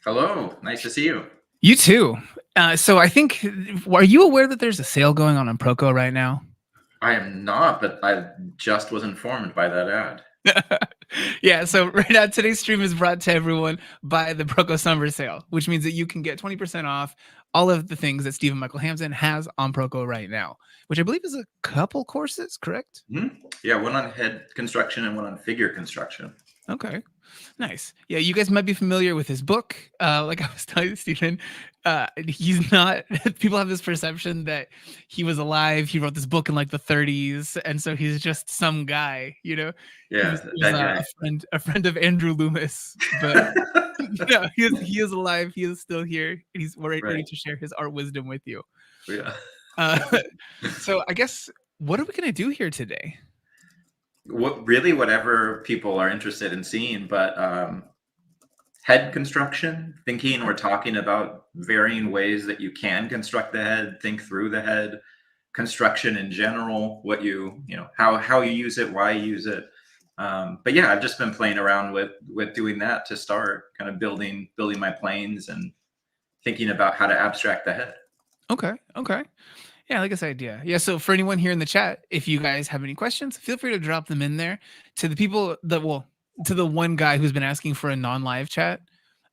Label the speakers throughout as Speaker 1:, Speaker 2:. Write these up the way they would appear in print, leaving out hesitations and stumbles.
Speaker 1: Hello, nice to see you.
Speaker 2: You too. So I think, are you aware that there's a sale going on PROKO right now?
Speaker 1: I am not, but I just was informed by that ad.
Speaker 2: Yeah, so right now today's stream is brought to everyone by the PROKO summer sale, which means that you can get 20% off all of the things that Stephen Michael Hampton has on PROKO right now, which I believe is a couple courses, correct?
Speaker 1: Yeah, one on head construction and one on figure construction.
Speaker 2: Okay. Nice. Yeah, you guys might be familiar with his book. Like I was telling Stephen, he's not. People have this perception that he was alive. He wrote this book in like the 30s, and so he's just some guy.
Speaker 1: Yeah,
Speaker 2: He was
Speaker 1: that guy.
Speaker 2: a friend of Andrew Loomis, but no, he is alive. He is still here. We're ready
Speaker 1: Right.
Speaker 2: to share his art wisdom with you.
Speaker 1: Yeah.
Speaker 2: Uh, so I guess what are we gonna do here today?
Speaker 1: Whatever people are interested in seeing, but head construction, thinking or talking about varying ways that you can construct the head, think through the head, construction in general, what how you use it, why you use it. But yeah, I've just been playing around with doing that to start, kind of building my planes and thinking about how to abstract the head.
Speaker 2: Okay. Yeah, I like this idea. Yeah, so for anyone here in the chat, if you guys have any questions, feel free to drop them in there. To the people to the one guy who's been asking for a non-live chat,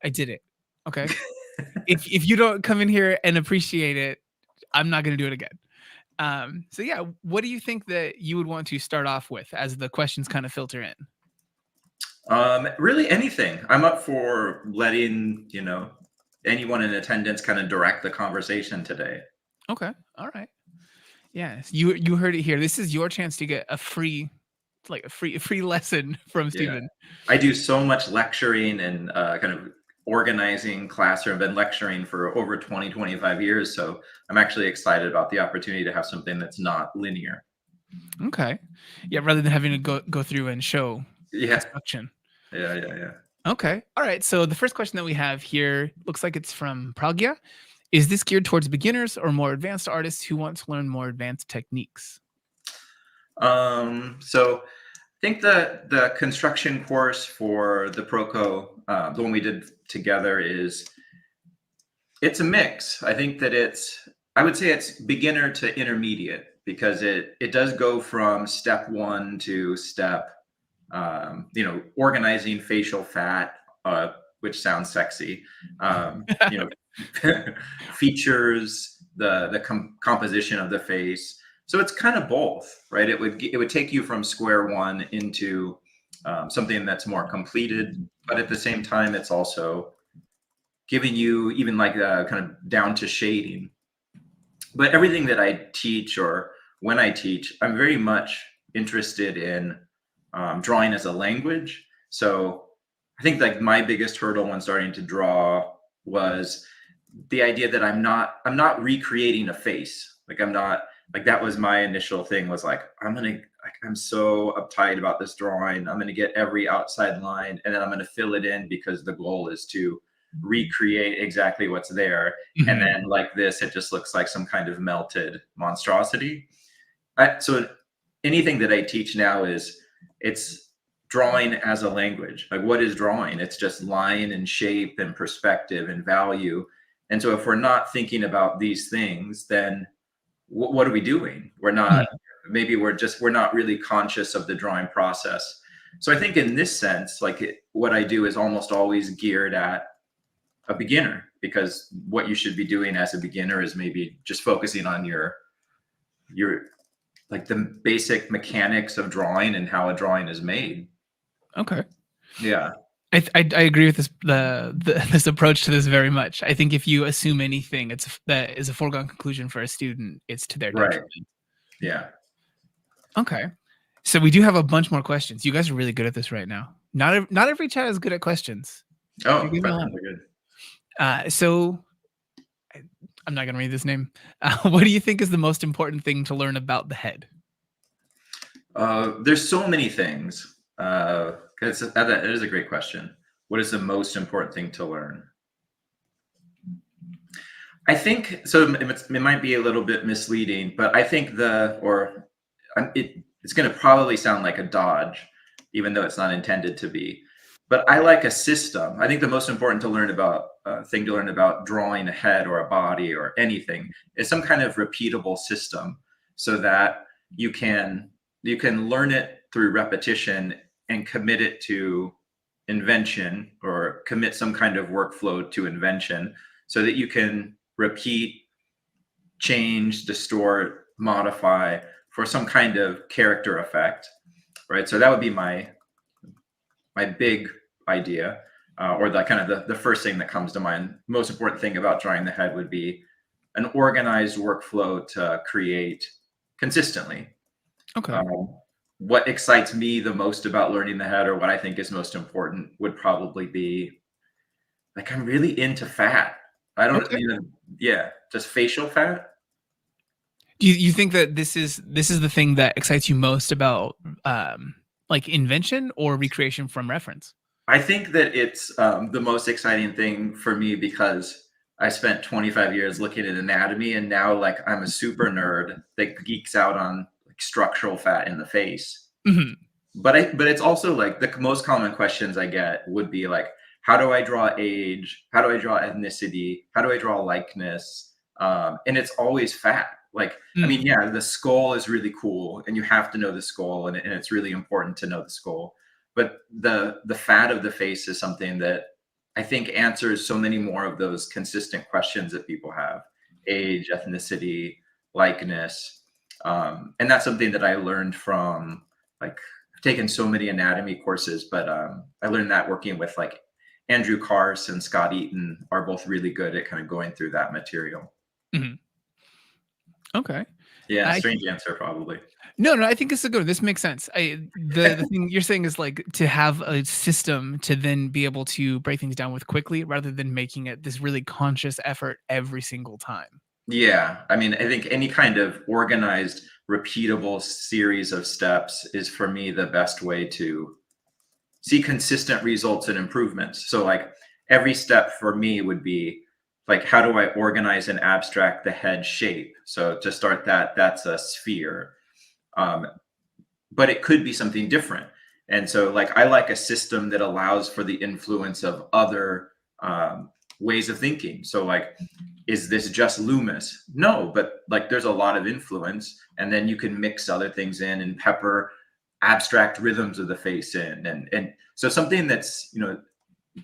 Speaker 2: I did it. Okay. if you don't come in here and appreciate it, I'm not gonna do it again. So yeah, what do you think that you would want to start off with as the questions kind of filter in?
Speaker 1: Really anything. I'm up for letting, anyone in attendance kind of direct the conversation today.
Speaker 2: Okay. All right. Yes, you heard it here. This is your chance to get a free lesson from
Speaker 1: Yeah.
Speaker 2: Stephen.
Speaker 1: I do so much lecturing and kind of organizing classroom. I've been lecturing for over 20, 25 years. So I'm actually excited about the opportunity to have something that's not linear.
Speaker 2: Okay. Yeah, rather than having to go through and show
Speaker 1: Yeah.
Speaker 2: construction.
Speaker 1: Yeah.
Speaker 2: Okay. All right. So the first question that we have here looks like it's from Pragya. Is this geared towards beginners or more advanced artists who want to learn more advanced techniques?
Speaker 1: So I think the construction course for the PROKO, the one we did together, it's a mix. I think that I would say it's beginner to intermediate because it does go from step one to step, organizing facial fat, which sounds sexy, you know, features, the composition of the face. So it's kind of both, right? It would take you from square one into something that's more completed, but at the same time, it's also giving you even like kind of down to shading. But everything that I teach, or when I teach, I'm very much interested in drawing as a language. So I think like my biggest hurdle when starting to draw was the idea that I'm not recreating a face. Like I'm not like that was my initial thing, was like I'm so uptight about this drawing. I'm gonna get every outside line and then I'm gonna fill it in because the goal is to recreate exactly what's there. And then like this, it just looks like some kind of melted monstrosity. So anything that I teach now it's drawing as a language. Like what is drawing? It's just line and shape and perspective and value. And so if we're not thinking about these things, then what are we doing? We're not, maybe we're not really conscious of the drawing process. So I think in this sense, like what I do is almost always geared at a beginner, because what you should be doing as a beginner is maybe just focusing on your like the basic mechanics of drawing and how a drawing is made.
Speaker 2: Okay.
Speaker 1: Yeah.
Speaker 2: I agree with this approach to this very much. I think if you assume anything, that is a foregone conclusion for a student, it's to their
Speaker 1: Right.
Speaker 2: detriment.
Speaker 1: Yeah.
Speaker 2: Okay. So we do have a bunch more questions. You guys are really good at this right now. Not every chat is good at questions.
Speaker 1: Oh, questions are good.
Speaker 2: So I'm not going to read this name. What do you think is the most important thing to learn about the head?
Speaker 1: There's so many things. That is a great question. What is the most important thing to learn? I think so. It might be a little bit misleading, but I think it's going to probably sound like a dodge, even though it's not intended to be. but I like a system. I think the most important thing to learn about drawing a head or a body or anything is some kind of repeatable system, so that you can you can learn it through repetition and commit it to invention, or commit some kind of workflow to invention, so that you can repeat, change, distort, modify for some kind of character effect, right? So that would be my big idea, or the kind of the first thing that comes to mind. Most important thing about drawing the head would be an organized workflow to create consistently.
Speaker 2: Okay.
Speaker 1: Um, what excites me the most about learning the head, or what I think is most important, would probably be like, I'm really into fat. I don't,
Speaker 2: Okay.
Speaker 1: you know, yeah, just facial fat.
Speaker 2: Do you think that this is the thing that excites you most about like invention or recreation from reference?
Speaker 1: I think that it's the most exciting thing for me, because I spent 25 years looking at anatomy, and now like I'm a super nerd that geeks out on like structural fat in the face.
Speaker 2: Mhm.
Speaker 1: But it's also like the most common questions I get would be like, how do I draw age? How do I draw ethnicity? How do I draw likeness? And it's always fat. Like, I mean,
Speaker 2: Mm.
Speaker 1: yeah, the skull is really cool, and you have to know the skull, and it's really important to know the skull. But the fat of the face is something that I think answers so many more of those consistent questions that people have: age, ethnicity, likeness. And that's something that I learned from, like, I've taken so many anatomy courses, but I learned that working with like Andrew Carse and Scott Eaton are both really good at kind of going through that material.
Speaker 2: Mhm. Okay.
Speaker 1: Yeah,
Speaker 2: I
Speaker 1: strange answer probably.
Speaker 2: No, no, I think it's a good one. This makes sense. The thing you're saying is like to have a system to then be able to break things down with quickly rather than making it this really conscious effort every single time.
Speaker 1: Yeah, I mean, I think any kind of organized, repeatable series of steps is for me the best way to see consistent results and improvements. So like every step for me would be like, how do I organize and abstract the head shape? So to start that, that's a sphere. Um, but it could be something different. And so, like, I like a system that allows for the influence of other ways of thinking. So, like, is this just Loomis? No, but like, there's a lot of influence, and then you can mix other things in and pepper abstract rhythms of the face in, and so something that's,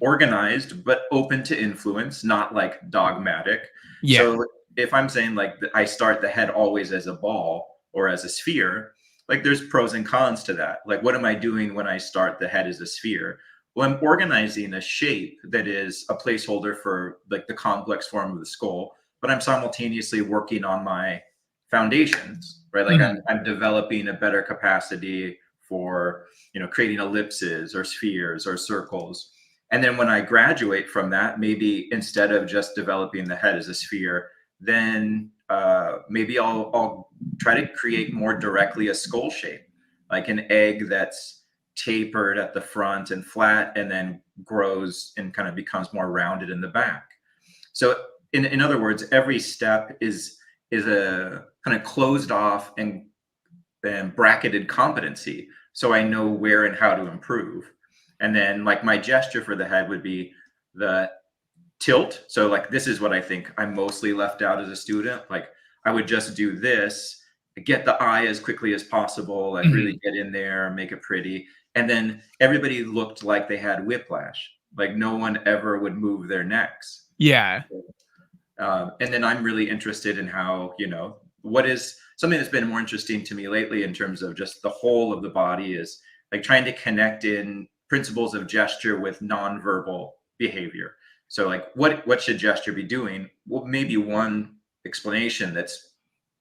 Speaker 1: organized but open to influence, not like dogmatic.
Speaker 2: Yeah.
Speaker 1: So if I'm saying like I start the head always as a ball or as a sphere, like there's pros and cons to that. Like, what am I doing when I start the head as a sphere? Well, I'm organizing a shape that is a placeholder for like the complex form of the skull, but I'm simultaneously working on my foundations, right? Like
Speaker 2: Mhm.
Speaker 1: I'm developing a better capacity for, creating ellipses or spheres or circles. And then when I graduate from that, maybe instead of just developing the head as a sphere, then maybe I'll try to create more directly a skull shape, like an egg that's tapered at the front and flat, and then grows and kind of becomes more rounded in the back. So in other words, every step is a kind of closed off and bracketed competency, so I know where and how to improve. And then like my gesture for the head would be the tilt. So like this is what I think I mostly left out as a student. Like I would just do this, get the eye as quickly as possible, like
Speaker 2: Mhm.
Speaker 1: really get in there, make it pretty. And then everybody looked like they had whiplash. Like no one ever would move their necks.
Speaker 2: Yeah.
Speaker 1: And then I'm really interested in how, what is something that's been more interesting to me lately in terms of just the whole of the body is like trying to connect in principles of gesture with nonverbal behavior. So like what should gesture be doing? Well, maybe one explanation that's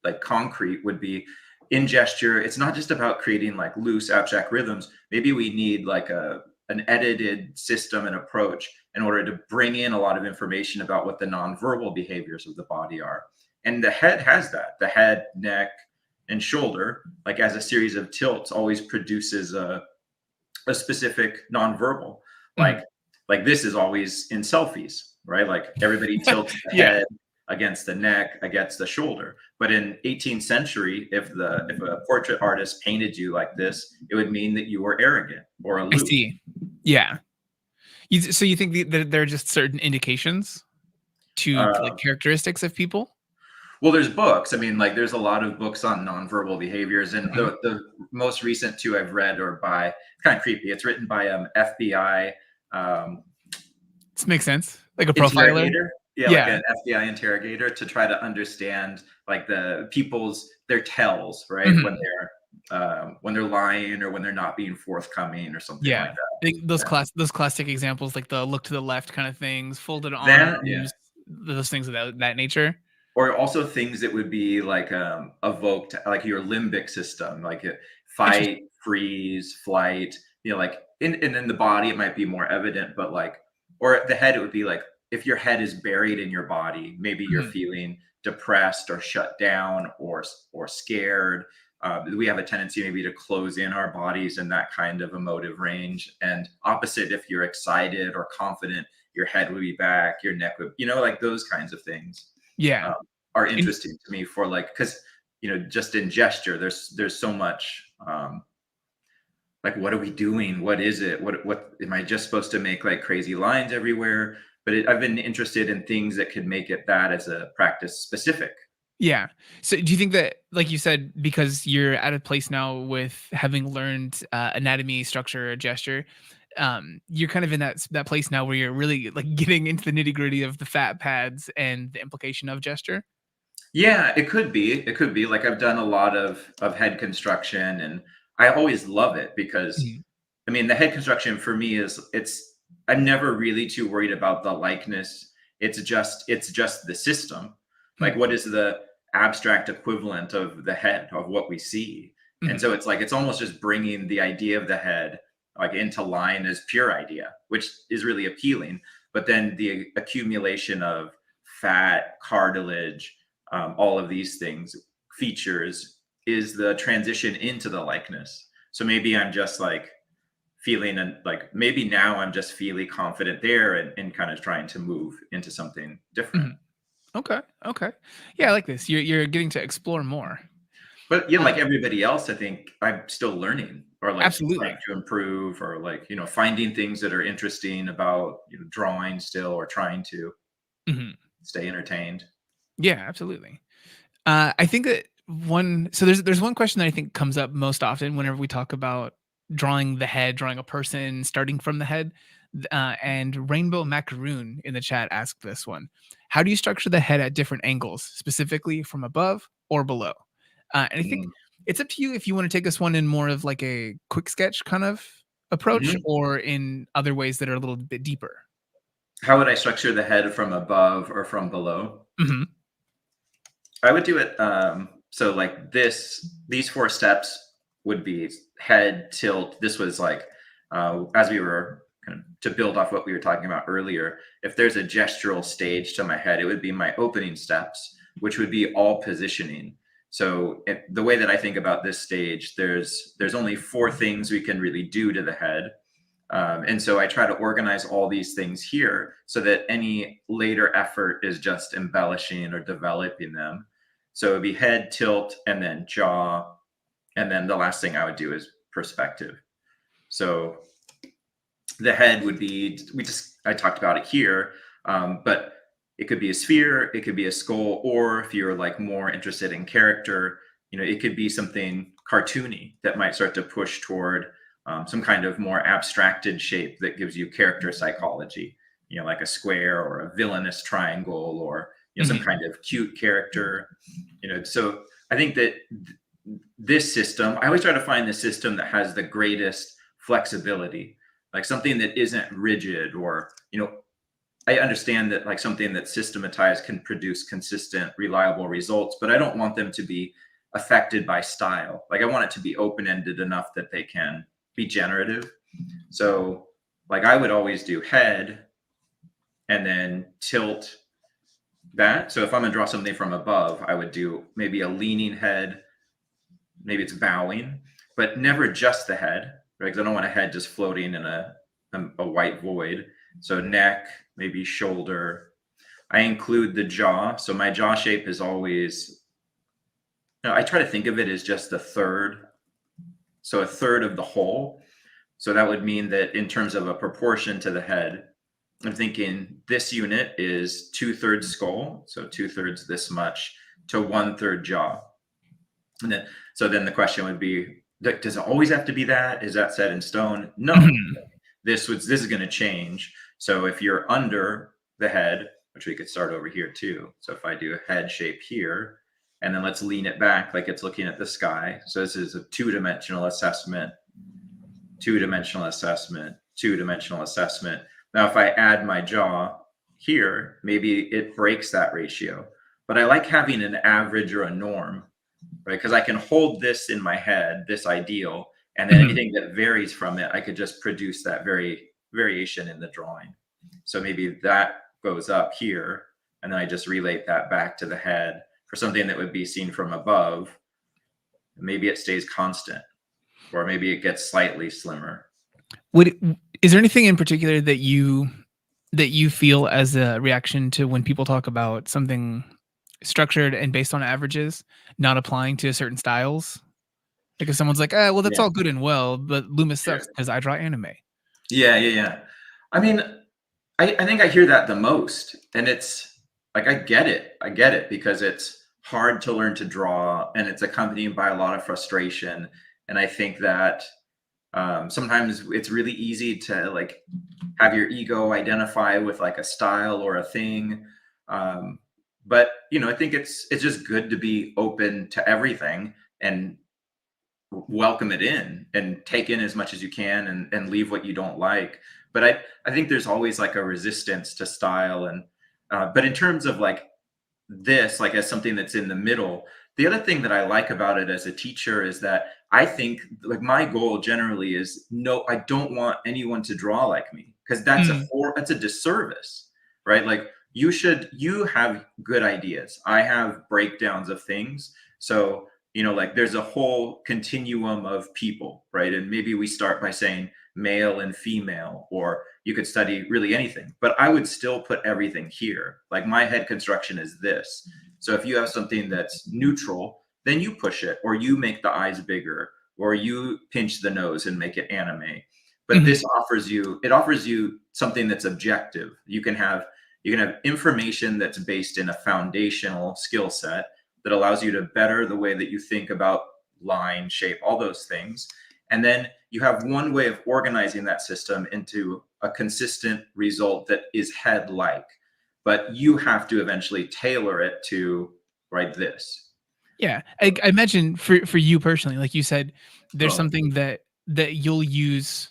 Speaker 1: like concrete would be, in gesture, it's not just about creating like loose abstract rhythms. Maybe we need like an edited system and approach in order to bring in a lot of information about what the nonverbal behaviors of the body are. And the head has that. The head, neck, and shoulder, like as a series of tilts, always produces a specific nonverbal.
Speaker 2: Mhm.
Speaker 1: Like this is always in selfies, right? Like everybody tilts the
Speaker 2: Yeah.
Speaker 1: head against the neck, against the shoulder. But in 18th century, if a portrait artist painted you like this, it would mean that you were arrogant or
Speaker 2: I
Speaker 1: aloof.
Speaker 2: see. Yeah. So you think that there are just certain indications to like
Speaker 1: Uh,
Speaker 2: characteristics of people?
Speaker 1: well, there's books. I mean, like there's a lot of books on nonverbal behaviors, and
Speaker 2: Mhm.
Speaker 1: the most recent two I've read are by it's kind of creepy. It's written by FBI um,
Speaker 2: This makes sense. Like a profiler?
Speaker 1: interrogator. Yeah, like
Speaker 2: Yeah.
Speaker 1: an FBI interrogator to try to understand like the people's their tells, right?
Speaker 2: Mhm.
Speaker 1: When they're lying or when they're not being forthcoming or something like
Speaker 2: Yeah.
Speaker 1: that.
Speaker 2: Those
Speaker 1: Yeah.
Speaker 2: those classic examples, like the look to the left kind of things, folded
Speaker 1: Yeah.
Speaker 2: arms, those things of that nature.
Speaker 1: Or also things that would be like evoked, like your limbic system, like fight,
Speaker 2: Interesting.
Speaker 1: freeze, flight. Like and in the body it might be more evident, but like, or the head, it would be like if your head is buried in your body, maybe you're
Speaker 2: Mhm.
Speaker 1: feeling depressed or shut down or scared. We have a tendency maybe to close in our bodies in that kind of emotive range. And opposite, if you're excited or confident, your head would be back, your neck would, like those kinds of things
Speaker 2: Yeah.
Speaker 1: um, are
Speaker 2: And
Speaker 1: interesting to me for like because just in gesture there's so much like what are we doing, what is it, what am I just supposed to make like crazy lines everywhere, but I've been interested in things that could make it that as a practice specific.
Speaker 2: yeah. So do you think that, like you said, because you're at a place now with having learned anatomy, structure, gesture, you're kind of in that place now where you're really like getting into the nitty gritty of the fat pads and the implication of gesture?
Speaker 1: Yeah, it could be like I've done a lot of head construction, and I always love it because
Speaker 2: Mhm.
Speaker 1: I mean, the head construction for me is I'm never really too worried about the likeness. It's just the system. Like
Speaker 2: Hmm.
Speaker 1: what is the abstract equivalent of the head of what we see? And
Speaker 2: Mhm.
Speaker 1: so it's like it's almost just bringing the idea of the head like into line as pure idea, which is really appealing. But then the accumulation of fat, cartilage, all of these things, features, is the transition into the likeness. So maybe I'm just like feeling and like maybe now I'm just feeling confident there and kind of trying to move into something different.
Speaker 2: Mhm. Okay. Okay. Yeah, I like this. You're getting to explore more.
Speaker 1: But yeah, like
Speaker 2: Um,
Speaker 1: everybody else, I think I'm still learning or like trying
Speaker 2: absolutely.
Speaker 1: to improve or like, finding ththings that are interesting about, drawing still or trying to
Speaker 2: Mhm.
Speaker 1: stay entertained.
Speaker 2: Yeah, absolutely. I think that there's one question that I think comes up most often whenever we talk about drawing the head, drawing a person, starting from the head. And Rainbow Macaroon in the chat asked this one: How do you structure the head at different angles, specifically from above or below? And I think
Speaker 1: Mm.
Speaker 2: it's up to you if you want to take this one in more of like a quick sketch kind of approach,
Speaker 1: Mhm.
Speaker 2: or in other ways that are a little bit deeper.
Speaker 1: How would I structure the head from above or from below?
Speaker 2: Hmm.
Speaker 1: I would do it so like these four steps would be head, tilt. This was like as we were kind of to build off what we were talking about earlier, if there's a gestural stage to my head, it would be my opening steps, which would be all positioning. So the way that I think about this stage, there's only four things we can really do to the head. And so I try to organize all these things here so that any later effort is just embellishing or developing them. So it'd be head, tilt, and then jaw. And then the last thing I would do is perspective. So the head would be, I talked about it here, but it could be a sphere, it could be a skull, or if you're like more interested in character, it could be something cartoony that might start to push toward some kind of more abstracted shape that gives you character psychology, like a square or a villainous triangle or, some
Speaker 2: Hmm.
Speaker 1: kind of cute character, so I think that this system, I always try to find the system that has the greatest flexibility, like something that isn't rigid or, I understand that like something that's systematized can produce consistent, reliable results, but I don't want them to be affected by style. Like I want it to be open-ended enough that they can be generative. So like I would always do head and then tilt that. So if I'm gonna draw something from above, I would do maybe a leaning head, maybe it's bowing, but never just the head, right? Because I don't want a head just floating in a white void. So neck, maybe shoulder. I include the jaw. So my jaw shape is always, I try to think of it as just a third. So a third of the whole. So that would mean that in terms of a proportion to the head, I'm thinking this unit is 2/3 skull, so 2/3 this much to 1/3 jaw. And then, so then the question would be, does it always have to be that? Is that set in stone? No,
Speaker 2: Mhm.
Speaker 1: this is going to change. So if you're under the head, which we could start over here too. So if I do a head shape here, and then let's lean it back like it's looking at the sky. So this is a two-dimensional assessment, two-dimensional assessment, two-dimensional assessment. Now, if I add my jaw here, maybe it breaks that ratio. But I like having an average or a norm, right? Because I can hold this in my head, this ideal, and then
Speaker 2: Mhm.
Speaker 1: anything that varies from it, I could just produce that variation in the drawing. So maybe that goes up here, and then I just relate that back to the head for something that would be seen from above. Maybe it stays constant, or maybe it gets slightly slimmer.
Speaker 2: Is there anything in particular that you feel as a reaction to when people talk about something structured and based on averages, not applying to certain styles? Like if someone's like, well, that's
Speaker 1: Yeah,
Speaker 2: all good and well, but Loomis
Speaker 1: sure.
Speaker 2: sucks because I draw anime."
Speaker 1: Yeah. I mean, I think I hear that the most, and it's like I get it. I get it because it's hard to learn to draw, and it's accompanied by a lot of frustration. And I think that sometimes it's really easy to like have your ego identify with like a style or a thing. Um, but I think it's just good to be open to everything and welcome it in and take in as much as you can and leave what you don't like. But I think there's always like a resistance to style. And but in terms of like this, like as something that's in the middle, the other thing that I like about it as a teacher is that I think like my goal generally is, no, I don't want anyone to draw like me, because
Speaker 2: Mm,
Speaker 1: that's a disservice, right? Like you have good ideas, I have breakdowns of things. So like there's a whole continuum of people, right? And maybe we start by saying male and female, or you could study really anything, but I would still put everything here. Like my head construction is this. So if you have something that's neutral, then you push it, or you make the eyes bigger, or you pinch the nose and make it anime. But
Speaker 2: mhm,
Speaker 1: this offers you something that's objective. You can have information that's based in a foundational skill set that allows you to better the way that you think about line, shape, all those things. And then you have one way of organizing that system into a consistent result that is head like, but you have to eventually tailor it to right this.
Speaker 2: yeah. I imagine for you personally, like you said, there's
Speaker 1: Oh,
Speaker 2: something that you'll use,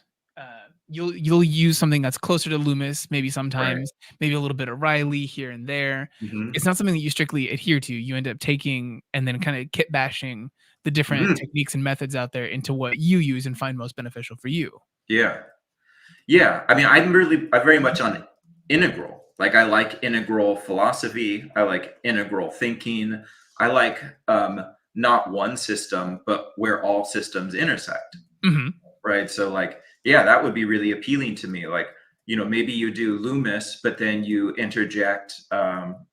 Speaker 2: you'll use something that's closer to Loomis, maybe
Speaker 1: right.
Speaker 2: sometimes, maybe a little bit of Riley here and there.
Speaker 1: Hmm.
Speaker 2: It's not something that you strictly adhere to. You end up taking and then kinda kit bashing the different
Speaker 1: Hmm.
Speaker 2: techniques and methods out there into what you use and find most beneficial for you.
Speaker 1: Yeah. Yeah. I mean, I'm very much on integral. Like I like integral philosophy. I like integral thinking. I like not one system, but where all systems intersect.
Speaker 2: Mhm,
Speaker 1: Right. So like, yeah, that would be really appealing to me. Like, maybe you do Loomis, but then you interject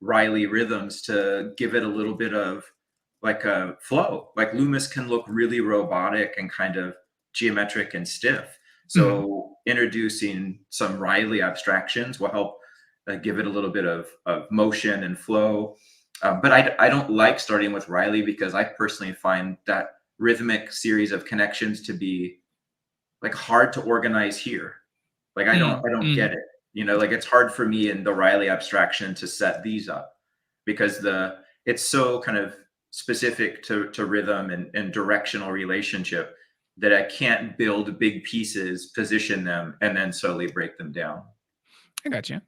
Speaker 1: Riley rhythms to give it a little bit of like a flow. Like Loomis can look really robotic and kind of geometric and stiff.
Speaker 2: mhm.
Speaker 1: So introducing some Riley abstractions will help give it a little bit of motion and flow. But I don't like starting with Riley because I personally find that rhythmic series of connections to be like hard to organize here. Like
Speaker 2: Mm,
Speaker 1: I don't
Speaker 2: mm.
Speaker 1: get it. Like it's hard for me in the Riley abstraction to set these up because it's so kind of specific to rhythm and directional relationship that I can't build big pieces, position them, and then slowly break them down.
Speaker 2: I got you.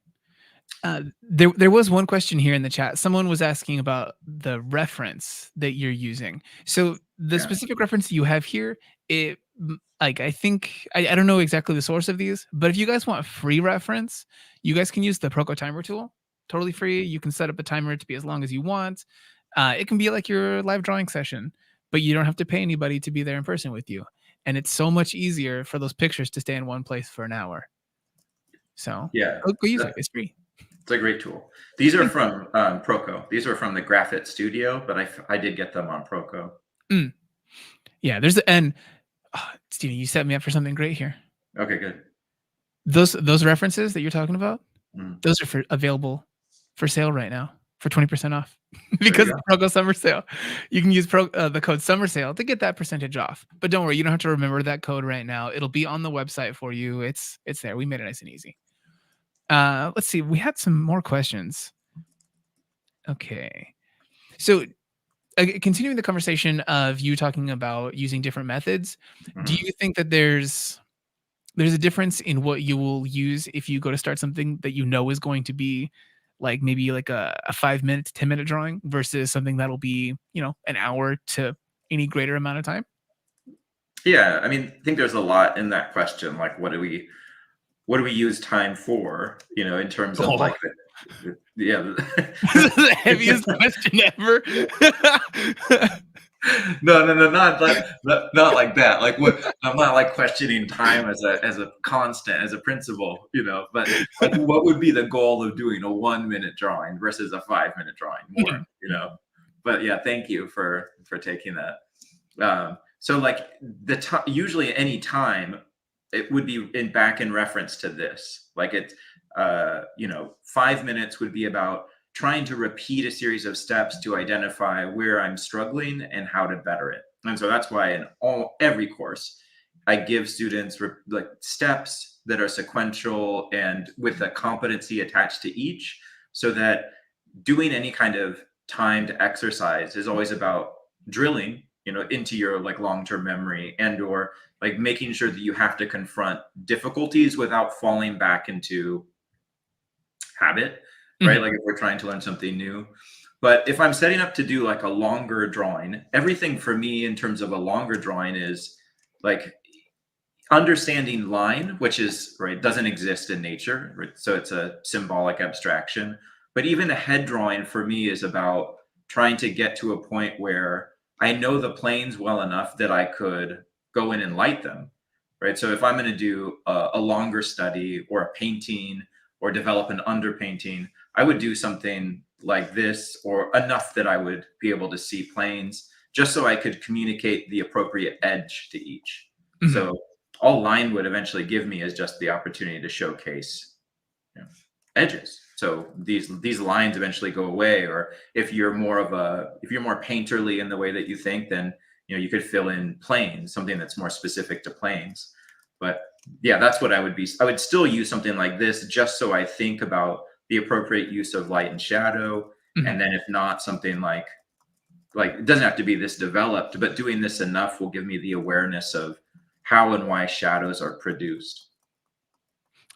Speaker 2: There was one question here in the chat. Someone was asking about the reference that you're using. So the
Speaker 1: Yeah.
Speaker 2: specific reference you have here, like I think I don't know exactly the source of these, but if you guys want free reference, you guys can use the PROKO timer tool. Totally free. You can set up a timer to be as long as you want. It can be like your live drawing session, but you don't have to pay anybody to be there in person with you. And it's so much easier for those pictures to stay in one place for an hour. So
Speaker 1: Yeah.
Speaker 2: go use it.
Speaker 1: That-
Speaker 2: It's free.
Speaker 1: It's a great tool. These are
Speaker 2: Thank you.
Speaker 1: from PROKO. These are from the Graphit Studio, but I did get them on PROKO.
Speaker 2: Mm. Yeah, there's and Steven, you set me up for something great here.
Speaker 1: Okay, good.
Speaker 2: Those references that you're talking about,
Speaker 1: Mm,
Speaker 2: those are available for sale right now for 20% off
Speaker 1: there you
Speaker 2: because of
Speaker 1: go.
Speaker 2: the PROKO summer sale. You can use the code summer sale to get that percentage off. But don't worry, you don't have to remember that code right now. It'll be on the website for you. It's there. We made it nice and easy. Let's see. We had some more questions. Okay. So continuing the conversation of you talking about using different methods, do
Speaker 1: Mhm.
Speaker 2: you think that there's a difference in what you will use if you go to start something that you know is going to be like maybe like a 5 minute, 10-minute drawing versus something that'll be, an hour to any greater amount of time?
Speaker 1: Yeah, I mean, I think there's a lot in that question. Like, what do we use time for? In terms of
Speaker 2: Oh,
Speaker 1: like yeah.
Speaker 2: this is the heaviest question ever.
Speaker 1: No, no, no, not like that. Like what I'm not like questioning time as a constant, as a principle, but like what would be the goal of doing a 1 minute drawing versus a 5 minute drawing more,
Speaker 2: Mhm,
Speaker 1: you know? But yeah, thank you for taking that. So like the time, usually any time, it would be in reference to this. Like 5 minutes would be about trying to repeat a series of steps to identify where I'm struggling and how to better it. And so that's why in every course, I give students like steps that are sequential and with a competency attached to each, so that doing any kind of timed exercise is always about drilling into your like long-term memory, and or like making sure that you have to confront difficulties without falling back into habit, right?
Speaker 2: mhm.
Speaker 1: Like if we're trying to learn something new. But if I'm setting up to do like a longer drawing, everything for me in terms of a longer drawing is like understanding line, which is right, doesn't exist in nature, right? So it's a symbolic abstraction. But even a head drawing for me is about trying to get to a point where I know the planes well enough that I could go in and light them, right? So if I'm going to do a longer study or a painting or develop an underpainting, I would do something like this, or enough that I would be able to see planes, just so I could communicate the appropriate edge to each.
Speaker 2: Mhm.
Speaker 1: So all line would eventually give me is just the opportunity to showcase, you know, edges. So these lines eventually go away. Or if you're more painterly in the way that you think, then you could fill in planes, something that's more specific to planes. But yeah, that's what I would still use something like this, just so I think about the appropriate use of light and shadow.
Speaker 2: Mhm.
Speaker 1: And then if not, something like it doesn't have to be this developed, but doing this enough will give me the awareness of how and why shadows are produced.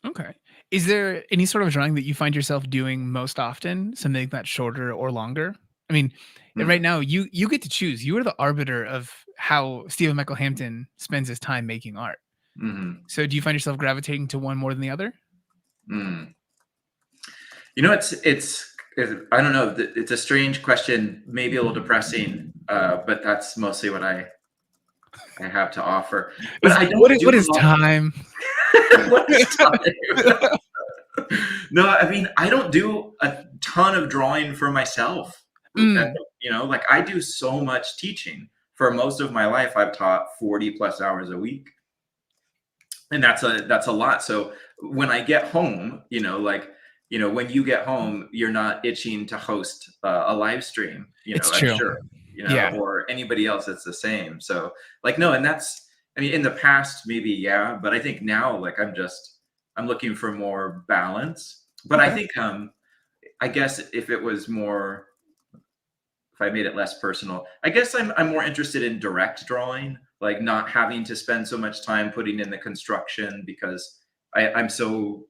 Speaker 2: Okay. Is there any sort of drawing that you find yourself doing most often, something that's shorter or longer? I mean, right
Speaker 1: Mm,
Speaker 2: now you get to choose. You are the arbiter of how Stephen Michael Hampton spends his time making art.
Speaker 1: mhm,
Speaker 2: So do you find yourself gravitating to one more than the other?
Speaker 1: mm. I don't know. It's a strange question, maybe a little depressing, but that's mostly what I have to offer. But I don't do
Speaker 2: What
Speaker 1: a
Speaker 2: is
Speaker 1: lot.
Speaker 2: time?
Speaker 1: What is time? No, I mean, I don't do a ton of drawing for myself.
Speaker 2: Mm,
Speaker 1: Like I do so much teaching. For most of my life, I've taught 40 plus hours a week. And that's a lot. So when I get home, when you get home, you're not itching to host a live stream,
Speaker 2: it's
Speaker 1: I'm
Speaker 2: true.
Speaker 1: sure,
Speaker 2: Yeah.
Speaker 1: or anybody else that's the same. So like, no, and that's, I mean, in the past, maybe, yeah, but I think now, like, I'm looking for more balance. But I
Speaker 2: Okay.
Speaker 1: think, I guess if I made it less personal, I guess I'm more interested in direct drawing, like not having to spend so much time putting in the construction, because I'm so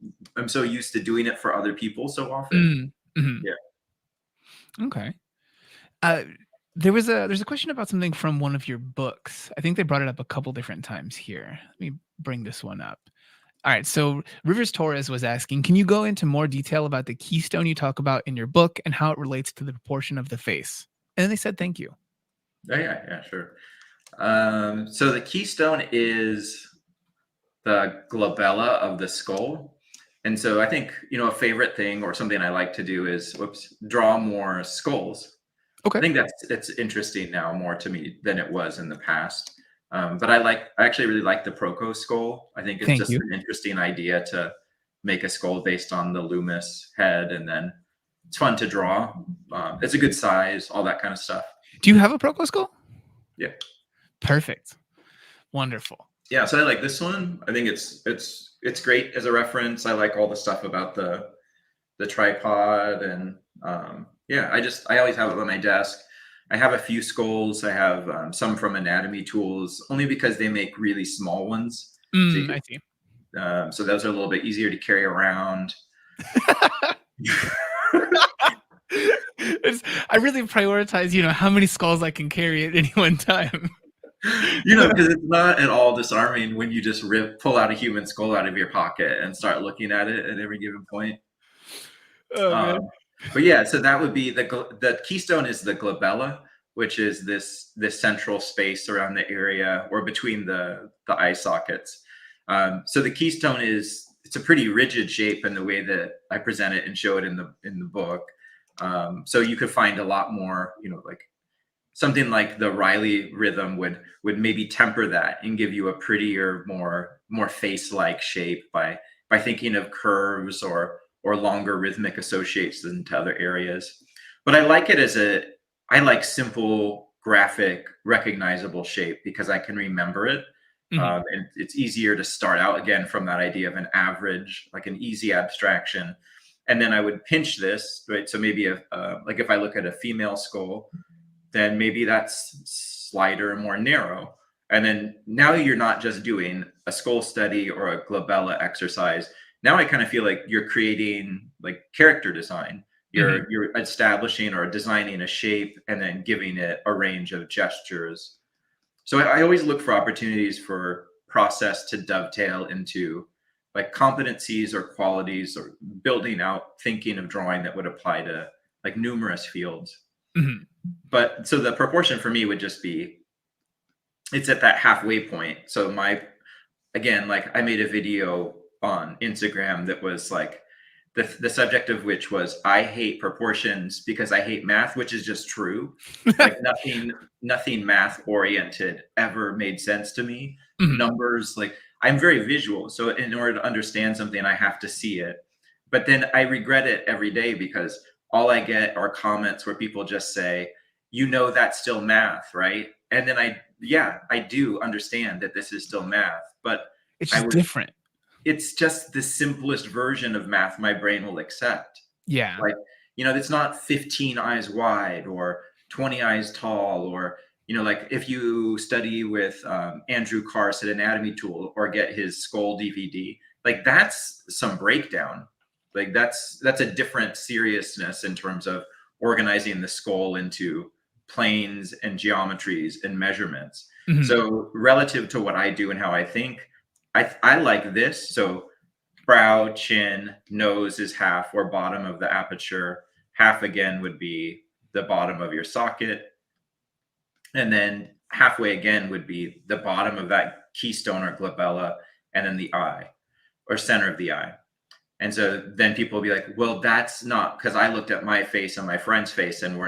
Speaker 1: used to doing it for other people so often.
Speaker 2: Mm, mhm.
Speaker 1: Yeah.
Speaker 2: Okay. Uh, there's a question about something from one of your books. I think they brought it up a couple different times here. Let me bring this one up. All right, so Rivers Torres was asking, can you go into more detail about the keystone you talk about in your book and how it relates to the proportion of the face? And then they said thank you.
Speaker 1: Oh, yeah, yeah, sure. So the keystone is the glabella of the skull. And so I think, a favorite thing or something I like to do is, draw more skulls. I
Speaker 2: Okay.
Speaker 1: think that's it's interesting now more to me than it was in the past. But I actually really like the PROKO skull. I think it's
Speaker 2: Thank
Speaker 1: just
Speaker 2: you.
Speaker 1: an interesting idea to make a skull based on the Loomis head, and then it's fun to draw. It's a good size, all that kind of stuff.
Speaker 2: Do you have a ProKo skull?
Speaker 1: Yeah.
Speaker 2: Perfect. Wonderful.
Speaker 1: Yeah, so I like this one. I think it's great as a reference. I like all the stuff about the tripod, and yeah, I always have it on my desk. I have a few skulls. I have some from Anatomy Tools, only because they make really small ones. So you
Speaker 2: I see.
Speaker 1: so those are a little bit easier to carry around.
Speaker 2: I really prioritize, how many skulls I can carry at any one time.
Speaker 1: Because it's not at all disarming when you just pull out a human skull out of your pocket and start looking at it at every given point.
Speaker 2: Oh man.
Speaker 1: But yeah, so that would be the keystone is the glabella, which is this central space around the area or between the eye sockets. So the keystone it's a pretty rigid shape in the way that I present it and show it in the book. So you could find a lot more, like something like the Riley rhythm would maybe temper that and give you a prettier, more face-like shape by thinking of curves or longer rhythmic associations to other areas. But I like it I like simple, graphic, recognizable shape because I can remember it.
Speaker 2: Mhm.
Speaker 1: And it's easier to start out again from that idea of an average, like an easy abstraction. And then I would pinch this, right? So maybe like if I look at a female skull, then maybe that's slighter and more narrow. And then now you're not just doing a skull study or a glabella exercise. Now I kind of feel like you're creating like character design.
Speaker 2: Mhm.
Speaker 1: You're establishing or designing a shape and then giving it a range of gestures. So I always look for opportunities for process to dovetail into like competencies or qualities or building out thinking of drawing that would apply to like numerous fields.
Speaker 2: Mhm.
Speaker 1: But so the proportion for me would just be it's at that halfway point. So again, like I made a video on Instagram that was like the subject of which was I hate proportions because I hate math, which is just true. Like nothing math oriented ever made sense to me.
Speaker 2: Mhm.
Speaker 1: Numbers, like I'm very visual. So in order to understand something, I have to see it. But then I regret it every day because all I get are comments where people just say, that's still math, right? And then yeah, I do understand that this is still math, but
Speaker 2: It's
Speaker 1: I
Speaker 2: just
Speaker 1: would
Speaker 2: different.
Speaker 1: it's just the simplest version of math my brain will accept.
Speaker 2: Yeah.
Speaker 1: Like, it's not 15 eyes wide or 20 eyes tall, or, like if you study with Andrew Carse at Anatomy Tool or get his Skull DVD, like that's some breakdown. Like that's a different seriousness in terms of organizing the skull into planes and geometries and measurements.
Speaker 2: Mhm.
Speaker 1: So relative to what I do and how I think, I like this. So brow, chin, nose is half or bottom of the aperture. Half again would be the bottom of your socket. And then halfway again would be the bottom of that keystone or glabella, and then the eye or center of the eye. And so then people will be like, well, that's not because I looked at my face and my friend's face and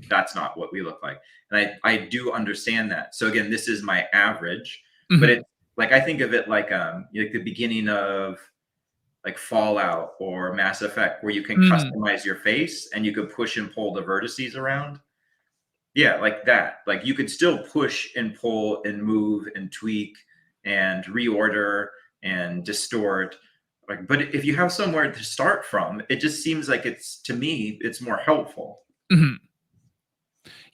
Speaker 1: that's not what we look like. And I do understand that. So again, this is my average, but
Speaker 2: Mhm.
Speaker 1: it's like, I think of it like the beginning of like Fallout or Mass Effect, where you can
Speaker 2: Mhm.
Speaker 1: customize your face and you could push and pull the vertices around. Yeah, like that. Like you could still push and pull and move and tweak and reorder and distort. Like, but if you have somewhere to start from, it just seems like to me, it's more helpful.
Speaker 2: Mhm.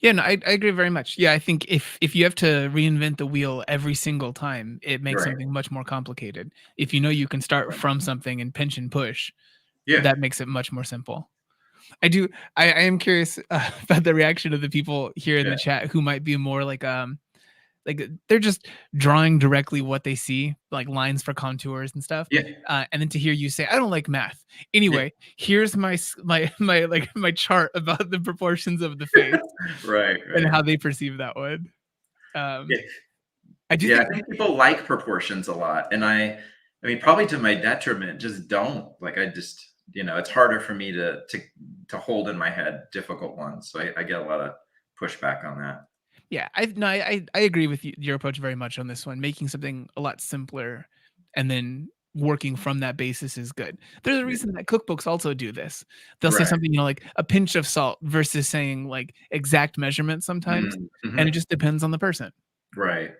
Speaker 2: Yeah, no, I agree very much. Yeah, I think if you have to reinvent the wheel every single time, it makes
Speaker 1: Right.
Speaker 2: something much more complicated. If you know you can start
Speaker 1: Right.
Speaker 2: from something and pinch and push,
Speaker 1: Yeah.
Speaker 2: that makes it much more simple. I do. I am curious about the reaction of the people here in
Speaker 1: Yeah.
Speaker 2: the chat who might be more like they're just drawing directly what they see, like lines for contours and stuff.
Speaker 1: Yeah.
Speaker 2: And then to hear you say, "I don't like math."
Speaker 1: Yeah.
Speaker 2: Anyway, here's my like my chart about the proportions of the face
Speaker 1: Right.
Speaker 2: and
Speaker 1: Right.
Speaker 2: how they perceive that one. Um,
Speaker 1: Yeah.
Speaker 2: I do
Speaker 1: Yeah,
Speaker 2: think.
Speaker 1: I think people like proportions a lot, and I mean, probably to my detriment, just don't. Like, I just, it's harder for me to hold in my head difficult ones. So I get a lot of pushback on that.
Speaker 2: Yeah, I agree with your approach very much on this one. Making something a lot simpler and then working from that basis is good. There's a
Speaker 1: Yeah.
Speaker 2: reason that cookbooks also do this. They'll say
Speaker 1: Right.
Speaker 2: something, like a pinch of salt versus saying like exact measurement sometimes, and it
Speaker 1: Mm-hmm.
Speaker 2: just depends on the person.
Speaker 1: Right.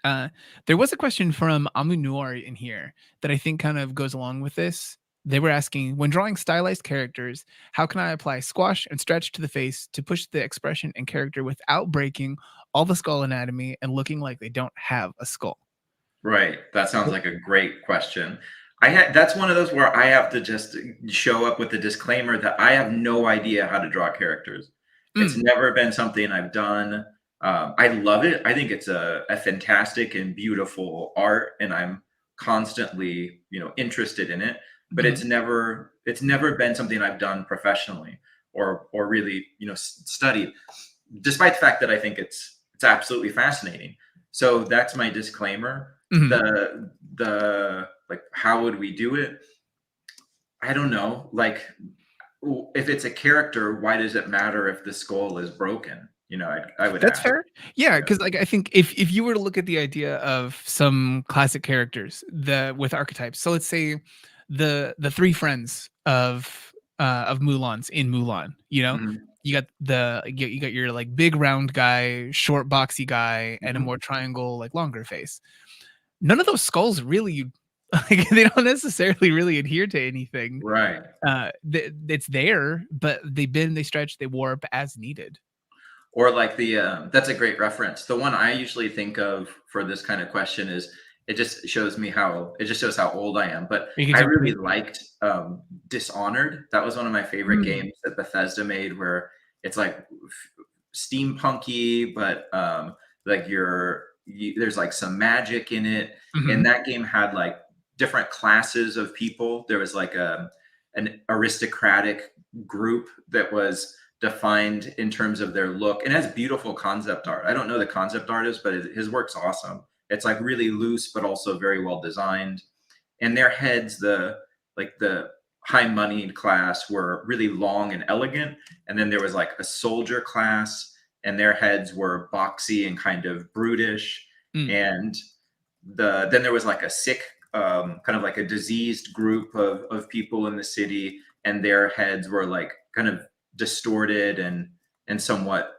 Speaker 2: Uh, there was a question from Amu Noir in here that I think kind of goes along with this. They were asking, when drawing stylized characters, how can I apply squash and stretch to the face to push the expression and character without breaking all the skull anatomy and looking like they don't have a skull?
Speaker 1: Right. That sounds
Speaker 2: Wh-
Speaker 1: like a great question. That's one of those where I have to just show up with the disclaimer that I have no idea how to draw characters. It's
Speaker 2: Mm,
Speaker 1: never been something I've done. I love it. I think it's a fantastic and beautiful art, and I'm constantly, interested in it. But
Speaker 2: mhm.
Speaker 1: it's never been something I've done professionally or really, studied, despite the fact that I think it's absolutely fascinating. So that's my disclaimer.
Speaker 2: Mhm.
Speaker 1: The like, how would we do it? I don't know. Like, if it's a character, why does it matter if the skull is broken? I would
Speaker 2: That's
Speaker 1: ask.
Speaker 2: fair. Yeah,
Speaker 1: Yeah.
Speaker 2: because like I think if you were to look at the idea of some classic characters the with archetypes, so let's say the three friends of Mulan's in Mulan,
Speaker 1: Mhm.
Speaker 2: you got you got your like big round guy, short boxy guy, and a
Speaker 1: Mhm.
Speaker 2: more triangle like longer face. None of those skulls really like they don't necessarily really adhere to anything.
Speaker 1: Right.
Speaker 2: It's there, but they bend, they stretch, they warp as needed.
Speaker 1: Or like that's a great reference. The one I usually think of for this kind of question is it just shows how old I am. But
Speaker 2: Because
Speaker 1: I
Speaker 2: you
Speaker 1: really
Speaker 2: played.
Speaker 1: liked Dishonored. That was one of my favorite
Speaker 2: Mm,
Speaker 1: games that Bethesda made, where it's like steampunky, but like there's like some magic in it. And
Speaker 2: mhm.
Speaker 1: that game had like different classes of people. There was like an aristocratic group that was defined in terms of their look and has beautiful concept art. I don't know the concept artist, but his work's awesome. It's like really loose, but also very well designed. And their heads, the high moneyed class, were really long and elegant. And then there was like a soldier class, and their heads were boxy and kind of brutish.
Speaker 2: Mm,
Speaker 1: And then there was like a sick, kind of like a diseased group of people in the city, and their heads were like kind of distorted and somewhat,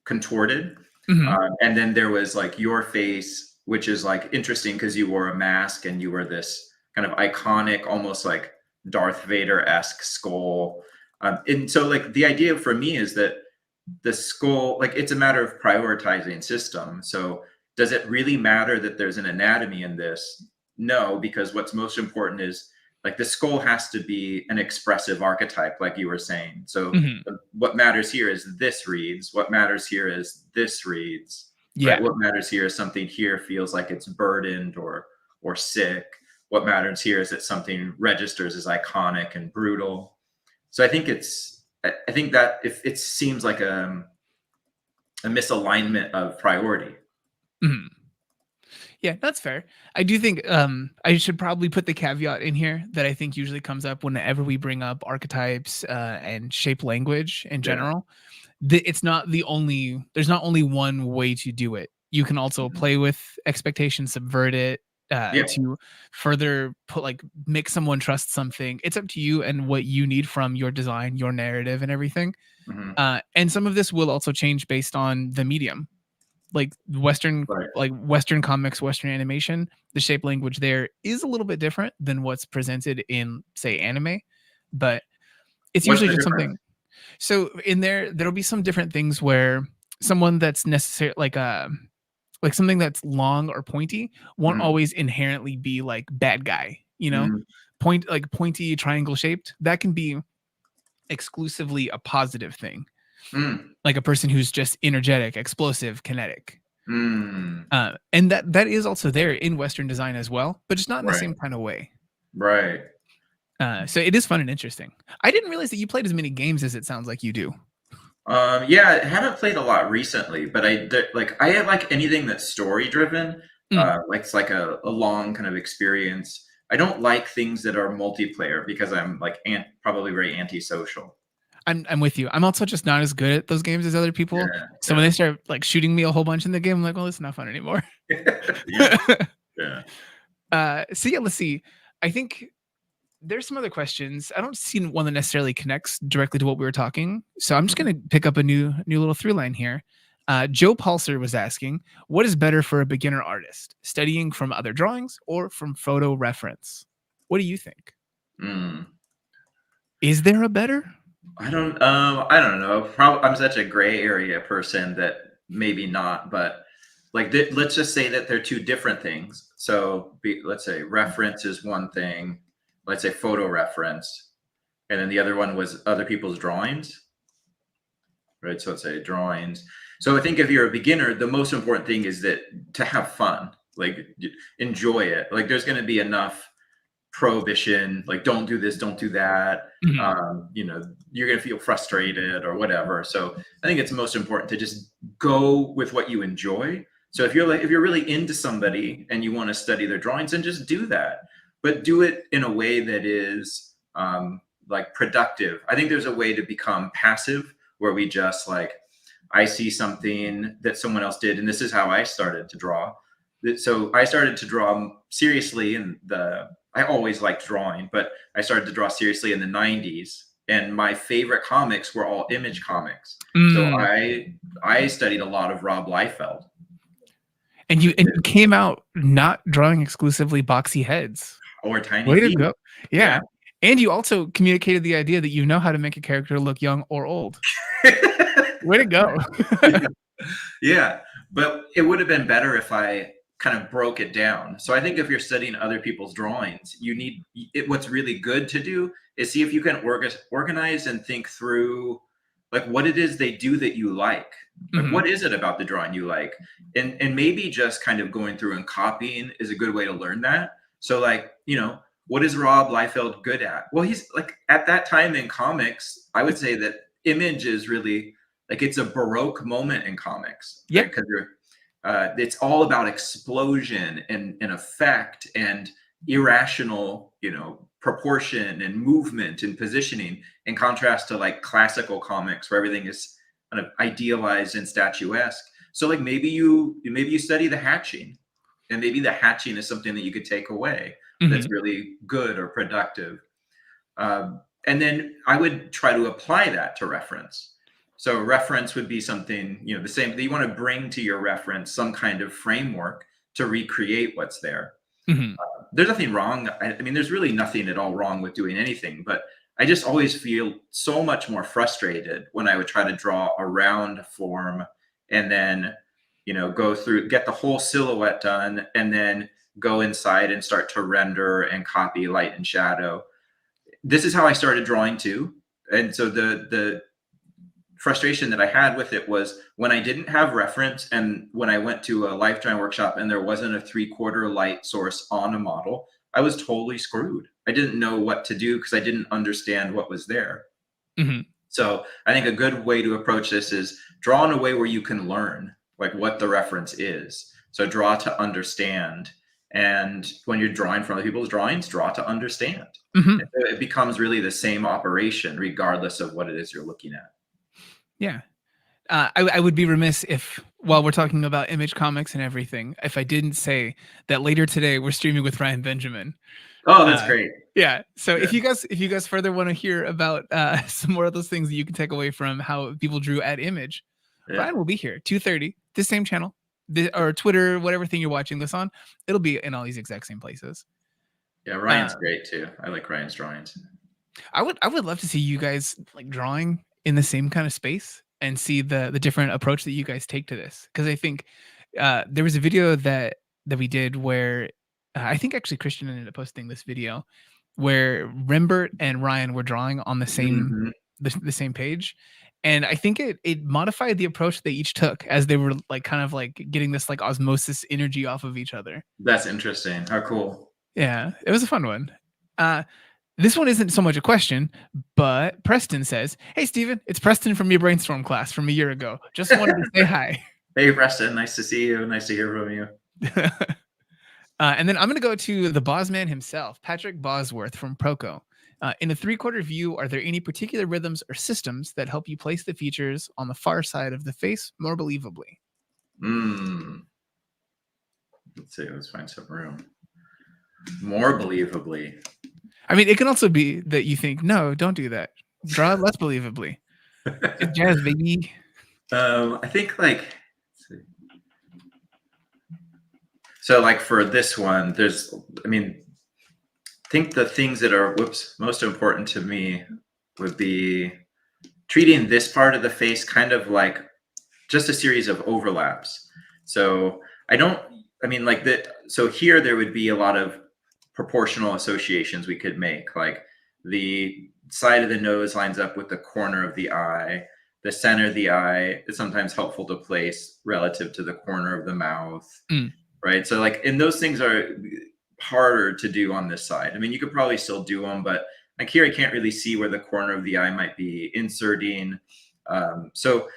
Speaker 1: contorted.
Speaker 2: mhm.
Speaker 1: And then there was like your face, which is like interesting because you wore a mask and you were this kind of iconic, almost like Darth Vader esque skull. And so, like, the idea for me is that the skull, like, it's a matter of prioritizing system. So, does it really matter that there's an anatomy in this? No, because what's most important is like the skull has to be an expressive archetype, like you were saying. So,
Speaker 2: Mhm.
Speaker 1: what matters here is this reads. What matters here is this reads. Right.
Speaker 2: Yeah.
Speaker 1: What matters here is something here feels like it's burdened or sick. What matters here is that something registers as iconic and brutal. So I think that if it seems like a misalignment of priority.
Speaker 2: Mhm. Yeah, that's fair. I do think, I should probably put the caveat in here that I think usually comes up whenever we bring up archetypes, and shape language in
Speaker 1: Yeah.
Speaker 2: general. It's not the only there's not only one way to do it. You can also
Speaker 1: Mhm.
Speaker 2: play with expectations, subvert it,
Speaker 1: Yeah.
Speaker 2: to further put like make someone trust something. It's up to you and what you need from your design, your narrative, and everything.
Speaker 1: Mhm.
Speaker 2: And some of this will also change based on the medium. Like
Speaker 1: Right.
Speaker 2: Western comics, Western animation, the shape language there is a little bit different than what's presented in, say, anime, but it's
Speaker 1: What's
Speaker 2: usually
Speaker 1: the
Speaker 2: just
Speaker 1: difference?
Speaker 2: something. So in there'll be some different things where someone that's necessary like something that's long or pointy won't
Speaker 1: Mhm.
Speaker 2: always inherently be like bad guy,
Speaker 1: Mhm.
Speaker 2: pointy triangle shaped. That can be exclusively a positive thing.
Speaker 1: Mm.
Speaker 2: Like a person who's just energetic, explosive, kinetic.
Speaker 1: Mm.
Speaker 2: And that is also there in Western design as well, but just not in the
Speaker 1: Right.
Speaker 2: same kind of way.
Speaker 1: Right.
Speaker 2: So it is fun and interesting. I didn't realize that you played as many games as it sounds like you do.
Speaker 1: Yeah, I haven't played a lot recently, but like I like anything that's story driven.
Speaker 2: Mm,
Speaker 1: Like it's like a long kind of experience. I don't like things that are multiplayer because I'm like probably very antisocial.
Speaker 2: I'm with you. I'm also just not as good at those games as other people.
Speaker 1: Yeah,
Speaker 2: So when they start like shooting me a whole bunch in the game, I'm like, well, it's not fun anymore.
Speaker 1: yeah, yeah.
Speaker 2: So yeah, let's see. I think there's some other questions. I don't see one that necessarily connects directly to what we were talking. So I'm just
Speaker 1: Mhm.
Speaker 2: going to pick up a new little through line here. Joe Pulser was asking, what is better for a beginner artist, studying from other drawings or from photo reference? What do you think?
Speaker 1: Mm.
Speaker 2: Is there a better?
Speaker 1: I don't know. I'm such a gray area person that maybe not, but like let's just say that they're two different things. So let's say reference is one thing, let's say photo reference, and then the other one was other people's drawings, right? So let's say drawings. So I think if you're a beginner, the most important thing is that to have fun, like enjoy it. Like there's going to be enough prohibition, like don't do this, don't do that.
Speaker 2: Mhm.
Speaker 1: You know, you're gonna feel frustrated or whatever. So I think it's most important to just go with what you enjoy. So if you're really into somebody and you want to study their drawings, then just do that. But do it in a way that is like productive. I think there's a way to become passive where we just like I see something that someone else did, and this is how I started to draw. So I started to draw seriously in the I always liked drawing, but I started to draw seriously in the 90s. And my favorite comics were all Image comics. So
Speaker 2: Mm.
Speaker 1: I studied a lot of Rob Liefeld.
Speaker 2: And you came out not drawing exclusively boxy heads.
Speaker 1: Or Tiny
Speaker 2: Way to
Speaker 1: Feet.
Speaker 2: go.
Speaker 1: Yeah.
Speaker 2: Yeah. And you also communicated the idea that you know how to make a character look young or old. Way to go.
Speaker 1: Yeah. But it would have been better if I kind of broke it down. So I think if you're studying other people's drawings, you need what's really good to do is see if you can organize and think through like what it is they do that you like. Like
Speaker 2: Mhm.
Speaker 1: what is it about the drawing you like? And maybe just kind of going through and copying is a good way to learn that. So like, you know, what is Rob Liefeld good at? Well, he's like at that time in comics, I would say that Image is really like it's a baroque moment in comics,
Speaker 2: Yeah.
Speaker 1: right? Because it's all about explosion and effect and irrational, you know, proportion and movement and positioning, in contrast to like classical comics where everything is kind of idealized and statuesque. So like maybe you study the hatching, and maybe the hatching is something that you could take away that's
Speaker 2: Mhm.
Speaker 1: really good or productive. And then I would try to apply that to reference. So reference would be something, you know, the same that you want to bring to your reference some kind of framework to recreate what's there.
Speaker 2: Mhm.
Speaker 1: There's nothing wrong. I mean, there's really nothing at all wrong with doing anything, but I just always feel so much more frustrated when I would try to draw around a form and then, you know, go through, get the whole silhouette done, and then go inside and start to render and copy light and shadow. This is how I started drawing too. And so the frustration that I had with it was when I didn't have reference and when I went to a life drawing workshop and there wasn't a 3/4 light source on a model, I was totally screwed. I didn't know what to do because I didn't understand what was there.
Speaker 2: Mhm.
Speaker 1: So I think a good way to approach this is draw in a way where you can learn like what the reference is. So draw to understand. And when you're drawing from other people's drawings, draw to understand.
Speaker 2: Mhm.
Speaker 1: And so it becomes really the same operation, regardless of what it is you're looking at.
Speaker 2: Yeah. I would be remiss if, while we're talking about Image comics and everything, if I didn't say that later today we're streaming with Ryan Benjamin.
Speaker 1: Oh, that's
Speaker 2: Uh,
Speaker 1: great.
Speaker 2: yeah. So
Speaker 1: Yeah.
Speaker 2: if you guys further want to hear about some more of those things that you can take away from how people drew at Image,
Speaker 1: Yeah.
Speaker 2: Ryan will be here 2:30, this same channel, or Twitter, whatever thing you're watching this on. It'll be in all these exact same places.
Speaker 1: Yeah. Ryan's
Speaker 2: Uh,
Speaker 1: great too. I like Ryan's drawings.
Speaker 2: I would love to see you guys like drawing in the same kind of space and see the different approach that you guys take to this, because I think there was a video that we did where I think actually Christian ended up posting this video where Rembert and Ryan were drawing on
Speaker 1: Mhm.
Speaker 2: the same page. And I think it modified the approach they each took as they were like kind of like getting this like osmosis energy off of each other.
Speaker 1: That's interesting. How cool.
Speaker 2: Yeah, it was a fun one. Uh, this one isn't so much a question, but Preston says, "Hey, Steven, it's Preston from your brainstorm class from a year ago. Just wanted to say hi."
Speaker 1: Hey, Preston. Nice to see you. Nice to hear from you.
Speaker 2: And then I'm going to go to the Bosman himself, Patrick Bosworth from PROKO. In a three-quarter view, are there any particular rhythms or systems that help you place the features on the far side of the face more believably?
Speaker 1: Let's see. Let's find some room. More believably.
Speaker 2: I mean, it can also be that you think, no, don't do that. Draw it less believably. It's jazz, baby.
Speaker 1: I think like, let's see. So like for this one, I think the things that are most important to me would be treating this part of the face kind of like just a series of overlaps. So so here there would be a lot of proportional associations we could make, like the side of the nose lines up with the corner of the eye. The center of the eye is sometimes helpful to place relative to the corner of the mouth,
Speaker 2: Mm.
Speaker 1: right? So like, and those things are harder to do on this side. I mean, you could probably still do them, but like here, I can't really see where the corner of the eye might be inserting. So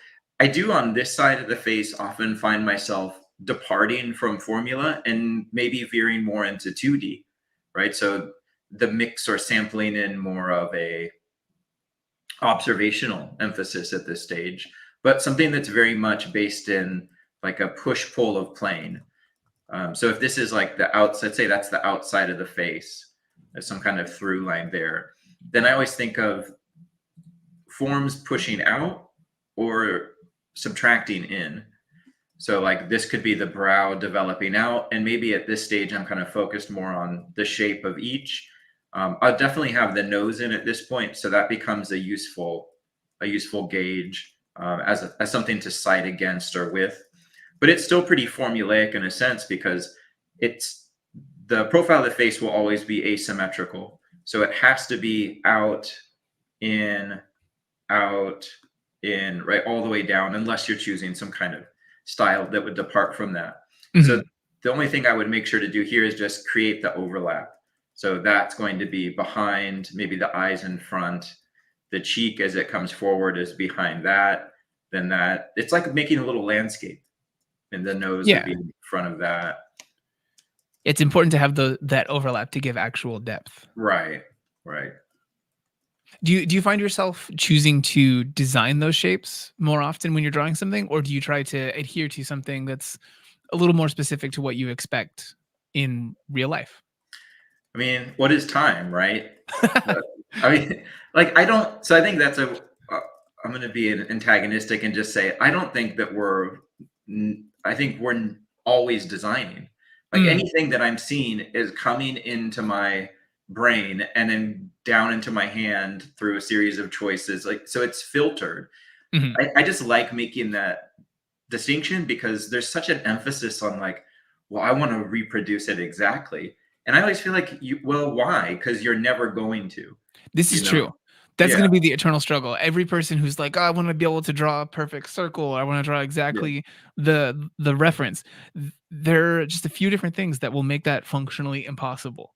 Speaker 1: I do on this side of the face often find myself departing from formula and maybe veering more into 2D, right? So the mix or sampling in more of a observational emphasis at this stage, but something that's very much based in like a push pull of plane. So if this is like the outside, let's say that's the outside of the face, there's some kind of through line there, then I always think of forms pushing out or subtracting in. So like this could be the brow developing out, and maybe at this stage I'm kind of focused more on the shape of each. I'll definitely have the nose in at this point, so that becomes a useful gauge as something to cite against or with. But it's still pretty formulaic in a sense because it's the profile of the face will always be asymmetrical. So it has to be out, in, right, all the way down, unless you're choosing some kind of style that would depart from that.
Speaker 2: Mhm.
Speaker 1: So the only thing I would make sure to do here is just create the overlap. So that's going to be behind, maybe the eyes in front, the cheek as it comes forward is behind that, then that. It's like making a little landscape. And the nose would
Speaker 2: Yeah.
Speaker 1: be in front of that.
Speaker 2: It's important to have that overlap to give actual depth.
Speaker 1: Right.
Speaker 2: Do you find yourself choosing to design those shapes more often when you're drawing something, or do you try to adhere to something that's a little more specific to what you expect in real life?
Speaker 1: I mean, what is time, right? I mean, like I don't. So I think that's I'm going to be antagonistic and just say I don't think that I think we're always designing. Like
Speaker 2: Mm,
Speaker 1: anything that I'm seeing is coming into my brain and then down into my hand through a series of choices. Like so, it's filtered.
Speaker 2: mhm.
Speaker 1: I just like making that distinction because there's such an emphasis on like, well, I want to reproduce it exactly. And I always feel like well, why? Because you're never going to,
Speaker 2: This is
Speaker 1: you know?
Speaker 2: true. That's
Speaker 1: Yeah,
Speaker 2: gonna be the eternal struggle. Every person who's like, "Oh, I wanna be able to draw a perfect circle, or I wanna draw
Speaker 1: yeah.
Speaker 2: exactly the reference." There are just a few different things that will make that functionally impossible.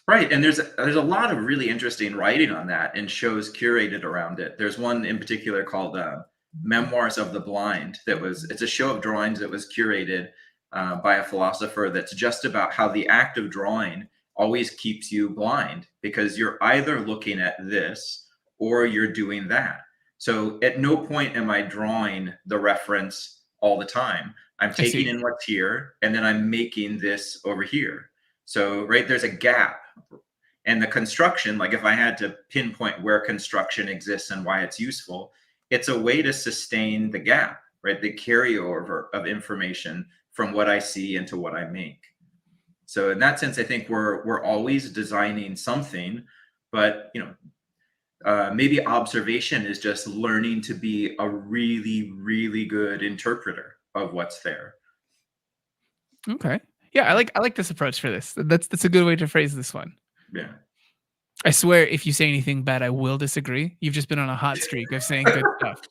Speaker 1: Right. And there's a lot of really interesting writing on that and shows curated around it. There's one in particular called Memoirs of the Blind it's a show of drawings that was curated by a philosopher that's just about how the act of drawing always keeps you blind because you're either looking at this or you're doing that. So at no point am I drawing the reference all the time. I'm
Speaker 2: I
Speaker 1: taking
Speaker 2: see.
Speaker 1: in what's here and then I'm making this over here. So, right, there's a gap. And the construction, like if I had to pinpoint where construction exists and why it's useful, it's a way to sustain the gap, right? The carryover of information from what I see into what I make. So in that sense, I think we're always designing something, but maybe observation is just learning to be a really, really good interpreter of what's there.
Speaker 2: Okay. Yeah, I like this approach for this. That's a good way to phrase this one.
Speaker 1: Yeah.
Speaker 2: I swear if you say anything bad, I will disagree. You've just been on a hot streak of saying good stuff.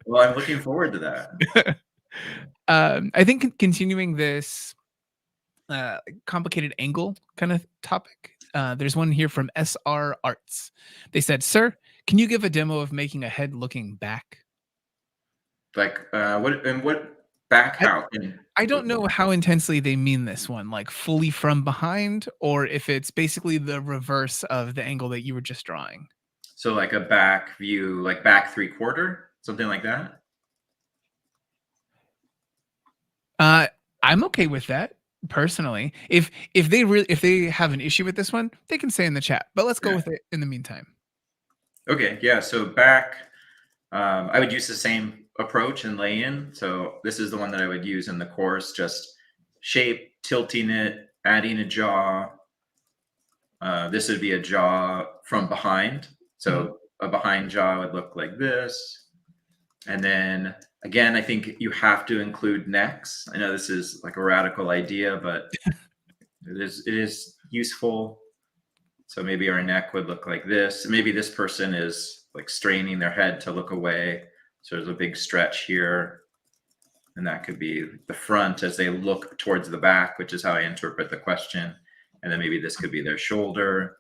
Speaker 1: Well, I'm looking forward to that.
Speaker 2: I think continuing this complicated angle kind of topic. There's one here from SR Arts. They said, "Sir, can you give a demo of making a head looking back?"
Speaker 1: Like what Back
Speaker 2: I,
Speaker 1: how?
Speaker 2: I don't know how intensely they mean this one, like fully from behind, or if it's basically the reverse of the angle that you were just drawing.
Speaker 1: So like a back view, like back 3/4, something like that.
Speaker 2: Uh, I'm okay with that personally. If they have an issue with this one, they can say in the chat. But let's go
Speaker 1: Yeah.
Speaker 2: with it in the meantime.
Speaker 1: Okay. Yeah. So back, I would use the same approach and lay in. So this is the one that I would use in the course, just shape, tilting it, adding a jaw. This would be a jaw from behind.
Speaker 2: Mhm.
Speaker 1: So a behind jaw would look like this. And then again, I think you have to include necks. I know this is like a radical idea, but it is useful. So maybe our neck would look like this. Maybe this person is like straining their head to look away. So there's a big stretch here. And that could be the front as they look towards the back, which is how I interpret the question. And then maybe this could be their shoulder.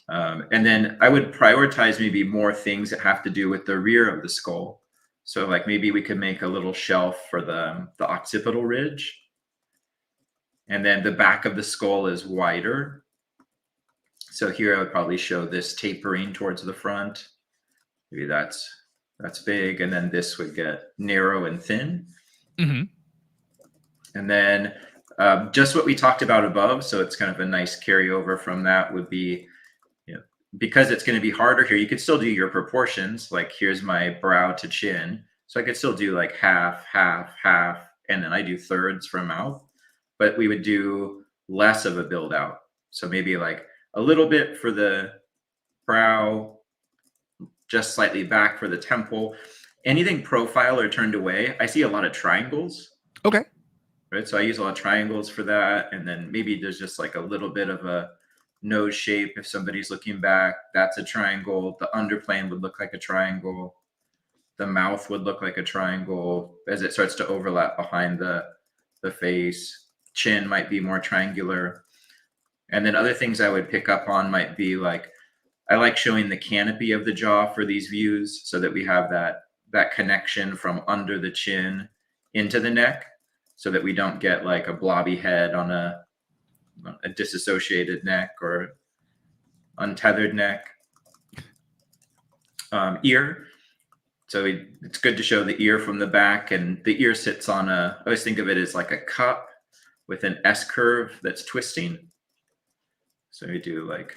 Speaker 1: And then I would prioritize maybe more things that have to do with the rear of the skull. So like maybe we could make a little shelf for the occipital ridge. And then the back of the skull is wider. So here I would probably show this tapering towards the front. Maybe that's big. And then this would get narrow and thin.
Speaker 2: Mhm.
Speaker 1: And then just what we talked about above. So it's kind of a nice carryover from that would be, because it's going to be harder here, you could still do your proportions. Like here's my brow to chin. So I could still do like half, half, half, and then I do thirds for mouth, but we would do less of a build out. So maybe like a little bit for the brow, just slightly back for the temple. Anything profile or turned away, I see a lot of triangles,
Speaker 2: Okay.
Speaker 1: right? So I use a lot of triangles for that. And then maybe there's just like a little bit of a nose shape. If somebody's looking back, that's a triangle. The underplane would look like a triangle. The mouth would look like a triangle as it starts to overlap behind the face. Chin might be more triangular. And then other things I would pick up on might be like, I like showing the canopy of the jaw for these views so that we have that connection from under the chin into the neck so that we don't get like a blobby head on a disassociated neck or untethered neck. Ear. So it's good to show the ear from the back, and the ear sits on I always think of it as like a cup with an S curve that's twisting. So we do like,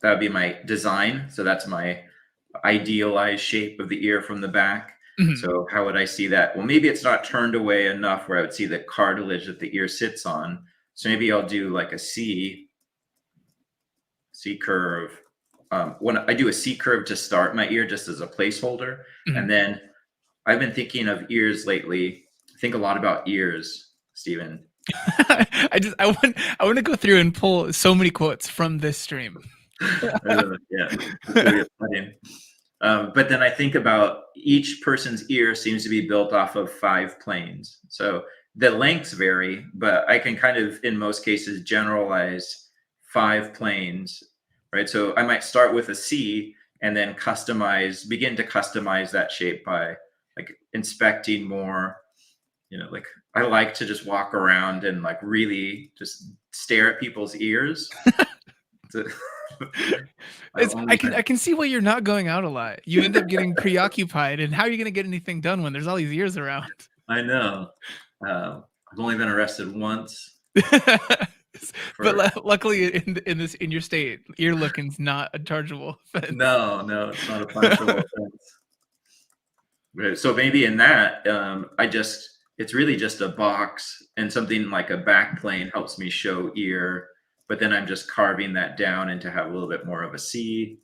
Speaker 1: that would be my design. So that's my idealized shape of the ear from the back.
Speaker 2: Mhm.
Speaker 1: So how would I see that? Well, maybe it's not turned away enough where I would see the cartilage that the ear sits on. So maybe I'll do like a C curve. When I do a C curve to start my ear just as a placeholder.
Speaker 2: Mhm.
Speaker 1: And then I've been thinking of ears lately. I think a lot about ears, Stephen.
Speaker 2: I want to go through and pull so many quotes from this stream.
Speaker 1: Yeah, it's really upsetting. But then I think about each person's ear seems to be built off of 5 planes. So the lengths vary, but I can kind of, in most cases, generalize 5 planes, right? So I might start with a C and then begin to customize that shape by like inspecting more, like I like to just walk around and like really just stare at people's ears.
Speaker 2: I can see why you're not going out a lot. You end up getting preoccupied, and how are you going to get anything done when there's all these ears around?
Speaker 1: I know. I've only been arrested once.
Speaker 2: But luckily, in your state, ear looking's not a chargeable offense.
Speaker 1: No, it's not a punishable offense. Right, so maybe in that, it's really just a box, and something like a back plane helps me show ear, but then I'm just carving that down and to have a little bit more of a C.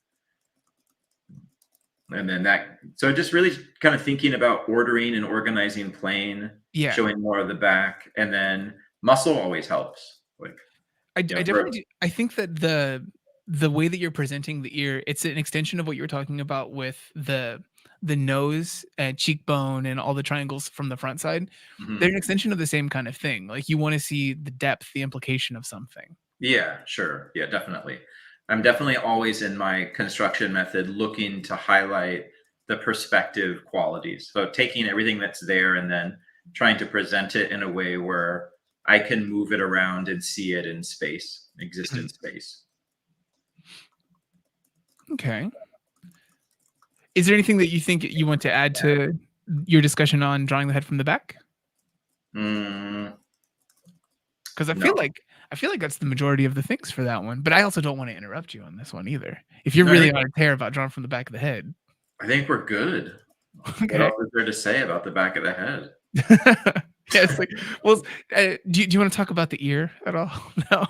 Speaker 1: And then so just really kind of thinking about ordering and organizing plane,
Speaker 2: Yeah.
Speaker 1: showing more of the back, and then muscle always helps. Like,
Speaker 2: I definitely do. I think that the way that you're presenting the ear, it's an extension of what you were talking about with the nose and cheekbone and all the triangles from the front side.
Speaker 1: Mhm.
Speaker 2: They're an extension of the same kind of thing. Like you want to see the depth, the implication of something.
Speaker 1: Yeah, sure. Yeah, definitely. I'm definitely always in my construction method looking to highlight the perspective qualities. So taking everything that's there and then trying to present it in a way where I can move it around and see it in space, exist in space.
Speaker 2: Okay. Is there anything that you think you want to add to your discussion on drawing the head from the back?
Speaker 1: Mm,
Speaker 2: Because
Speaker 1: no,
Speaker 2: I feel like that's the majority of the things for that one. But I also don't want to interrupt you on this one either. If you're
Speaker 1: no, I
Speaker 2: really
Speaker 1: think
Speaker 2: on a tear about drawing from the back of the head,
Speaker 1: I think we're good. What
Speaker 2: okay.
Speaker 1: else is there to say about the back of the head?
Speaker 2: Yeah, it's like, well, do you want to talk about the ear at all? No.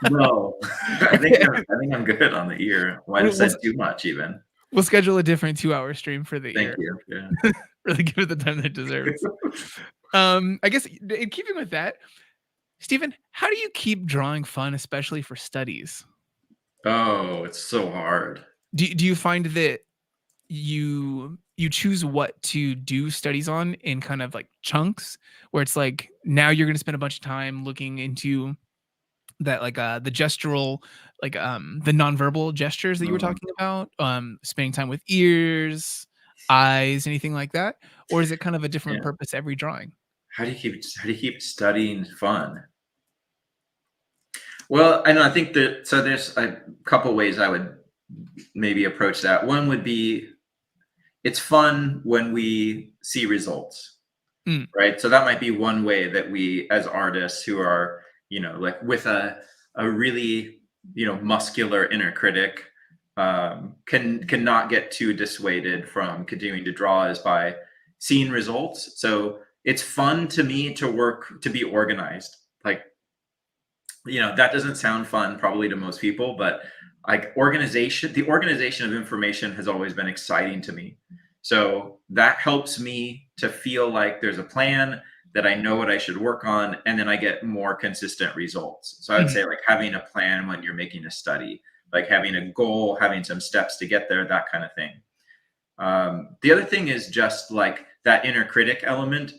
Speaker 1: No,
Speaker 2: Okay.
Speaker 1: I think I'm good on the ear. Might have
Speaker 2: We'll, we'll
Speaker 1: said too much, even.
Speaker 2: we'll schedule a different 2-hour stream for the
Speaker 1: Thank
Speaker 2: ear.
Speaker 1: you. Yeah.
Speaker 2: Really give it the time that it deserves. I guess in keeping with that, Stephen, how do you keep drawing fun, especially for studies?
Speaker 1: Oh, it's so hard.
Speaker 2: Do you find that you choose what to do studies on in kind of like chunks, where it's like now you're going to spend a bunch of time looking into that, like the gestural, like the nonverbal gestures that you were
Speaker 1: Mm,
Speaker 2: talking about, spending time with ears, eyes, anything like that, or is it kind of a different
Speaker 1: yeah.
Speaker 2: purpose every drawing?
Speaker 1: How do you keep studying fun? Well, I know. I think that so. There's a couple ways I would maybe approach that. One would be it's fun when we see results,
Speaker 2: Mm,
Speaker 1: right? So that might be one way that we, as artists who are, like with a really, muscular inner critic, can not get too dissuaded from continuing to draw is by seeing results. So it's fun to me to work to be organized. Like, that doesn't sound fun probably to most people, but like the organization of information has always been exciting to me. So that helps me to feel like there's a plan, that I know what I should work on, and then I get more consistent results. So I would
Speaker 2: mhm,
Speaker 1: say like having a plan when you're making a study, like having a goal, having some steps to get there, that kind of thing. The other thing is just like that inner critic element,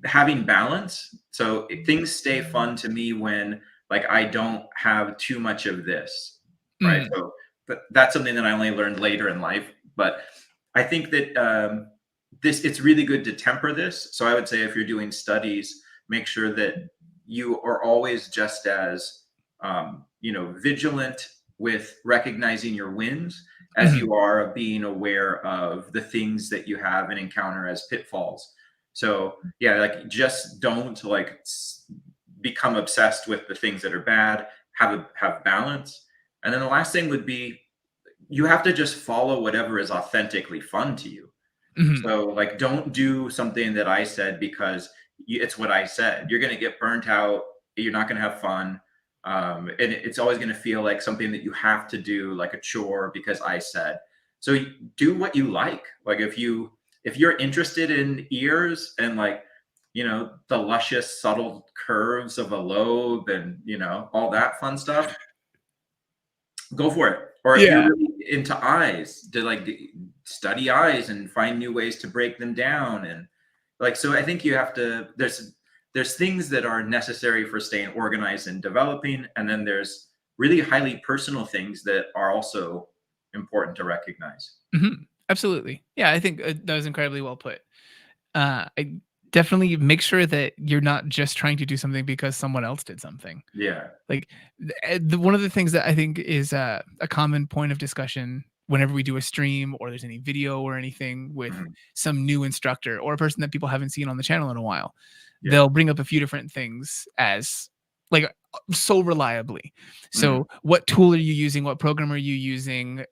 Speaker 1: having balance. So things stay fun to me when like I don't have too much of this, right?
Speaker 2: mhm,
Speaker 1: So that's something that I only learned later in life. But I think that this it's really good to temper this. So I would say if you're doing studies, make sure that you are always just as vigilant with recognizing your wins as
Speaker 2: mhm,
Speaker 1: you are being aware of the things that you have and encounter as pitfalls. So yeah, like just don't like become obsessed with the things that are bad. Have balance. And then the last thing would be you have to just follow whatever is authentically fun to you.
Speaker 2: mhm,
Speaker 1: So like don't do something that I said because it's what I said. You're going to get burnt out. You're not going to have fun. And it's always going to feel like something that you have to do, like a chore because I said. So do what you like. Like if you're interested in ears and like the luscious subtle curves of a lobe and all that fun stuff, go for it. Or if you're
Speaker 2: yeah,
Speaker 1: really into eyes, to like study eyes and find new ways to break them down. And like so I think you have to there's things that are necessary for staying organized and developing, and then there's really highly personal things that are also important to recognize.
Speaker 2: mhm, absolutely. Yeah, I think that was incredibly well put. I definitely make sure that you're not just trying to do something because someone else did something.
Speaker 1: Yeah.
Speaker 2: Like one of the things that I think is a common point of discussion whenever we do a stream or there's any video or anything with
Speaker 1: Mhm.
Speaker 2: some new instructor or a person that people haven't seen on the channel in a while,
Speaker 1: Yeah.
Speaker 2: they'll bring up a few different things as like so reliably.
Speaker 1: Mhm.
Speaker 2: So what tool are you using? What program are you using?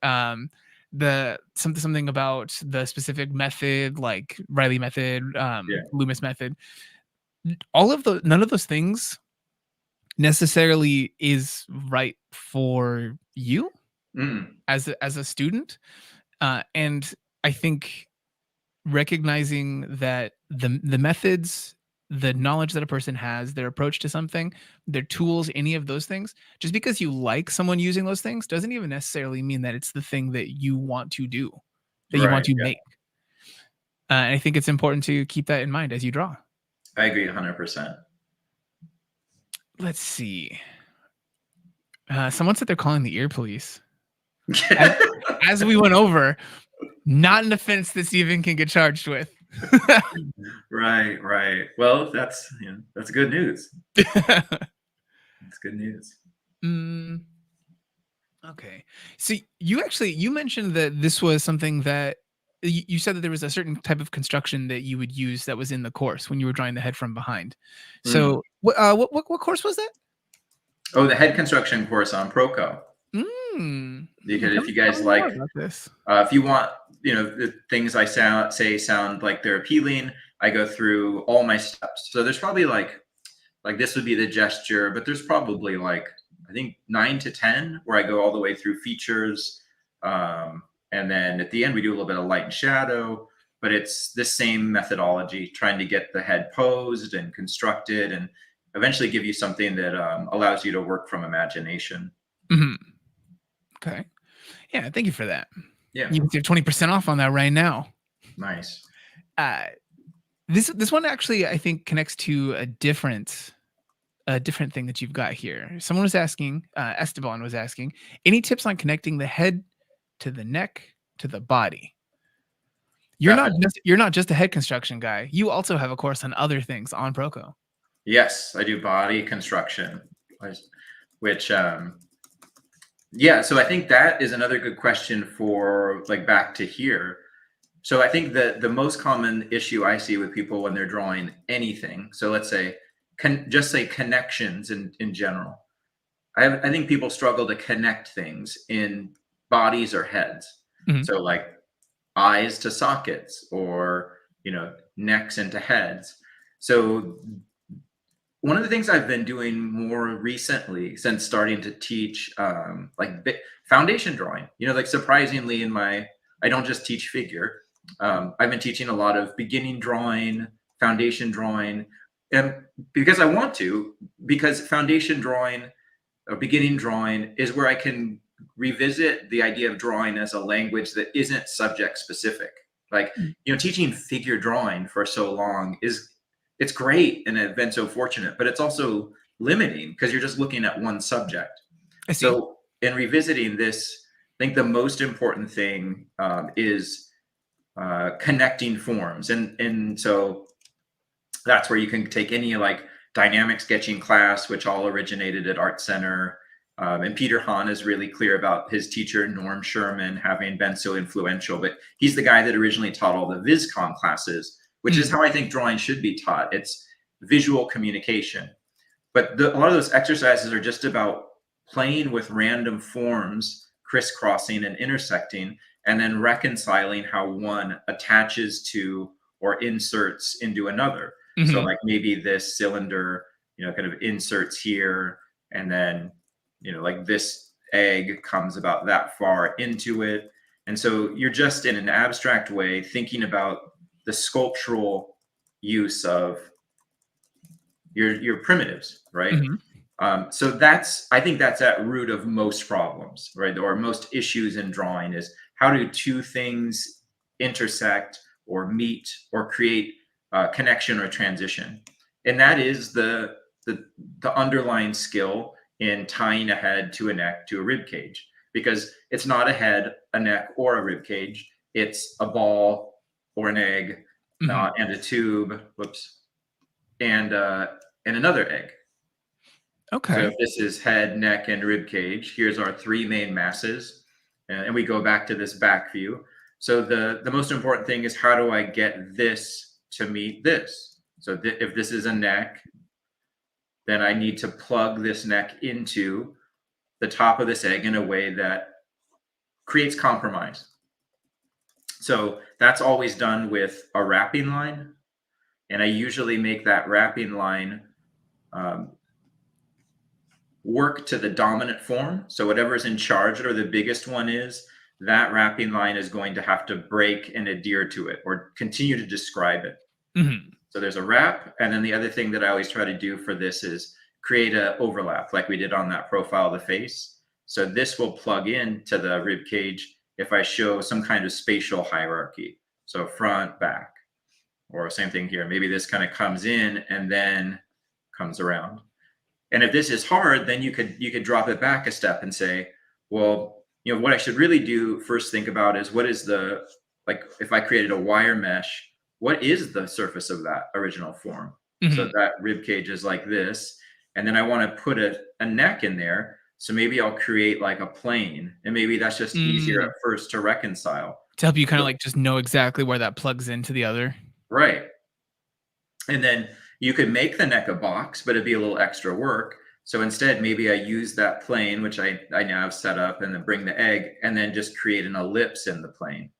Speaker 2: The something about the specific method, like Riley method,
Speaker 1: Yeah.
Speaker 2: Loomis method. All of the none of those things necessarily is right for you
Speaker 1: Mhm.
Speaker 2: as a student, and I think recognizing that the methods, the knowledge that a person has, their approach to something, their tools, any of those things, just because you like someone using those things doesn't even necessarily mean that it's the thing that you want to do, that you want
Speaker 1: Right.
Speaker 2: to
Speaker 1: Yeah.
Speaker 2: make. And I think it's important to keep that in mind as you draw.
Speaker 1: I agree 100%.
Speaker 2: Let's see. Someone said they're calling the ear police. As, as we went over, not an offense that Steven can get charged with.
Speaker 1: Right, right. Well, that's good news. That's good news.
Speaker 2: Mm, okay. So you mentioned that this was something that you said that there was a certain type of construction that you would use that was in the course when you were drawing the head from behind.
Speaker 1: Mm.
Speaker 2: So what course was that?
Speaker 1: Oh, the head construction course on PROKO. Because
Speaker 2: Tell
Speaker 1: if
Speaker 2: me,
Speaker 1: you
Speaker 2: tell
Speaker 1: guys
Speaker 2: me more
Speaker 1: like,
Speaker 2: about this.
Speaker 1: if you want, the things I sound like they're appealing, I go through all my steps. So there's probably like this would be the gesture, but there's probably like I think 9 to 10 where I go all the way through features, and then at the end we do a little bit of light and shadow. But it's this same methodology, trying to get the head posed and constructed, and eventually give you something that allows you to work from imagination.
Speaker 2: Mhm. Okay. Yeah, thank you for that.
Speaker 1: Yeah,
Speaker 2: You can save 20% off on that right now.
Speaker 1: nice.
Speaker 2: Uh, this one actually I think connects to a different thing that you've got here. Someone was asking, Esteban was asking, any tips on connecting the head to the neck to the body?
Speaker 1: Definitely.
Speaker 2: You're not just a head construction guy. You also have a course on other things on PROKO.
Speaker 1: Yes, I do body construction, which yeah. So I think that is another good question for like back to here. So I think that the most common issue I see with people when they're drawing anything, so let's say just say connections in general. I think people struggle to connect things in bodies or heads.
Speaker 2: Mhm.
Speaker 1: So like eyes to sockets, or necks into heads. So one of the things I've been doing more recently since starting to teach foundation drawing, like surprisingly I don't just teach figure. I've been teaching a lot of beginning drawing, foundation drawing, and because I want to, because foundation drawing or beginning drawing is where I can revisit the idea of drawing as a language that isn't subject specific. Like,
Speaker 2: Mm.
Speaker 1: teaching figure drawing for so long it's great and I've been so fortunate, but it's also limiting because you're just looking at one subject.
Speaker 2: I see.
Speaker 1: So in revisiting this, I think the most important thing is connecting forms, and so that's where you can take any like dynamic sketching class, which all originated at Art Center. And Peter Hahn is really clear about his teacher, Norm Sherman, having been so influential. But he's the guy that originally taught all the VisCom classes, which is
Speaker 2: Mm.
Speaker 1: how I think drawing should be taught. It's visual communication. But a lot of those exercises are just about playing with random forms, crisscrossing and intersecting, and then reconciling how one attaches to or inserts into another. So
Speaker 2: Mhm.
Speaker 1: like maybe this cylinder, kind of inserts here, and then, like this egg comes about that far into it. And so you're just in an abstract way thinking about the sculptural use of your primitives, right?
Speaker 2: Mhm.
Speaker 1: So I think that's at root of most problems, right? Or most issues in drawing is how do two things intersect or meet or create connection or transition, and that is the the underlying skill in tying a head to a neck to a rib cage, because it's not a head, a neck, or a rib cage. It's a ball or an egg,
Speaker 2: Mhm.
Speaker 1: and a tube. Whoops, and another egg. So
Speaker 2: Okay.
Speaker 1: if this is head, neck, and rib cage, here's our three main masses, and we go back to this back view. So the most important thing is how do I get this to meet this? So if this is a neck, then I need to plug this neck into the top of this egg in a way that creates compromise. So that's always done with a wrapping line, and I usually make that wrapping line um, work to the dominant form. So whatever is in charge or the biggest one is, that wrapping line is going to have to break and adhere to it or continue to describe it.
Speaker 2: Mhm.
Speaker 1: So there's a wrap. And then the other thing that I always try to do for this is create an overlap like we did on that profile of the face. So this will plug in to the rib cage if I show some kind of spatial hierarchy. So front, back, or same thing here. Maybe this kind of comes in and then comes around. And if this is hard, then you could drop it back a step and say, well, what I should really do first think about is what is the, like if I created a wire mesh, what is the surface of that original form? So
Speaker 2: Mhm.
Speaker 1: that rib cage is like this, and then I want to put a neck in there. So maybe I'll create like a plane, and maybe that's just easier at
Speaker 2: Mm.
Speaker 1: first to reconcile.
Speaker 2: To help you kinda,
Speaker 1: So-
Speaker 2: like, just know exactly where that plugs into the other.
Speaker 1: Right. And then you could make the neck a box, but it'd be a little extra work. So instead, maybe I use that plane, which I now have set up, and then bring the egg, and then just create an ellipse in the plane.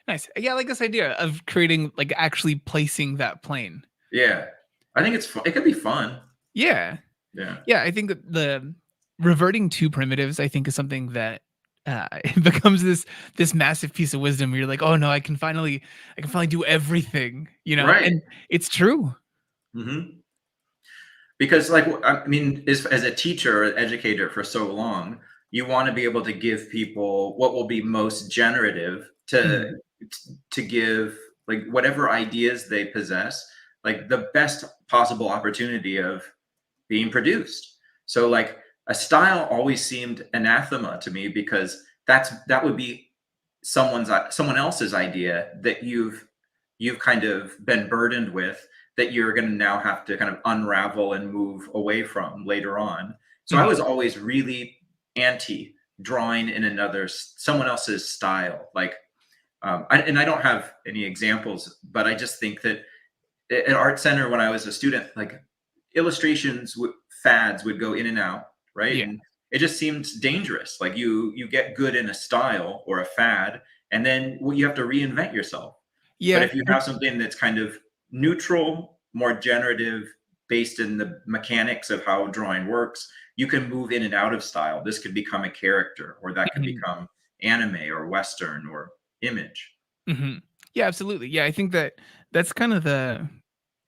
Speaker 2: Nice. Yeah, I like this idea of creating, like, actually placing that plane.
Speaker 1: Yeah, I think it's fun. It could be fun.
Speaker 2: Yeah.
Speaker 1: Yeah.
Speaker 2: Yeah, I think that the reverting to primitives, I think, is something that, it becomes this massive piece of wisdom where you're like, "Oh, no, I can finally do everything," you know?
Speaker 1: Right.
Speaker 2: And it's true.
Speaker 1: Hmm. Because, like, I mean, as a teacher or educator for so long, you want to be able to give people what will be most generative
Speaker 2: Mhm,
Speaker 1: to give like whatever ideas they possess, like the best possible opportunity of being produced. So like a style always seemed anathema to me because that would be someone else's idea that you've kind of been burdened with that you're going to now have to kind of unravel and move away from later on. So I
Speaker 2: mhm,
Speaker 1: was always really anti drawing in someone else's style. Like, and I don't have any examples, but I just think that at art center when I was a student, like illustrations fads would go in and out, right?
Speaker 2: yeah.
Speaker 1: And it just seemed dangerous. Like you get good in a style or a fad, and then you have to reinvent yourself. But
Speaker 2: Yeah,
Speaker 1: if you have something that's kind of neutral, more generative, based in the mechanics of how drawing works, you can move in and out of style. This could become a character, or that could
Speaker 2: mhm,
Speaker 1: become anime or Western or image.
Speaker 2: mhm. Yeah, absolutely. Yeah, I think that that's kind of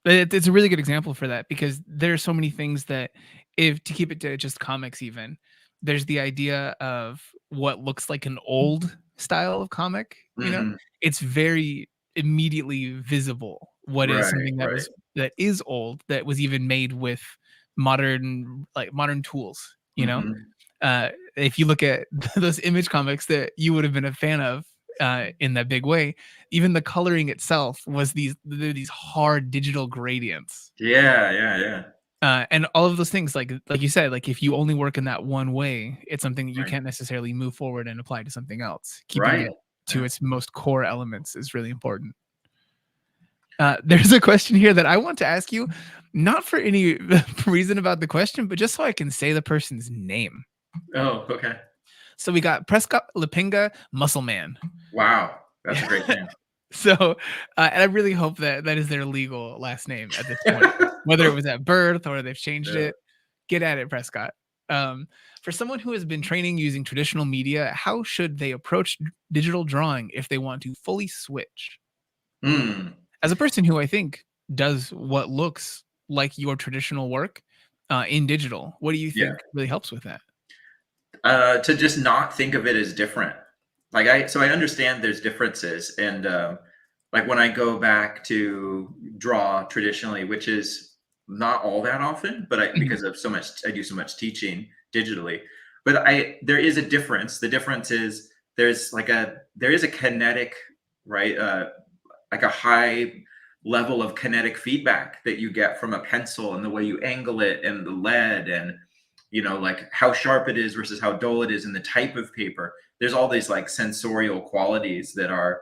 Speaker 2: it's a really good example for that because there are so many things that if to keep it to just comics even, there's the idea of what looks like an old style of comic, you know?
Speaker 1: Hmm.
Speaker 2: It's very immediately visible what is
Speaker 1: Right,
Speaker 2: something
Speaker 1: right.
Speaker 2: that is old that was even made with modern tools, you know?
Speaker 1: Hmm.
Speaker 2: If you look at those image comics that you would have been a fan of in that big way, even the coloring itself was these hard digital gradients.
Speaker 1: Yeah, yeah, yeah.
Speaker 2: And all of those things, like you said, like if you only work in that one way, it's something that you
Speaker 1: Right.
Speaker 2: can't necessarily move forward and apply to something else. Keeping
Speaker 1: Right.
Speaker 2: it to
Speaker 1: Yeah.
Speaker 2: its most core elements is really important. There's a question here that I want to ask you, not for any reason about the question, but just so I can say the person's name.
Speaker 1: Oh, okay.
Speaker 2: So we got Prescott Lapinga Muscle Man.
Speaker 1: Wow. That's a
Speaker 2: Yeah.
Speaker 1: great name.
Speaker 2: So, and I really hope that that is their legal last name at this point, whether it was at birth or they've changed
Speaker 1: Yeah.
Speaker 2: it. Get at it, Prescott. Um, for someone who has been training using traditional media, how should they approach digital drawing if they want to fully switch?
Speaker 1: Hmm.
Speaker 2: As a person who I think does what looks like your traditional work in digital, what do you
Speaker 1: Yeah.
Speaker 2: think really helps with that?
Speaker 1: To just not think of it as different. So I understand there's differences, and like when I go back to draw traditionally, which is not all that often, but
Speaker 2: Mhm,
Speaker 1: because of so much, I do so much teaching digitally. But there is a difference. The difference is there is a kinetic, right? Like a high level of kinetic feedback that you get from a pencil and the way you angle it and the lead and like how sharp it is versus how dull it is and the type of paper. There's all these like sensorial qualities that are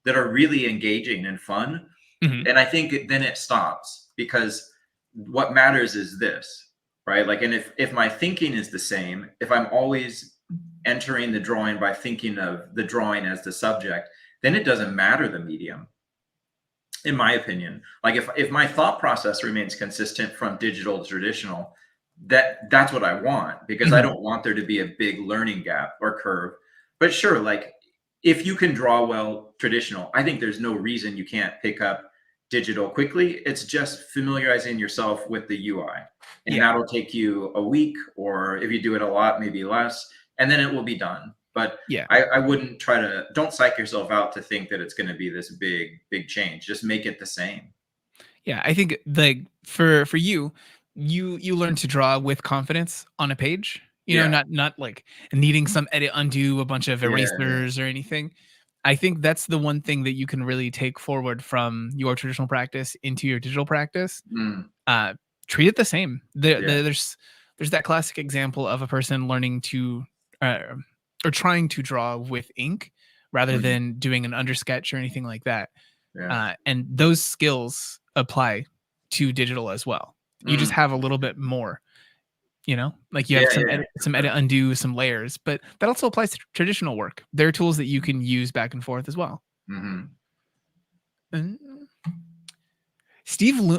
Speaker 1: really engaging and fun.
Speaker 2: mhm,
Speaker 1: And I think then it stops because what matters is this, right? Like, and if my thinking is the same, if I'm always entering the drawing by thinking of the drawing as the subject, then it doesn't matter the medium, in my opinion. Like if my thought process remains consistent from digital to traditional, that's what I want, because I
Speaker 2: mhm.
Speaker 1: don't want there to be a big learning gap or curve. But sure, like if you can draw well traditional, I think there's no reason you can't pick up digital quickly. It's just familiarizing yourself with the UI, and
Speaker 2: Yeah,
Speaker 1: that'll take you a week, or if you do it a lot, maybe less, and then it will be done. But
Speaker 2: yeah.
Speaker 1: I wouldn't don't psych yourself out to think that it's going to be this big change. Just make it the same.
Speaker 2: Yeah, I think like for you, you learn to draw with confidence on a page,
Speaker 1: Yeah.
Speaker 2: not like needing some edit undo a bunch of
Speaker 1: Yeah. Yeah.
Speaker 2: erasers or anything. I think that's the one thing that you can really take forward from your traditional practice into your digital practice.
Speaker 1: Mm,
Speaker 2: Uh, treat it the same.
Speaker 1: yeah.
Speaker 2: There's that classic example of a person learning to uh, or trying to draw with ink rather
Speaker 1: Mhm,
Speaker 2: than doing an undersketch or anything like that.
Speaker 1: yeah.
Speaker 2: And those skills apply to digital as well. You just
Speaker 1: Mm,
Speaker 2: have a little bit more, like you
Speaker 1: yeah,
Speaker 2: have
Speaker 1: yeah, yeah,
Speaker 2: some
Speaker 1: for
Speaker 2: edit
Speaker 1: sure.
Speaker 2: undo, some layers, but that also applies to traditional work. There are tools that you can use back and forth as well.
Speaker 1: Mhm.
Speaker 2: Mm.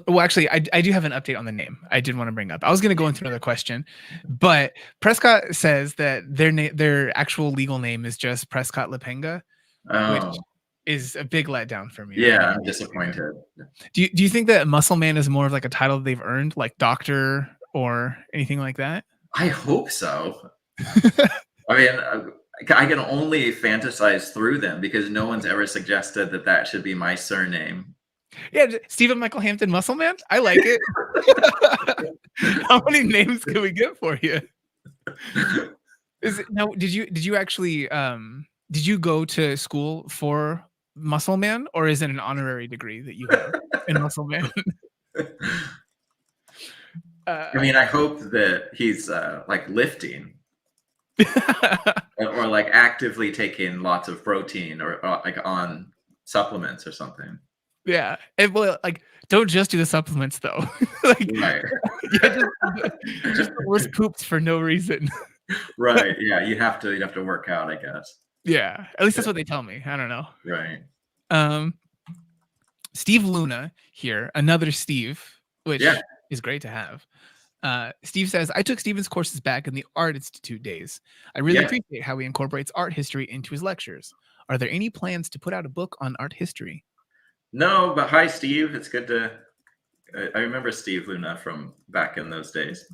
Speaker 2: Well, actually, I do have an update on the name I did want to bring up. I was going to go into another question, but Prescott says that their actual legal name is just Prescott Lepenga, which
Speaker 1: Oh,
Speaker 2: is a big letdown for me. I don't
Speaker 1: yeah,
Speaker 2: know
Speaker 1: I'm
Speaker 2: what you think of it.
Speaker 1: disappointed.
Speaker 2: Do you think that Muscle Man is more of like a title they've earned, like doctor or anything like that?
Speaker 1: I hope so. I mean, I can only fantasize through them because no one's ever suggested that that should be my surname.
Speaker 2: Yeah, Stephen Michael Hampton Muscle Man. I like it. How many names can we get for you? Is it now? Did you actually did you go to school for Muscle Man, or is it an honorary degree that you have in Muscle Man?
Speaker 1: I
Speaker 2: uh,
Speaker 1: mean, I hope that he's, like, lifting or, like, actively taking lots of protein or, like, on supplements or something.
Speaker 2: yeah, and well, like don't just do the supplements though. Like,
Speaker 1: Right.
Speaker 2: yeah, just the worst poops for no reason.
Speaker 1: Right, yeah, you'd have to work out, I guess.
Speaker 2: Yeah, at least
Speaker 1: Yeah,
Speaker 2: that's what they tell me. I don't know.
Speaker 1: right.
Speaker 2: Um, Steve Luna here, another Steve,
Speaker 1: Yeah,
Speaker 2: which is great to have. Steve says, I took Steven's courses back in the Art Institute days. I really
Speaker 1: yeah.
Speaker 2: appreciate how he incorporates art history into his lectures. Are there any plans to put out a book on art history?
Speaker 1: No, but hi, Steve. It's good to I remember Steve Luna from back in those days.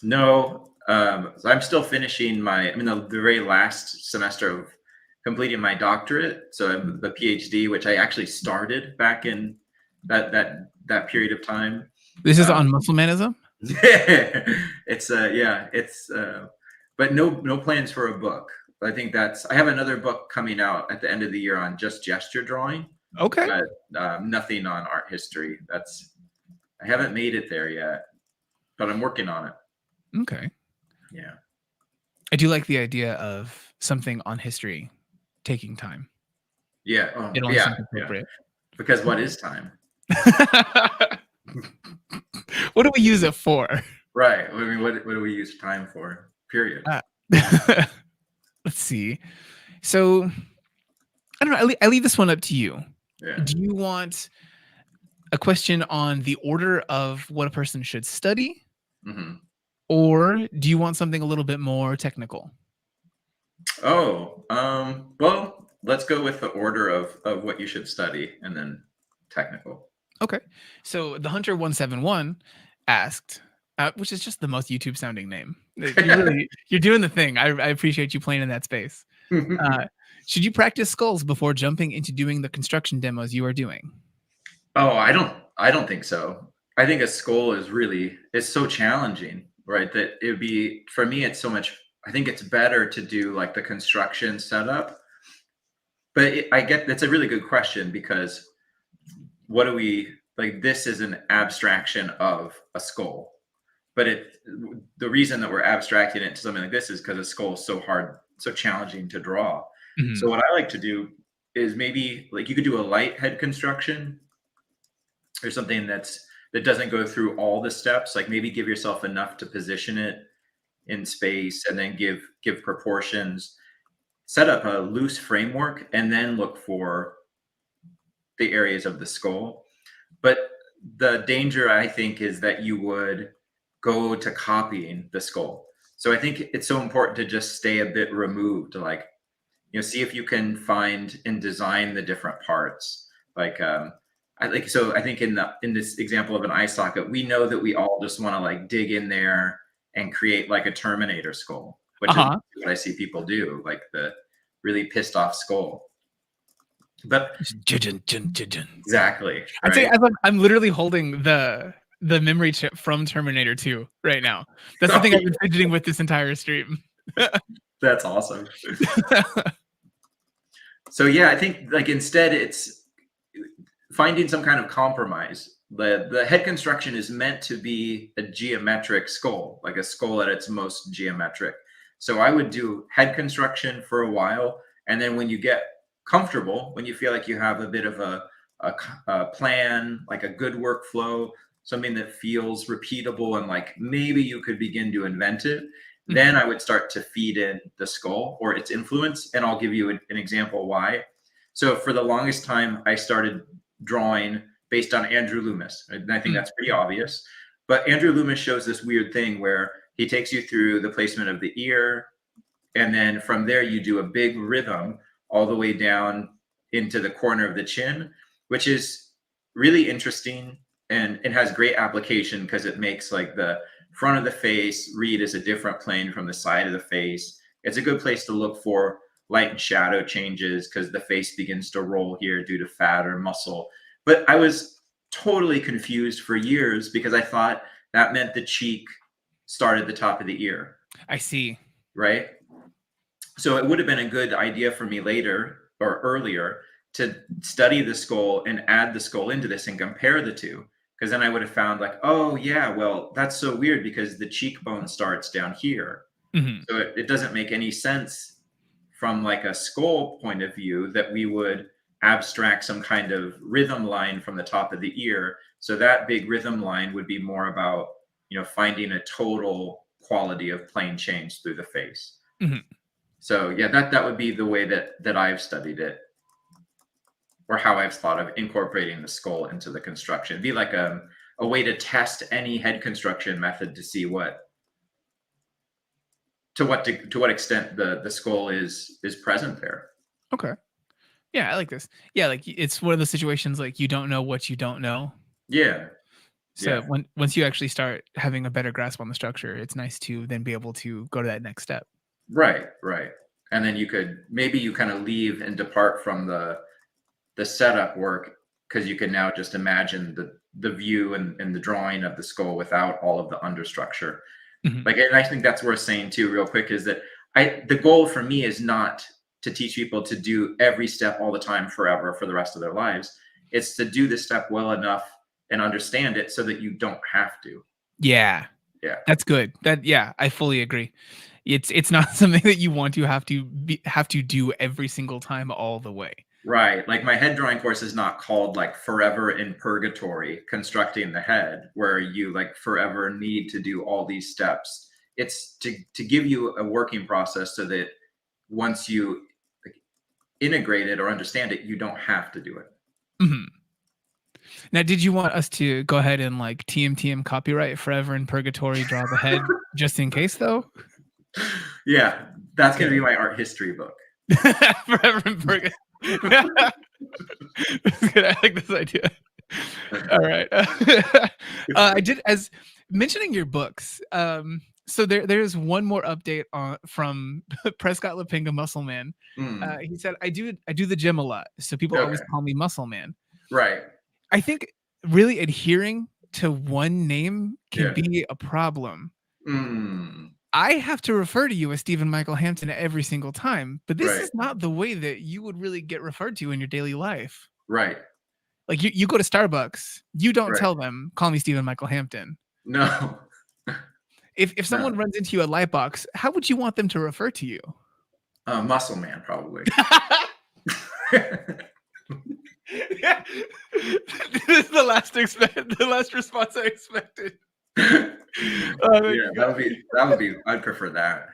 Speaker 1: No, so I'm still finishing I'm in the very last semester of completing my doctorate. So I'm the PhD, which I actually started back in that period of time.
Speaker 2: This is
Speaker 1: Um,
Speaker 2: on Musclemanism?
Speaker 1: it's yeah, it's but no plans for a book. I think I have another book coming out at the end of the year on just gesture drawing,
Speaker 2: Okay.
Speaker 1: but nothing on art history. I haven't made it there yet, but I'm working on it.
Speaker 2: Okay.
Speaker 1: Yeah.
Speaker 2: I do like the idea of something on history taking time.
Speaker 1: Yeah. Oh,
Speaker 2: It only
Speaker 1: yeah.
Speaker 2: seems
Speaker 1: Yeah.
Speaker 2: appropriate.
Speaker 1: Because what is time?
Speaker 2: What do we use it for?
Speaker 1: Right. I mean, what do we use time for? Period.
Speaker 2: Uh, let's see. So I don't know. I leave this one up to you.
Speaker 1: Yeah.
Speaker 2: Do you want a question on the order of what a person should study,
Speaker 1: Hmm.
Speaker 2: or do you want something a little bit more technical?
Speaker 1: Oh, well, let's go with the order of what you should study and then technical.
Speaker 2: Okay. So the Hunter 171 asked, which is just the most YouTube sounding name. You're doing the thing. I appreciate you playing in that space. Uh, should you practice skulls before jumping into doing the construction demos you are doing?
Speaker 1: Oh, I don't think so. I think a skull is so challenging, right? That it would be for me it's so much I think it's better to do like the construction setup. But I get that's a really good question because what do we like this is an abstraction of a skull. But the reason that we're abstracting it to something like this is because a skull is so hard, so challenging to draw. So
Speaker 2: Mhm.
Speaker 1: what I like to do is maybe like you could do a light head construction or something that doesn't go through all the steps. Like maybe give yourself enough to position it in space and then give proportions. Set up a loose framework and then look for the areas of the skull. But the danger, I think, is that you would go to copying the skull. So I think it's so important to just stay a bit removed, like, see if you can find and design the different parts. Like, I think in this example of an eye socket, we know that we all just want to like dig in there and create like a Terminator skull, which is
Speaker 2: Uh-huh.
Speaker 1: what I see people do, like the really pissed off skull. But exactly,
Speaker 2: I'd say
Speaker 1: right?
Speaker 2: as I'm literally holding the memory chip from Terminator 2 right now. That's the thing I've been fidgeting with this entire stream.
Speaker 1: That's awesome. So yeah, I think like instead it's finding some kind of compromise. The head construction is meant to be a geometric skull, like a skull at its most geometric. So I would do head construction for a while, and then when you get comfortable, when you feel like you have a bit of a plan, like a good workflow, something that feels repeatable, and like maybe you could begin to invent it, then I would start to feed in the skull or its influence. And I'll give you an example why. So for the longest time, I started drawing based on Andrew Loomis. And I think that's pretty obvious. But Andrew Loomis shows this weird thing where he takes you through the placement of the ear. And then from there, you do a big rhythm all the way down into the corner of the chin, which is really interesting. And it has great application because it makes like the front of the face read as a different plane from the side of the face. It's a good place to look for light and shadow changes because the face begins to roll here due to fat or muscle. But I was totally confused for years because I thought that meant the cheek started at the top of the ear.
Speaker 2: I see.
Speaker 1: Right? So it would have been a good idea for me later or earlier to study the skull and add the skull into this and compare the two. Because then I would have found like, oh yeah, well, that's so weird because the cheekbone starts down here. So it doesn't make any sense from like a skull point of view that we would abstract some kind of rhythm line from the top of the ear. So that big rhythm line would be more about, finding a total quality of plane change through the face. So yeah, that would be the way that I've studied it, or how I've thought of incorporating the skull into the construction. It'd be like a way to test any head construction method to see to what extent the skull is present there.
Speaker 2: Okay. Yeah, I like this. Yeah, like it's one of those situations like you don't know what you don't know.
Speaker 1: Yeah.
Speaker 2: So
Speaker 1: Yeah.
Speaker 2: once you actually start having a better grasp on the structure, it's nice to then be able to go to that next step.
Speaker 1: Right. And then maybe you kind of leave and depart from the setup work because you can now just imagine the view and the drawing of the skull without all of the understructure. Like, and I think that's worth saying too, real quick, is that the goal for me is not to teach people to do every step all the time forever for the rest of their lives. It's to do this step well enough and understand it so that you don't have to.
Speaker 2: Yeah. That's good. I fully agree. It's not something that you want to have to do every single time all the way.
Speaker 1: Right. Like my head drawing course is not called like Forever in Purgatory, constructing the head, where you like forever need to do all these steps. It's to give you a working process so that once you integrate it or understand it, you don't have to do it.
Speaker 2: Now, did you want us to go ahead and like TM copyright Forever in Purgatory, draw the head just in case though?
Speaker 1: Yeah, that's going to be my art history book.
Speaker 2: Forever in Purgatory. That's good. I like this idea. All right. I did, as mentioning your books. So there's one more update from Prescott Lapinga Muscle Man. He said, I do the gym a lot, so people always call me Muscle Man.
Speaker 1: Right.
Speaker 2: I think really adhering to one name can be a problem. I have to refer to you as Stephen Michael Hampton every single time, but this is not the way that you would really get referred to in your daily life.
Speaker 1: Right.
Speaker 2: Like you go to Starbucks, you don't tell them, call me Stephen Michael Hampton.
Speaker 1: No.
Speaker 2: If someone runs into you at Lightbox, how would you want them to refer to you?
Speaker 1: Muscle Man, probably.
Speaker 2: Yeah. This is the last response I expected.
Speaker 1: Yeah, that would be. I'd prefer that.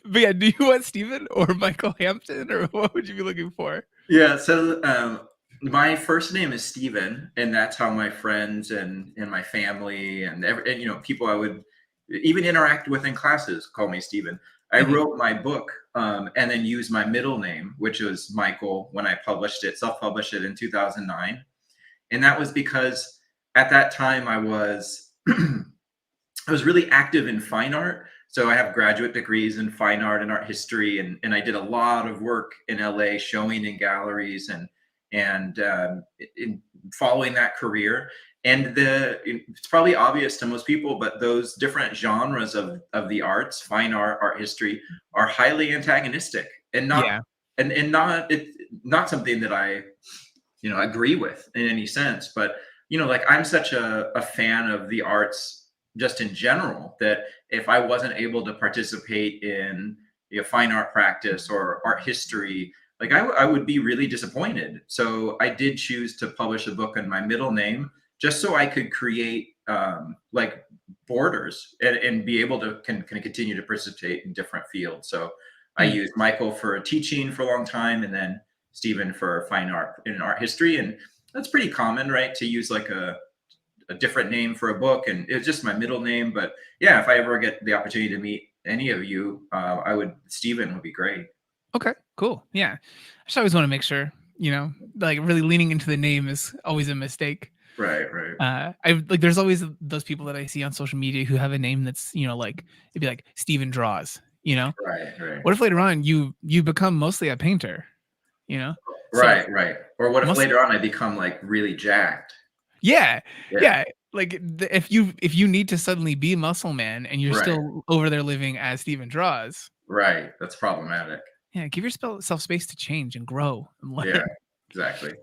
Speaker 2: But yeah, do you want Stephen or Michael Hampton, or what would you be looking for?
Speaker 1: Yeah, so my first name is Stephen, and that's how my friends and my family and people I would even interact with in classes call me Stephen. I wrote my book and then used my middle name, which was Michael, when I self-published it in 2009. And that was because at that time I was really active in fine art. So I have graduate degrees in fine art and art history. And I did a lot of work in LA showing in galleries. And and in following that career. And it's probably obvious to most people, but those different genres of the arts, fine art, art history, are highly antagonistic, and
Speaker 2: Yeah.
Speaker 1: not something that I agree with in any sense. But like, I'm such a fan of the arts just in general, that if I wasn't able to participate in fine art practice or art history, like I would be really disappointed. So I did choose to publish a book in my middle name, just so I could create like borders, and be able to can continue to participate in different fields. So I
Speaker 2: Mm.
Speaker 1: used Michael for teaching for a long time, and then Stephen for fine art and art history. And that's pretty common, right? To use like a different name for a book, and it's just my middle name. But yeah, if I ever get the opportunity to meet any of you, Stephen would be great.
Speaker 2: Okay, cool. Yeah. I just always want to make sure, like really leaning into the name is always a mistake.
Speaker 1: Right, right,
Speaker 2: I like there's always those people that I see on social media who have a name that's, like it'd be like Steven Draws,
Speaker 1: right,
Speaker 2: What if later on you become mostly a painter, you know? So
Speaker 1: right. Or what if
Speaker 2: most
Speaker 1: later on I become like really jacked?
Speaker 2: yeah,
Speaker 1: Yeah,
Speaker 2: yeah. Like if you need to suddenly be muscle man and you're
Speaker 1: right,
Speaker 2: still over there living as Steven Draws,
Speaker 1: right. That's problematic.
Speaker 2: yeah, give yourself space to change and grow and
Speaker 1: Yeah,
Speaker 2: learn.
Speaker 1: exactly.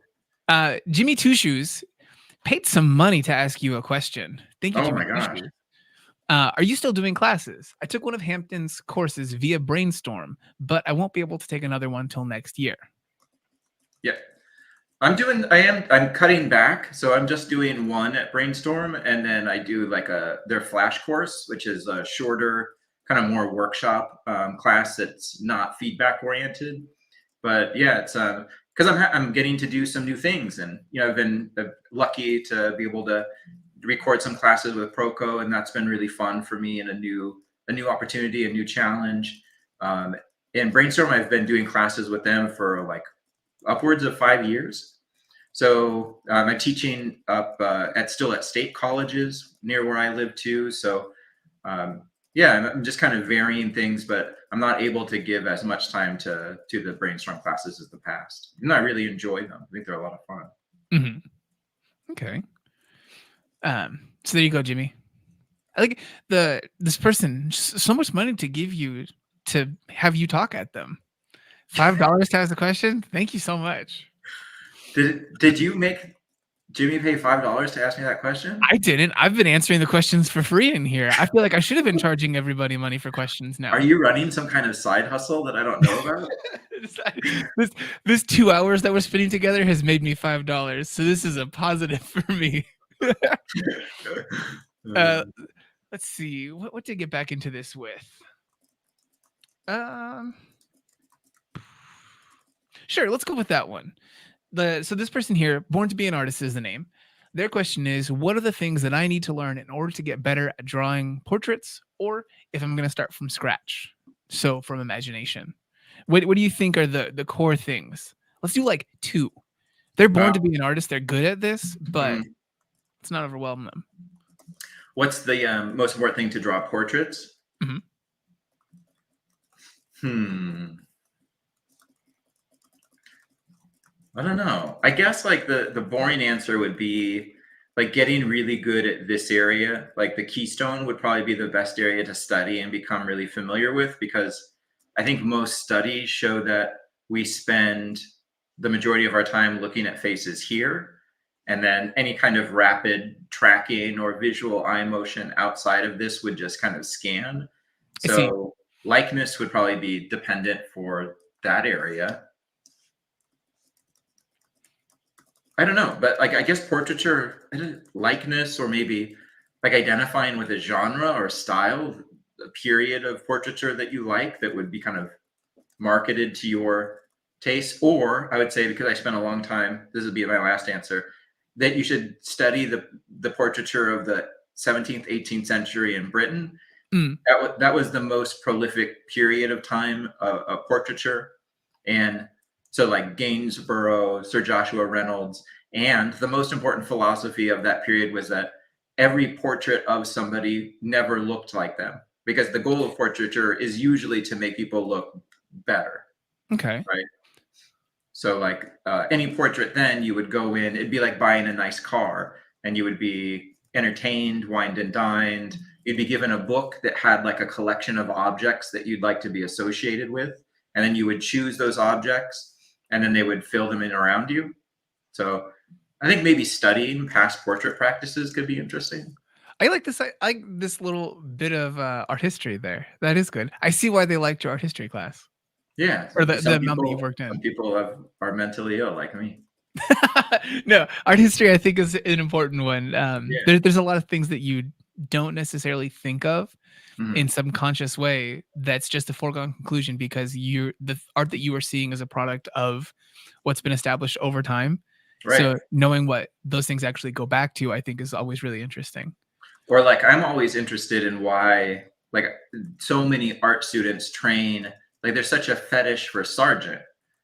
Speaker 2: Jimmy Two Shoes paid some money to ask you a question. Thank you,
Speaker 1: Oh
Speaker 2: Jimmy
Speaker 1: my
Speaker 2: Two
Speaker 1: gosh.
Speaker 2: Shoes. Are you still doing classes? I took one of Hampton's courses via Brainstorm, but I won't be able to take another one till next year.
Speaker 1: Yeah. I'm cutting back. So I'm just doing one at Brainstorm, and then I do like their flash course, which is a shorter, kind of more workshop class that's not feedback oriented. But yeah, it's because I'm getting to do some new things, and I've been lucky to be able to record some classes with PROKO, and that's been really fun for me, and a new opportunity, a new challenge. In Brainstorm, I've been doing classes with them for like upwards of 5 years. So I'm teaching up still at state colleges near where I live too. So yeah, I'm just kind of varying things, but I'm not able to give as much time to the Brainstorm classes as the past. And I really enjoy them. I think they're a lot of fun.
Speaker 2: Mhm. Okay. So there you go, Jimmy. I like this person so much money to give you to have you talk at them. $5 to ask a question. Thank you so much.
Speaker 1: Did you make Jimmy pay $5 to ask me that question?
Speaker 2: I didn't. I've been answering the questions for free in here. I feel like I should have been charging everybody money for questions now.
Speaker 1: Are you running some kind of side hustle that I don't know about?
Speaker 2: this 2 hours that we're spending together has made me $5. So this is a positive for me. Let's see. What to get back into this with? Sure, let's go with that one. So this person here, born to be an artist is the name. Their question is, what are the things that I need to learn in order to get better at drawing portraits, or if I'm going to start from scratch? So from imagination. What do you think are the core things? Let's do like 2. They're born to be an artist. They're good at this, but let's not overwhelm them.
Speaker 1: What's the most important thing to draw portraits? I don't know. I guess like the boring answer would be like getting really good at this area. Like the keystone would probably be the best area to study and become really familiar with, because I think most studies show that we spend the majority of our time looking at faces here, and then any kind of rapid tracking or visual eye motion outside of this would just kind of scan.
Speaker 2: I see.
Speaker 1: So likeness would probably be dependent for that area. I don't know, but like I guess portraiture, likeness, or maybe like identifying with a genre or style, a period of portraiture that you like that would be kind of marketed to your taste. Or I would say, because I spent a long time, this would be my last answer, that you should study the portraiture of the 17th, 18th century in Britain. That was the most prolific period of time of portraiture. And so like Gainsborough, Sir Joshua Reynolds, and the most important philosophy of that period was that every portrait of somebody never looked like them, because the goal of portraiture is usually to make people look better.
Speaker 2: Okay.
Speaker 1: Right. So like any portrait then you would go in, it'd be like buying a nice car, and you would be entertained, wined and dined. You'd be given a book that had like a collection of objects that you'd like to be associated with. And then you would choose those objects and then they would fill them in around you. So I think maybe studying past portrait practices could be interesting.
Speaker 2: I like this. I like this little bit of art history there. That is good. I see why they liked your art history class,
Speaker 1: Yeah.
Speaker 2: or the amount that you've worked
Speaker 1: Some
Speaker 2: in.
Speaker 1: people are mentally ill like me.
Speaker 2: No, art history I think is an important one.
Speaker 1: Yeah.
Speaker 2: There's a lot of things that you don't necessarily think of in
Speaker 1: Mhm.
Speaker 2: some conscious way. That's just a foregone conclusion because the art that you are seeing is a product of what's been established over time.
Speaker 1: Right.
Speaker 2: So knowing what those things actually go back to, I think, is always really interesting.
Speaker 1: Or like I'm always interested in why like so many art students train, like there's such a fetish for sergeant.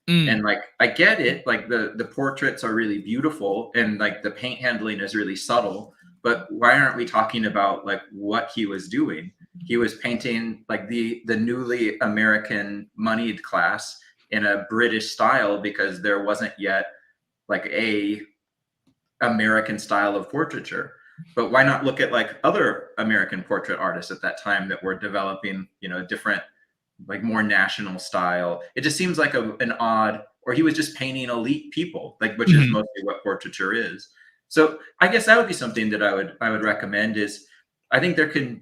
Speaker 2: Mm,
Speaker 1: And like I get it, like the portraits are really beautiful and like the paint handling is really subtle, but why aren't we talking about like what he was doing? He was painting like the newly American moneyed class in a British style because there wasn't yet like a American style of portraiture. But why not look at like other American portrait artists at that time that were developing, different, like more national style? It just seems like an odd, or he was just painting elite people, like which is
Speaker 2: mhm.
Speaker 1: mostly what portraiture is. So I guess that would be something that I would recommend is I think there can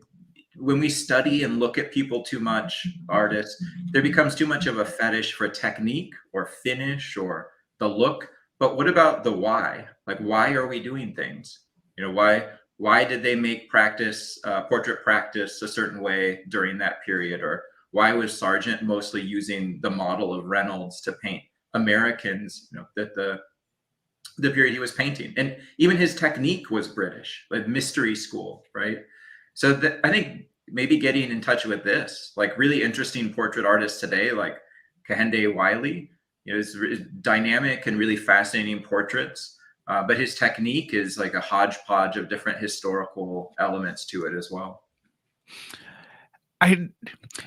Speaker 1: when we study and look at people too much, artists, there becomes too much of a fetish for technique or finish or the look. But what about the why? Like, why are we doing things? Why did they make portrait practice a certain way during that period? Or why was Sargent mostly using the model of Reynolds to paint Americans? That the period he was painting, and even his technique was British, like mystery school, right? So I think maybe getting in touch with this, like really interesting portrait artists today, like Kehinde Wiley, is dynamic and really fascinating portraits. But his technique is like a hodgepodge of different historical elements to it as well.
Speaker 2: I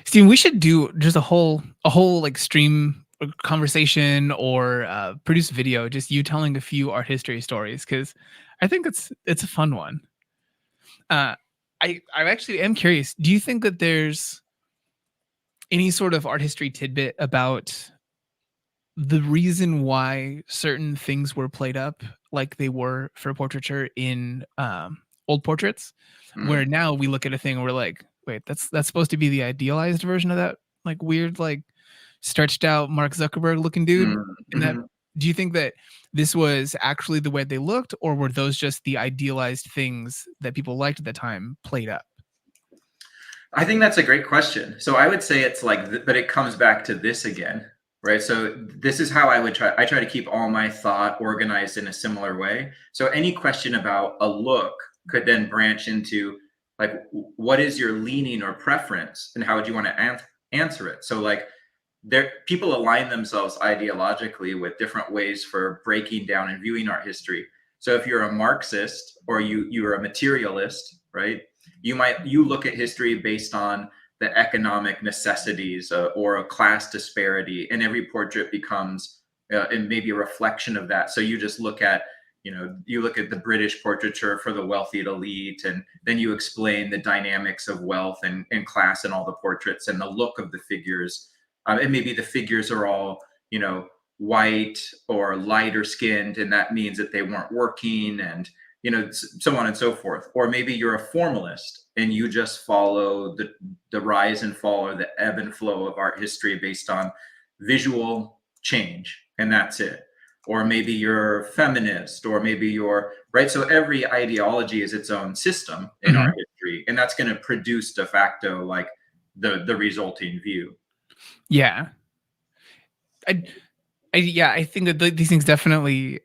Speaker 2: Steve, we should do just a whole like stream conversation or produce video, just you telling a few art history stories because I think it's a fun one. Uh, I actually am curious. Do you think that there's any sort of art history tidbit about the reason why certain things were played up like they were for portraiture in old portraits, where
Speaker 1: Mhm.
Speaker 2: now we look at a thing and we're like, wait, that's supposed to be the idealized version of that like weird like stretched out Mark Zuckerberg looking dude?
Speaker 1: Mhm.
Speaker 2: And that,
Speaker 1: Mhm.
Speaker 2: do you think that this was actually the way they looked, or were those just the idealized things that people liked at the time played up?
Speaker 1: I think that's a great question. So I would say it's like, but it comes back to this again, right? So this is how I try to keep all my thought organized in a similar way. So any question about a look could then branch into like, what is your leaning or preference and how would you want to answer it? So like people align themselves ideologically with different ways for breaking down and viewing art history. So if you're a Marxist or you're a materialist, right? You look at history based on the economic necessities or a class disparity, and every portrait becomes and maybe a reflection of that. So you just look at you look at the British portraiture for the wealthy elite, and then you explain the dynamics of wealth and class in all the portraits and the look of the figures. And maybe the figures are all white or lighter skinned, and that means that they weren't working, and so on and so forth. Or maybe you're a formalist and you just follow the rise and fall or the ebb and flow of art history based on visual change, and that's it. Or maybe you're feminist, or maybe you're right. So every ideology is its own system in art
Speaker 2: Mhm.
Speaker 1: history, and that's going to produce de facto like the resulting view.
Speaker 2: Yeah. I yeah, I think that these things definitely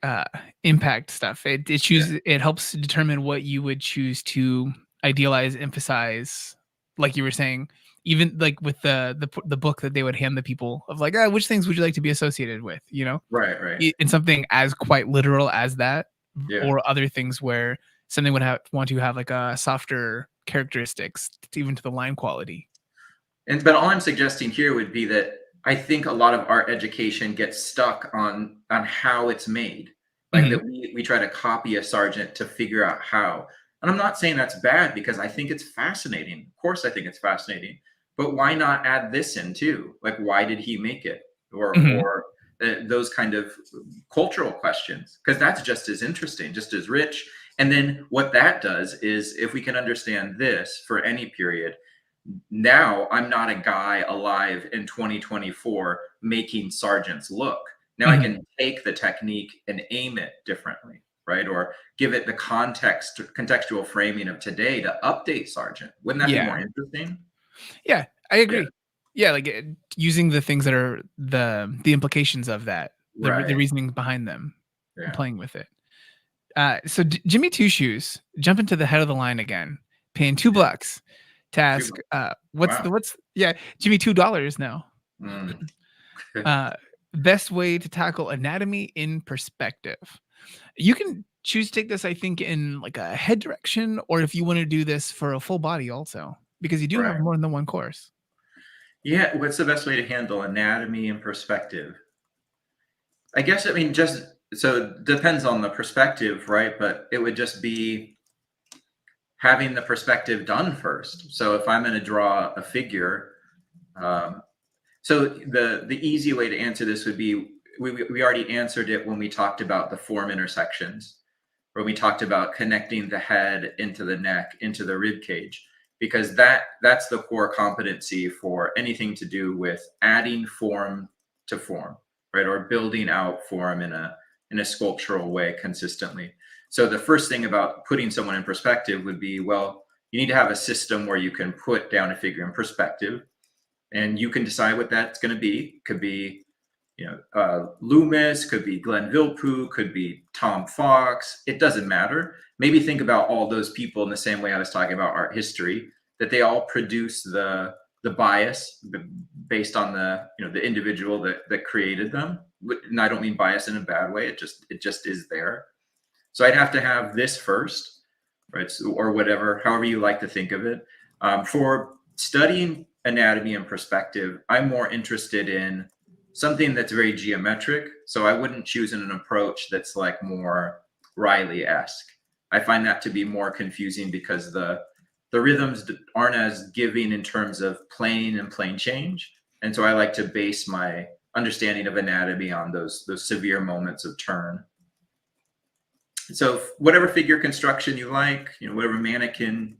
Speaker 2: impact stuff.
Speaker 1: Yeah.
Speaker 2: It helps to determine what you would choose to idealize, emphasize, like you were saying, even like with the book that they would hand the people of like, which things would you like to be associated with,
Speaker 1: Right. Right.
Speaker 2: in something as quite literal as that,
Speaker 1: Yeah.
Speaker 2: or other things where something would want to have like a softer characteristics, even to the line quality.
Speaker 1: But all I'm suggesting here would be that I think a lot of our education gets stuck on how it's made. Like
Speaker 2: Mhm.
Speaker 1: that we try to copy a sergeant to figure out how. And I'm not saying that's bad because I think it's fascinating. Of course I think it's fascinating. But why not add this in too? Like why did he make it?
Speaker 2: Mhm.
Speaker 1: Or those kind of cultural questions, because that's just as interesting, just as rich. And then what that does is if we can understand this for any period, now I'm not a guy alive in 2024 making sergeants look. Now I
Speaker 2: Mhm.
Speaker 1: can take the technique and aim it differently, right? Or give it the contextual framing of today to update sergeant. Wouldn't that be
Speaker 2: Yeah.
Speaker 1: more interesting?
Speaker 2: Yeah, I
Speaker 1: Yeah,
Speaker 2: agree. Yeah, like, using the things that are the implications of that, the
Speaker 1: right.
Speaker 2: reasoning behind them, and
Speaker 1: Yeah.
Speaker 2: playing with it. So Jimmy Two Shoes jumping to the head of the line again, paying
Speaker 1: Yeah.
Speaker 2: $2 to
Speaker 1: Two
Speaker 2: ask,
Speaker 1: months.
Speaker 2: what's
Speaker 1: Wow.
Speaker 2: yeah, Jimmy $2 now.
Speaker 1: Mm.
Speaker 2: Uh, Best way to tackle anatomy in perspective. You can choose to take this, I think, in like a head direction, or if you want to do this for a full body also, because you do
Speaker 1: Right.
Speaker 2: have more than one course.
Speaker 1: Yeah. What's the best way to handle anatomy and perspective? I guess, I mean, just so it depends on the perspective, right? But it would just be having the perspective done first. So if I'm going to draw a figure, um, so the easy way to answer this would be we already answered it when we talked about the form intersections, where we talked about connecting the head into the neck, into the rib cage, because that's the core competency for anything to do with adding form to form, right? Or building out form in a sculptural way consistently. So the first thing about putting someone in perspective would be, well, you need to have a system where you can put down a figure in perspective, and you can decide what that's going to be. Could be, Loomis, could be Glenn Vilppu, could be Tom Fox. It doesn't matter. Maybe think about all those people in the same way I was talking about art history, that they all produce the bias based on the individual that created them. And I don't mean bias in a bad way. It just is there. So I'd have to have this first, right? So, or whatever, however you like to think of it. For studying anatomy and perspective, I'm more interested in something that's very geometric. So I wouldn't choose an approach that's like more Riley-esque. I find that to be more confusing because the rhythms aren't as giving in terms of plane and plane change. And so I like to base my understanding of anatomy on those severe moments of turn. So whatever figure construction you like, whatever mannequin.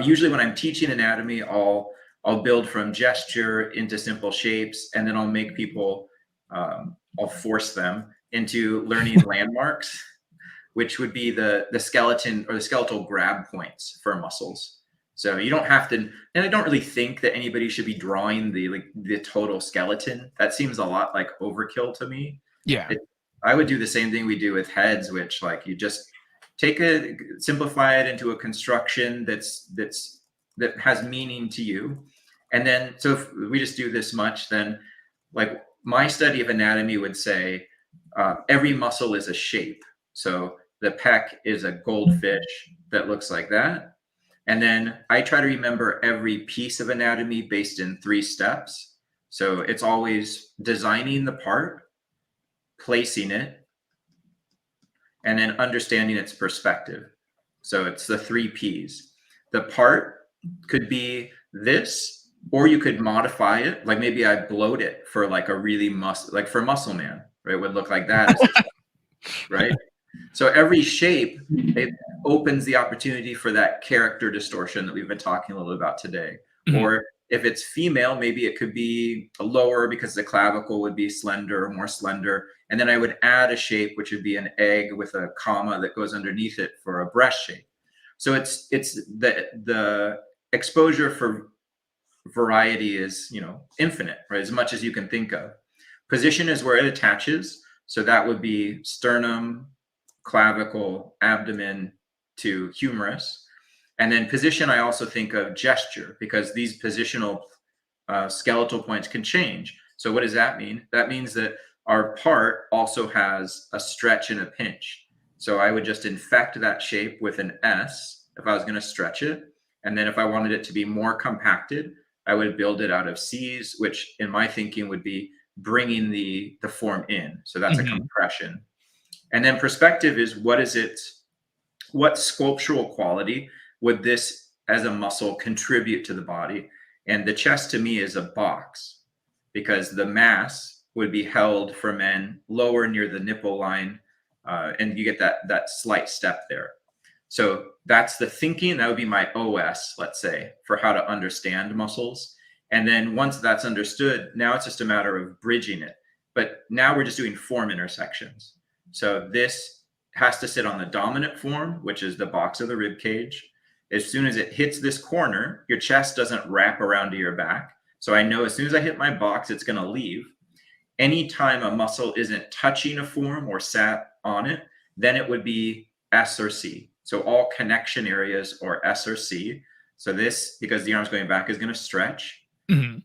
Speaker 1: Usually when I'm teaching anatomy, I'll build from gesture into simple shapes, and then I'll make people, I'll force them into learning landmarks, which would be the skeleton or the skeletal grab points for muscles. So you don't have to, and I don't really think that anybody should be drawing the total skeleton. That seems a lot like overkill to me.
Speaker 2: Yeah.
Speaker 1: It, I would do the same thing we do with heads, which like you just simplify it into a construction that has meaning to you. And then, so if we just do this much, then like my study of anatomy would say every muscle is a shape. So the pec is a goldfish that looks like that. And then I try to remember every piece of anatomy based in 3 steps. So it's always designing the part, placing it, and then understanding its perspective. So it's the 3 P's. The part could be this, or you could modify it. Like maybe I bloat it for like a really like for Muscle Man, right? Would look like that as a, right? So every shape, it opens the opportunity for that character distortion that we've been talking a little about today.
Speaker 2: Mhm.
Speaker 1: Or if it's female, maybe it could be a lower because the clavicle would be slender or more slender. And then I would add a shape, which would be an egg with a comma that goes underneath it for a breast shape. So it's the exposure for variety is infinite, right? As much as you can think of. Position is where it attaches. So that would be sternum, clavicle, abdomen to humerus. And then position, I also think of gesture because these positional skeletal points can change. So what does that mean? That means that our part also has a stretch and a pinch. So I would just infect that shape with an S if I was going to stretch it. And then if I wanted it to be more compacted, I would build it out of C's, which in my thinking would be bringing the form in. So that's a
Speaker 2: Mhm.
Speaker 1: compression. And then perspective is what sculptural quality would this as a muscle contribute to the body? And the chest to me is a box because the mass would be held for men lower near the nipple line, and you get that slight step there. So that's the thinking. That would be my OS, let's say, for how to understand muscles. And then once that's understood, now it's just a matter of bridging it. But now we're just doing form intersections. So this has to sit on the dominant form, which is the box of the rib cage. As soon as it hits this corner, your chest doesn't wrap around to your back. So I know as soon as I hit my box, it's going to leave. Anytime a muscle isn't touching a form or sat on it, then it would be S or C. So all connection areas are S or C. So this, because the arm's going back, is going to stretch.
Speaker 2: Mhm.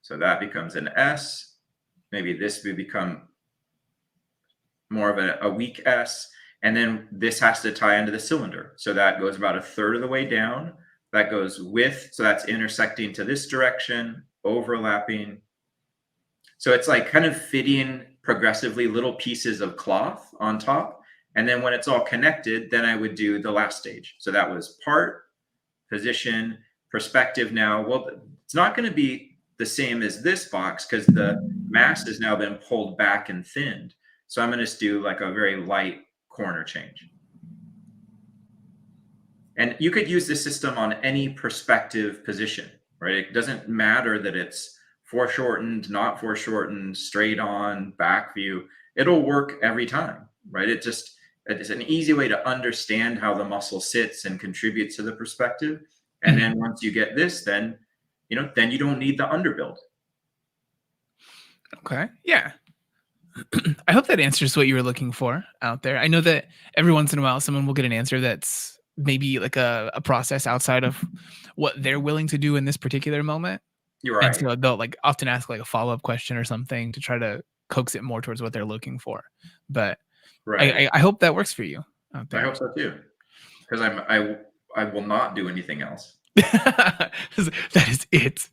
Speaker 1: So that becomes an S. Maybe this would become more of a weak S. And then this has to tie into the cylinder. So that goes about a third of the way down. That goes with, so that's intersecting to this direction, overlapping. So it's like kind of fitting progressively little pieces of cloth on top. And then when it's all connected, then I would do the last stage. So that was part, position, perspective now. Well, it's not going to be the same as this box because the mass has now been pulled back and thinned. So I'm going to just do like a very light corner change. And you could use this system on any perspective position, right? It doesn't matter that it's foreshortened, not foreshortened, straight on, back view. It'll work every time, right? It's an easy way to understand how the muscle sits and contributes to the perspective. And then once you get this, then then you don't need the underbuild.
Speaker 2: Okay. Yeah. I hope that answers what you were looking for out there. I know that every once in a while someone will get an answer that's maybe like a process outside of what they're willing to do in this particular moment.
Speaker 1: You're
Speaker 2: And
Speaker 1: right.
Speaker 2: so they'll like often ask like a follow-up question or something to try to coax it more towards what they're looking for. But
Speaker 1: Right.
Speaker 2: I hope that works for you out
Speaker 1: I
Speaker 2: there.
Speaker 1: hope so too. Because I will not do anything else.
Speaker 2: That is it.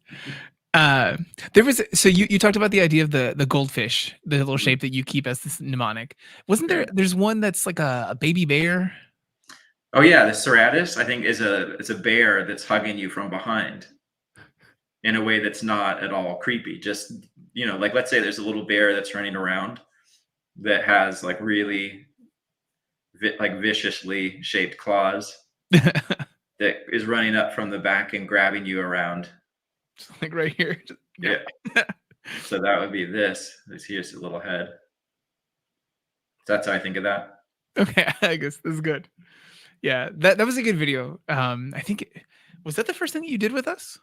Speaker 2: There was so you talked about the idea of the goldfish, the little
Speaker 1: Mhm.
Speaker 2: shape that you keep as this mnemonic. Wasn't
Speaker 1: Yeah.
Speaker 2: there's one that's like a baby bear?
Speaker 1: Oh yeah, the serratus I think is a bear that's hugging you from behind in a way that's not at all creepy. Just like let's say there's a little bear that's running around that has like really like viciously shaped claws that is running up from the back and grabbing you around.
Speaker 2: Like right here. Yeah.
Speaker 1: Yeah. So that would be this. Here's a little head. That's how I think of that.
Speaker 2: Okay, I guess this is good. Yeah, that was a good video. I think was that the first thing that you did with us?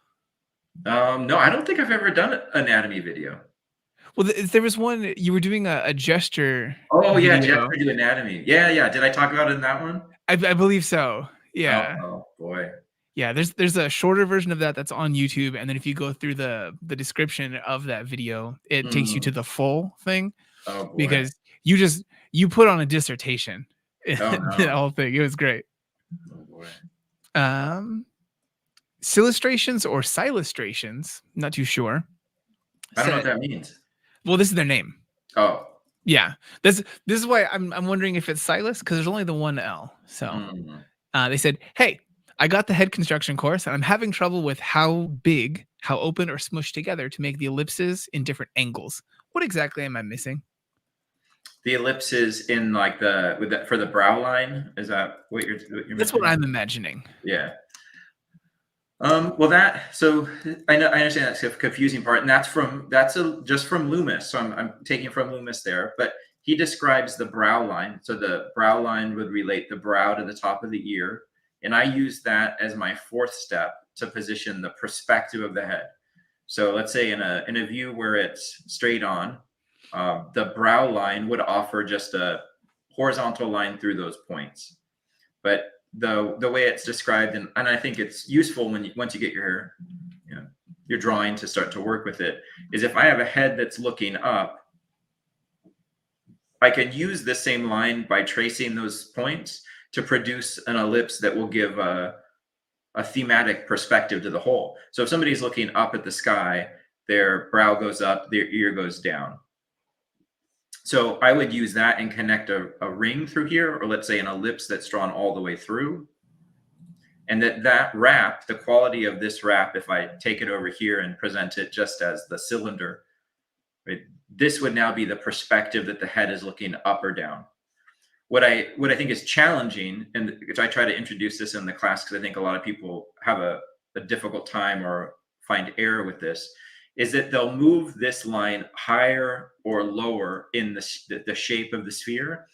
Speaker 1: No, I don't think I've ever done an anatomy video.
Speaker 2: Well, there was one you were doing a gesture
Speaker 1: Oh yeah,
Speaker 2: video.
Speaker 1: Jeffrey do anatomy. Yeah, yeah. Did I talk about it in that one?
Speaker 2: I believe so.
Speaker 1: Oh,
Speaker 2: Yeah.
Speaker 1: oh boy.
Speaker 2: Yeah, there's a shorter version of that that's on YouTube, and then if you go through the description of that video, it takes you to
Speaker 1: Mm,
Speaker 2: the full thing
Speaker 1: oh boy.
Speaker 2: because you put on a dissertation.
Speaker 1: Oh
Speaker 2: The
Speaker 1: no.
Speaker 2: whole thing. It was great.
Speaker 1: Oh boy.
Speaker 2: Um, Sillustrations or Silustrations, not too sure.
Speaker 1: I don't know what
Speaker 2: Said,
Speaker 1: that means.
Speaker 2: well, this is their name.
Speaker 1: Oh.
Speaker 2: Yeah, this is why I'm wondering if it's Silas because there's only the one L. So
Speaker 1: Mm.
Speaker 2: they said, "Hey, I got the head construction course, and I'm having trouble with how big, how open, or smushed together to make the ellipses in different angles. What exactly am I missing?"
Speaker 1: The ellipses in like for the brow line. Is that what you're
Speaker 2: That's what
Speaker 1: mentioning?
Speaker 2: I'm imagining.
Speaker 1: Yeah. Well, so I know I understand that's a confusing part, and just from Loomis. So I'm taking from Loomis there, but he describes the brow line. So the brow line would relate the brow to the top of the ear, and I use that as my fourth step to position the perspective of the head. So let's say in a view where it's straight on, the brow line would offer just a horizontal line through those points. But the way it's described, and I think it's useful once you get your drawing to start to work with it, is if I have a head that's looking up, I can use the same line by tracing those points to produce an ellipse that will give a thematic perspective to the whole. So if somebody's looking up at the sky, their brow goes up, their ear goes down. So I would use that and connect a ring through here, or let's say an ellipse that's drawn all the way through. And that wrap, the quality of this wrap, if I take it over here and present it just as the cylinder, right, this would now be the perspective that the head is looking up or down. What I think is challenging, and I try to introduce this in the class because I think a lot of people have a difficult time or find error with this, is that they'll move this line higher or lower in the shape of the sphere.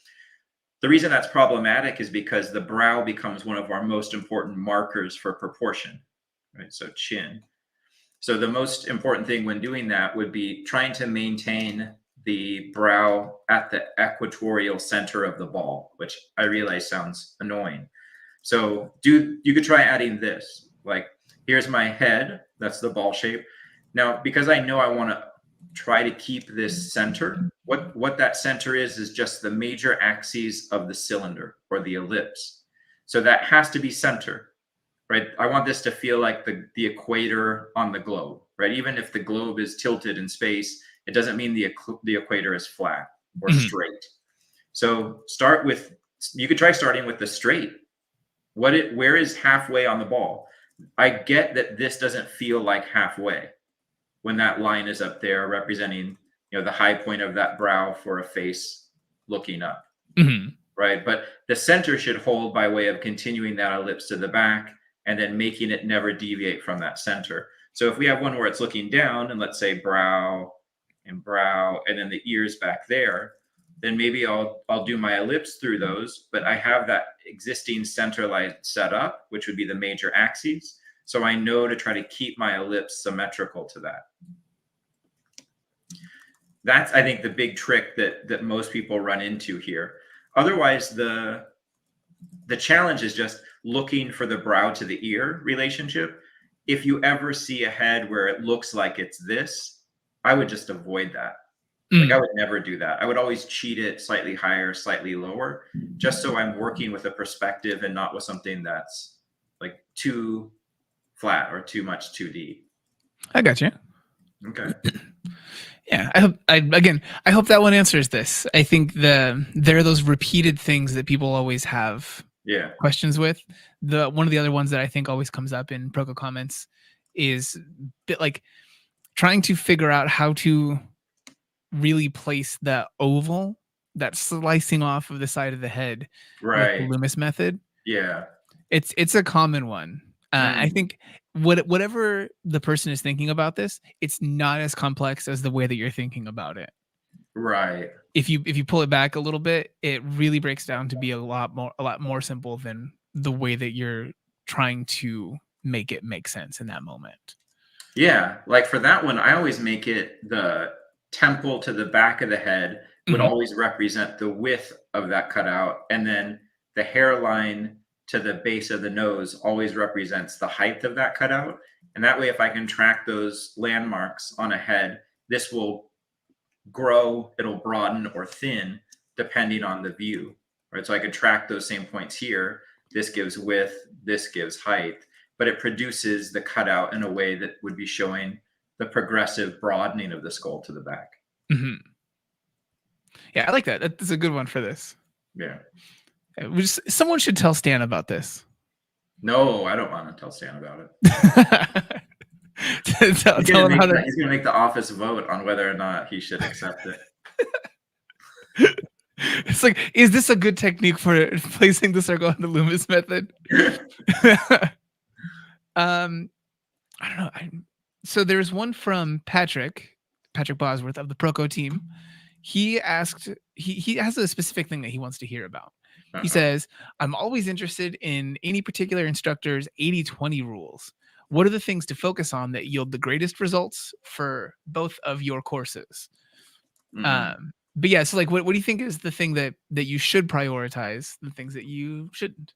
Speaker 1: The reason that's problematic is because the brow becomes one of our most important markers for proportion, right? So chin. So the most important thing when doing that would be trying to maintain the brow at the equatorial center of the ball, which I realize sounds annoying. So you could try adding this, like here's my head, that's the ball shape. Now, because I know I want to try to keep this center, what that center is just the major axes of the cylinder or the ellipse. So that has to be center, right? I want this to feel like the equator on the globe, right? Even if the globe is tilted in space, it doesn't mean the equator is flat or straight. So you could try starting with the straight. Where is halfway on the ball? I get that this doesn't feel like halfway when that line is up there representing, the high point of that brow for a face looking up, right? But the center should hold by way of continuing that ellipse to the back and then making it never deviate from that center. So if we have one where it's looking down, and let's say brow, and then the ears back there, then maybe I'll do my ellipse through those, but I have that existing center line set up, which would be the major axes. So I know to try to keep my ellipse symmetrical to that. That's, I think, the big trick that most people run into here. Otherwise, the challenge is just looking for the brow to the ear relationship. If you ever see a head where it looks like it's this, I would just avoid that. Like I would never do that. I would always cheat it slightly higher, slightly lower, just so I'm working with a perspective and not with something that's like too flat or too much 2D.
Speaker 2: I got you.
Speaker 1: Okay.
Speaker 2: Yeah, I hope that one answers this. I think there are those repeated things that people always have questions with. One of the other ones that I think always comes up in PROKO comments is like trying to figure out how to really place the oval, that slicing off of the side of the head,
Speaker 1: right,
Speaker 2: with the Loomis method.
Speaker 1: Yeah,
Speaker 2: it's a common one. I think whatever the person is thinking about this, it's not as complex as the way that you're thinking about it.
Speaker 1: Right.
Speaker 2: If you pull it back a little bit, it really breaks down to be a lot more simple than the way that you're trying to make it make sense in that moment.
Speaker 1: Yeah, like for that one, I always make it the temple to the back of the head would always represent the width of that cutout, and then the hairline to the base of the nose always represents the height of that cutout. And that way, if I can track those landmarks on a head, this will grow, it'll broaden or thin depending on the view, right? So I could track those same points here. This gives width, this gives height, but it produces the cutout in a way that would be showing the progressive broadening of the skull to the back.
Speaker 2: Yeah, I like that. That's a good one for this.
Speaker 1: Yeah.
Speaker 2: Someone should tell Stan about this.
Speaker 1: No, I don't want to tell Stan about it.
Speaker 2: He's going
Speaker 1: to make the office vote on whether or not he should accept it.
Speaker 2: It's like, is this a good technique for placing the circle on the Loomis method? I don't know. So there's one from Patrick Bosworth of the PROKO team. He asked, he has a specific thing that he wants to hear about. He says, I'm always interested in any particular instructor's 80-20 rules. What are the things to focus on that yield the greatest results for both of your courses? But yeah, so like, what do you think is the thing that you should prioritize, the things that you shouldn't?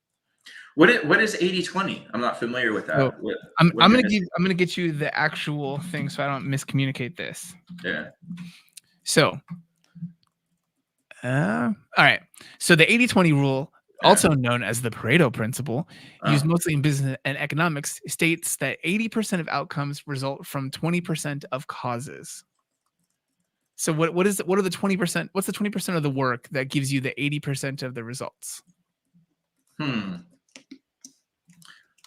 Speaker 1: What is 80-20? I'm not familiar with that.
Speaker 2: So, I'm gonna get you the actual thing so I don't miscommunicate this.
Speaker 1: Yeah.
Speaker 2: So all right. So the 80-20 rule,
Speaker 1: Yeah.
Speaker 2: also known as the Pareto principle, used
Speaker 1: Oh.
Speaker 2: mostly in business and economics, states that 80% of outcomes result from 20% of causes. So what are the 20%? What's the 20% of the work that gives you the 80% of the results?
Speaker 1: Hmm.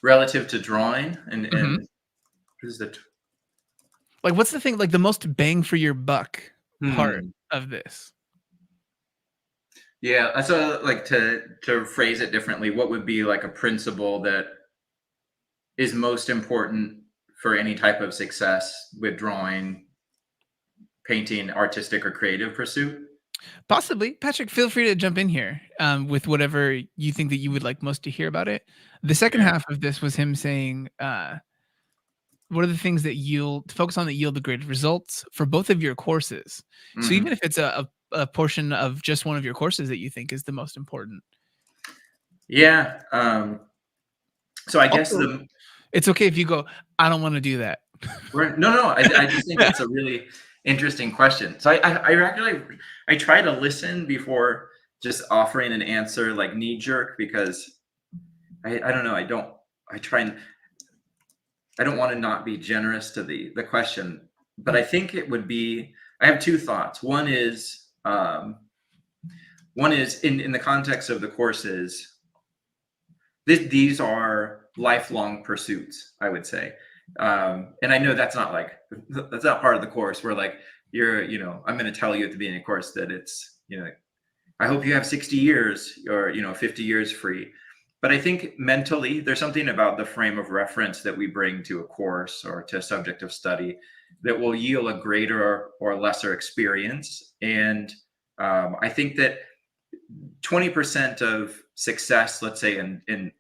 Speaker 1: Relative to drawing
Speaker 2: Mhm.
Speaker 1: and what is the
Speaker 2: Like, what's the thing, like, the most bang for your buck part
Speaker 1: hmm.
Speaker 2: of this?
Speaker 1: Yeah, so like to phrase it differently, what would be like a principle that is most important for any type of success with drawing, painting, artistic or creative pursuit?
Speaker 2: Possibly. Patrick, feel free to jump in here, with whatever you think that you would like most to hear about it. The second
Speaker 1: Yeah.
Speaker 2: half of this was him saying, what are the things that yield focus on that yield the greatest results for both of your courses? So even
Speaker 1: Mhm.
Speaker 2: if it's a portion of just one of your courses that you think is the most important.
Speaker 1: Yeah, so I guess
Speaker 2: Also,
Speaker 1: the
Speaker 2: it's okay if you go, "I don't wanna do that."
Speaker 1: right, no, no, I just think it's a really interesting question. So I actually I try to listen before just offering an answer like knee jerk because I don't know, I try and I don't wanna not be generous to the question, but I
Speaker 2: Mm,
Speaker 1: think it would be I have 2 thoughts. One is in the context of the courses, these are lifelong pursuits, I would say. And I know that's not like that's not part of the course where like I'm going to tell you at the beginning of the course that it's, I hope you have 60 years or 50 years free. But I think mentally there's something about the frame of reference that we bring to a course or to a subject of study that will yield a greater or lesser experience. And I think that 20% of success, let's say in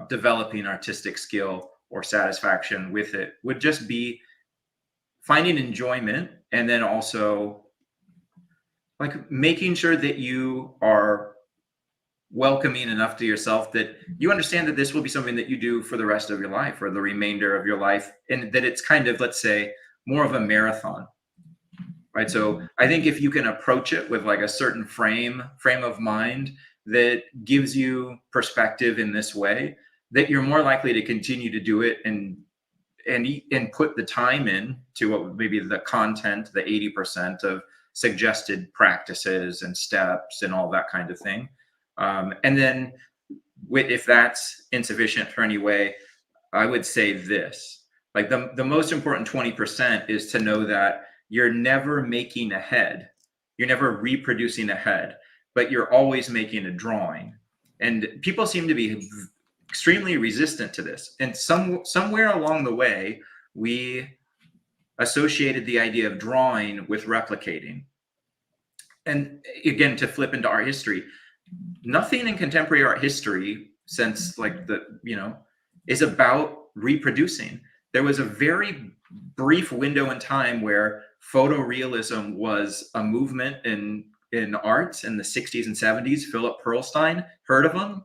Speaker 1: developing artistic skill or satisfaction with it, would just be finding enjoyment and then also like making sure that you are welcoming enough to yourself that you understand that this will be something that you do for the rest of your life or the remainder of your life, and that it's kind of, let's say, more of a marathon, right? So I think if you can approach it with like a certain frame of mind that gives you perspective in this way, that you're more likely to continue to do it and put the time in to what maybe the content, the 80% of suggested practices and steps and all that kind of thing. And then if that's insufficient for any way, I would say this, like the most important 20% is to know that you're never making a head, you're never reproducing a head, but you're always making a drawing. And people seem to be extremely resistant to this. And somewhere along the way, we associated the idea of drawing with replicating. And again, to flip into art history, nothing in contemporary art history since like is about reproducing. There was a very brief window in time where photorealism was a movement in art in the 60s and 70s. Philip Pearlstein, heard of him?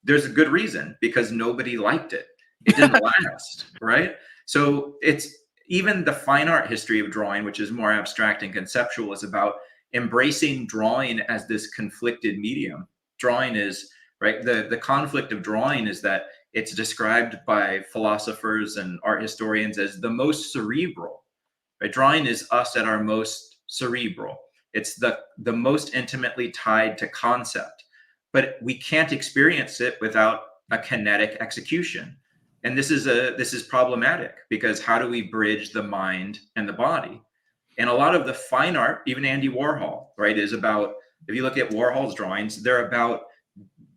Speaker 1: There's a good reason, because nobody liked it. It didn't last, right? So it's even the fine art history of drawing, which is more abstract and conceptual, is about embracing drawing as this conflicted medium. Drawing is right. The conflict of drawing is that it's described by philosophers and art historians as the most cerebral. Right? Drawing is us at our most cerebral. It's the most intimately tied to concept, but we can't experience it without a kinetic execution. And this is problematic, because how do we bridge the mind and the body? And a lot of the fine art, even Andy Warhol, right, is about, if you look at Warhol's drawings, they're about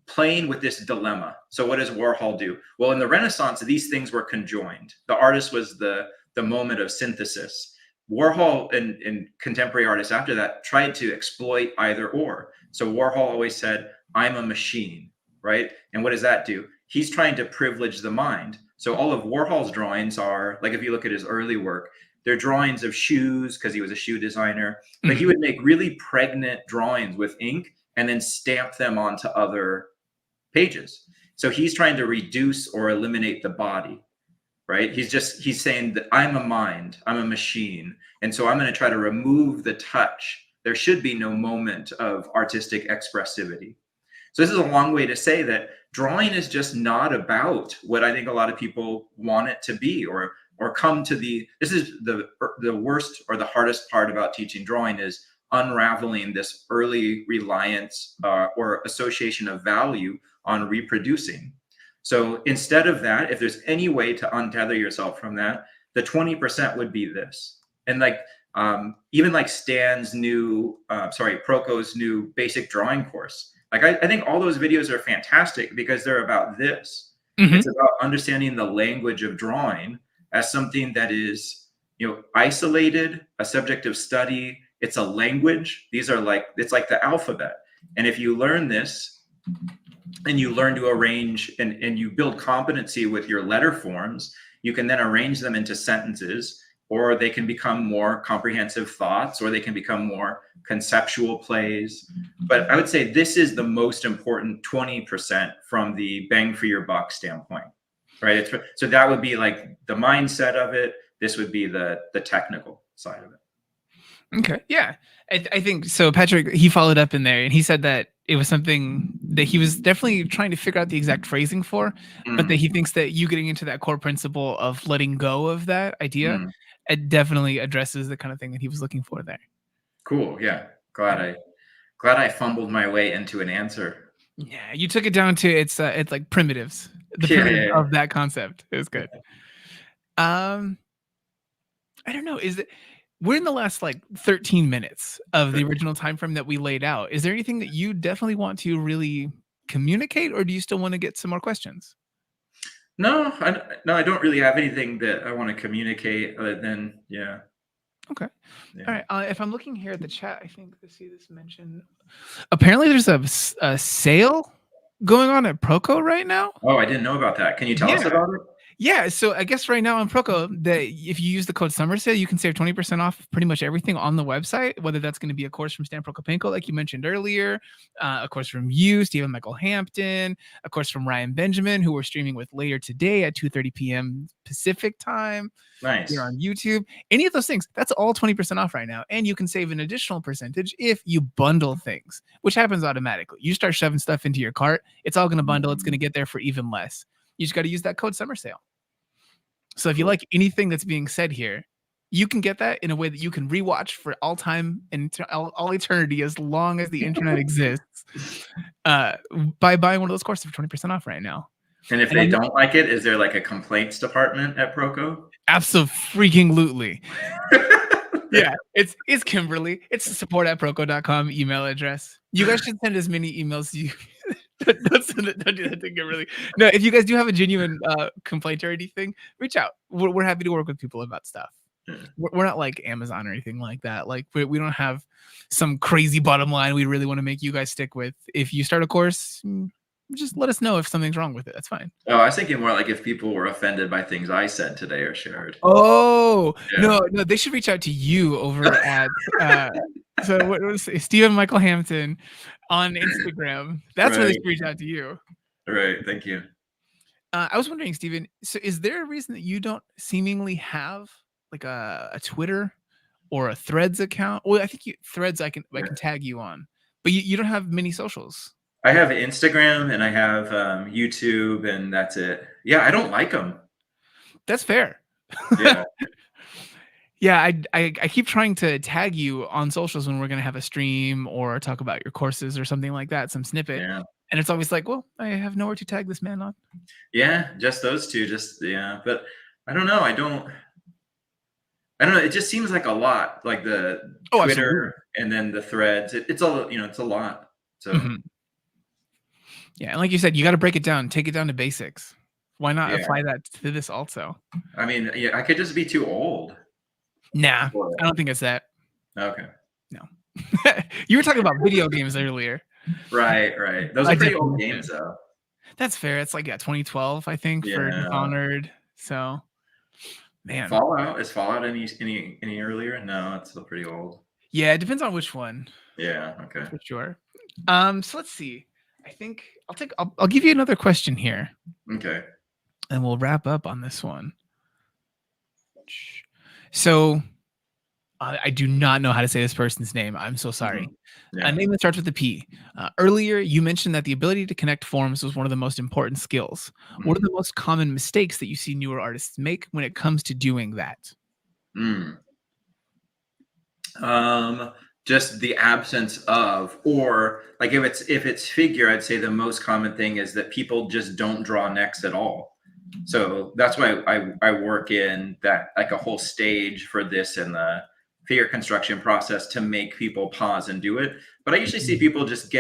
Speaker 1: playing with this dilemma. So what does Warhol do? Well, in the Renaissance, these things were conjoined. The artist was the moment of synthesis. Warhol and contemporary artists after that tried to exploit either or. So Warhol always said, I'm a machine, right? And what does that do? He's trying to privilege the mind. So all of Warhol's drawings are, like, if you look at his early work, they're drawings of shoes because he was a shoe designer, but he
Speaker 2: mhm.
Speaker 1: would make really pregnant drawings with ink and then stamp them onto other pages. So he's trying to reduce or eliminate the body, right? He's saying that I'm a mind, I'm a machine, and so I'm going to try to remove the touch. There should be no moment of artistic expressivity. So this is a long way to say that drawing is just not about what I think a lot of people want it to be, or come to the. This is the worst or the hardest part about teaching drawing is unraveling this early reliance or association of value on reproducing. So instead of that, if there's any way to untether yourself from that, the 20% would be this. And like even like Stan's new, PROKO's new basic drawing course. Like I think all those videos are fantastic because they're about this.
Speaker 2: Mhm.
Speaker 1: It's about understanding the language of drawing as something that is, isolated, a subject of study. It's a language. These are like, it's like the alphabet. And if you learn this and you learn to arrange and you build competency with your letter forms, you can then arrange them into sentences, or they can become more comprehensive thoughts, or they can become more conceptual plays. But I would say this is the most important 20% from the bang for your buck standpoint, right? So that would be like the mindset of it. This would be the technical side of it.
Speaker 2: Okay. Yeah. I think so. Patrick, he followed up in there and he said that it was something that he was definitely trying to figure out the exact phrasing for, but that he thinks that you getting into that core principle of letting go of that idea, it definitely addresses the kind of thing that he was looking for there.
Speaker 1: Cool. Yeah. Glad I fumbled my way into an answer.
Speaker 2: Yeah. You took it down to it's like primitives, the primitives of that concept. It was good. I don't know. We're in the last like 13 minutes of the original time frame that we laid out. Is there anything that you definitely want to really communicate, or do you still want to get some more questions?
Speaker 1: No, I don't really have anything that I want to communicate other than, yeah.
Speaker 2: Okay.
Speaker 1: Yeah.
Speaker 2: All right. If I'm looking here at the chat, I think I see this mention. Apparently, there's a sale going on at PROKO right now.
Speaker 1: Oh, I didn't know about that. Can you tell us about it?
Speaker 2: Yeah, so I guess right now on PROKO, that if you use the code summer sale, you can save 20% off pretty much everything on the website, whether that's going to be a course from Stan Prokopenko, like you mentioned earlier, a course from you, Stephen Michael Hampton, a course from Ryan Benjamin, who we're streaming with later today at 2:30 p.m. Pacific time.
Speaker 1: Nice.
Speaker 2: Here on YouTube. Any of those things, that's all 20% off right now. And you can save an additional percentage if you bundle things, which happens automatically. You start shoving stuff into your cart, it's all going to bundle. It's going to get there for even less. You just got to use that code summer sale. So if you like anything that's being said here, you can get that in a way that you can rewatch for all time and all eternity, as long as the internet exists, by buying one of those courses for 20% off right now.
Speaker 1: And if they don't like it, is there like a complaints department at PROKO?
Speaker 2: Absolutely. Yeah, it's Kimberly. It's support@proko.com email address. You guys should send as many emails as you don't do that to Kimberly. No, if you guys do have a genuine complaint or anything, reach out. We're happy to work with people about stuff. We're not like Amazon or anything like that. Like we don't have some crazy bottom line we really want to make you guys stick with. If you start a course, just let us know if something's wrong with it. That's fine.
Speaker 1: Oh, I was thinking more like if people were offended by things I said today or shared.
Speaker 2: Oh, yeah. No, they should reach out to you over at so what was Stephen Michael Hampton on Instagram. That's where they should reach out to you.
Speaker 1: Right. Thank you.
Speaker 2: I was wondering, Stephen, so is there a reason that you don't seemingly have like a Twitter or a Threads account? Well, I think Threads I can tag you on, but you don't have many socials.
Speaker 1: I have Instagram and I have YouTube, and that's it. Yeah, I don't like them.
Speaker 2: That's fair.
Speaker 1: Yeah.
Speaker 2: Yeah, I keep trying to tag you on socials when we're going to have a stream or talk about your courses or something like that, some snippet.
Speaker 1: Yeah.
Speaker 2: And it's always like, well, I have nowhere to tag this man on.
Speaker 1: Yeah, just those two. But I don't know. I don't know. It just seems like a lot, like the Twitter
Speaker 2: absolutely.
Speaker 1: And then the Threads. It's a it's a lot. So.
Speaker 2: Yeah, and like you said, you got to break it down, take it down to basics. Why not apply that to this also?
Speaker 1: I mean, yeah, I could just be too old.
Speaker 2: Nah, I don't think it's that.
Speaker 1: Okay.
Speaker 2: No. You were talking about video games earlier.
Speaker 1: Right. Those are pretty old games, though.
Speaker 2: That's fair. It's like 2012, I think, for Dishonored. So, man.
Speaker 1: Fallout? Is Fallout any earlier? No, it's still pretty old.
Speaker 2: Yeah, it depends on which one.
Speaker 1: Yeah. Okay.
Speaker 2: For sure. So let's see. I think I'll give you another question here.
Speaker 1: Okay.
Speaker 2: And we'll wrap up on this one. So I do not know how to say this person's name. I'm so sorry.
Speaker 1: Mhm.
Speaker 2: A
Speaker 1: Yeah.
Speaker 2: name that starts with a P. Earlier, you mentioned that the ability to connect forms was one of the most important skills. What are
Speaker 1: Mhm.
Speaker 2: the most common mistakes that you see newer artists make when it comes to doing that?
Speaker 1: Mm. Um, just the absence of, or like if it's figure, I'd say the most common thing is that people just don't draw necks at all. So that's why I work in that, like a whole stage for this in the figure construction process to make people pause and do it. But I usually see
Speaker 2: Mhm.
Speaker 1: people just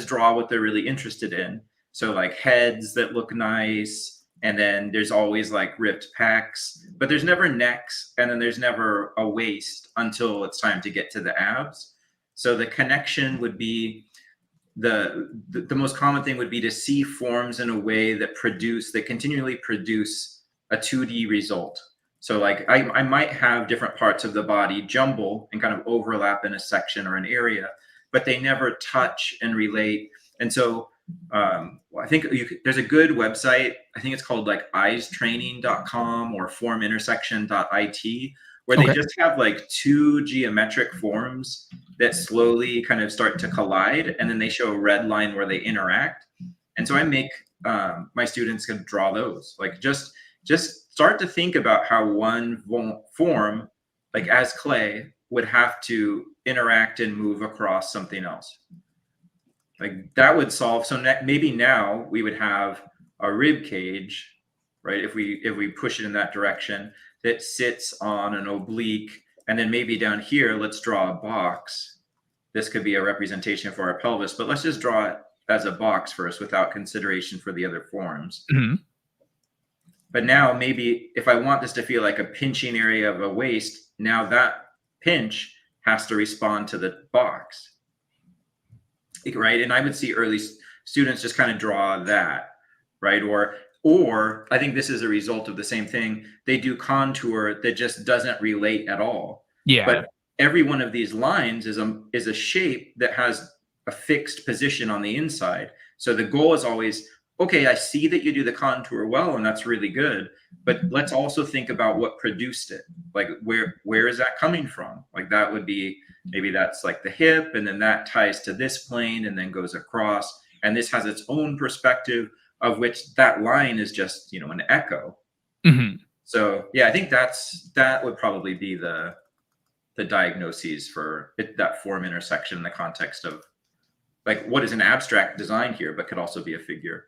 Speaker 1: draw what they're really interested in. So like heads that look nice, and then there's always like ripped pecs, but there's never necks, and then there's never a waist until it's time to get to the abs. So the connection would be the most common thing would be to see forms in a way that continually produce a 2D result. So like I might have different parts of the body jumble and kind of overlap in a section or an area, but they never touch and relate. And so I think there's a good website. I think it's called like eyestraining.com or formintersection.it, where they
Speaker 2: Okay.
Speaker 1: just have like two geometric forms that slowly kind of start to collide, and then they show a red line where they interact. And so I make my students can draw those. Like just start to think about how one form, like as clay, would have to interact and move across something else. Like that would solve. So maybe now we would have a rib cage, right? If we push it in that direction, that sits on an oblique, and then maybe down here, let's draw a box. This could be a representation for our pelvis, but let's just draw it as a box first without consideration for the other forms.
Speaker 2: Mhm.
Speaker 1: But now maybe if I want this to feel like a pinching area of a waist, now that pinch has to respond to the box, right? And I would see early students just kind of draw that, right? Or I think this is a result of the same thing. They do contour that just doesn't relate at all.
Speaker 2: Yeah.
Speaker 1: But every one of these lines is a shape that has a fixed position on the inside. So the goal is always, okay, I see that you do the contour well, and that's really good. But let's also think about what produced it. Like where is that coming from? Like that would be, maybe that's like the hip, and then that ties to this plane and then goes across. And this has its own perspective, of which that line is just, an echo.
Speaker 2: Mhm.
Speaker 1: So yeah, I think that would probably be the diagnoses for that form intersection in the context of like what is an abstract design here, but could also be a figure.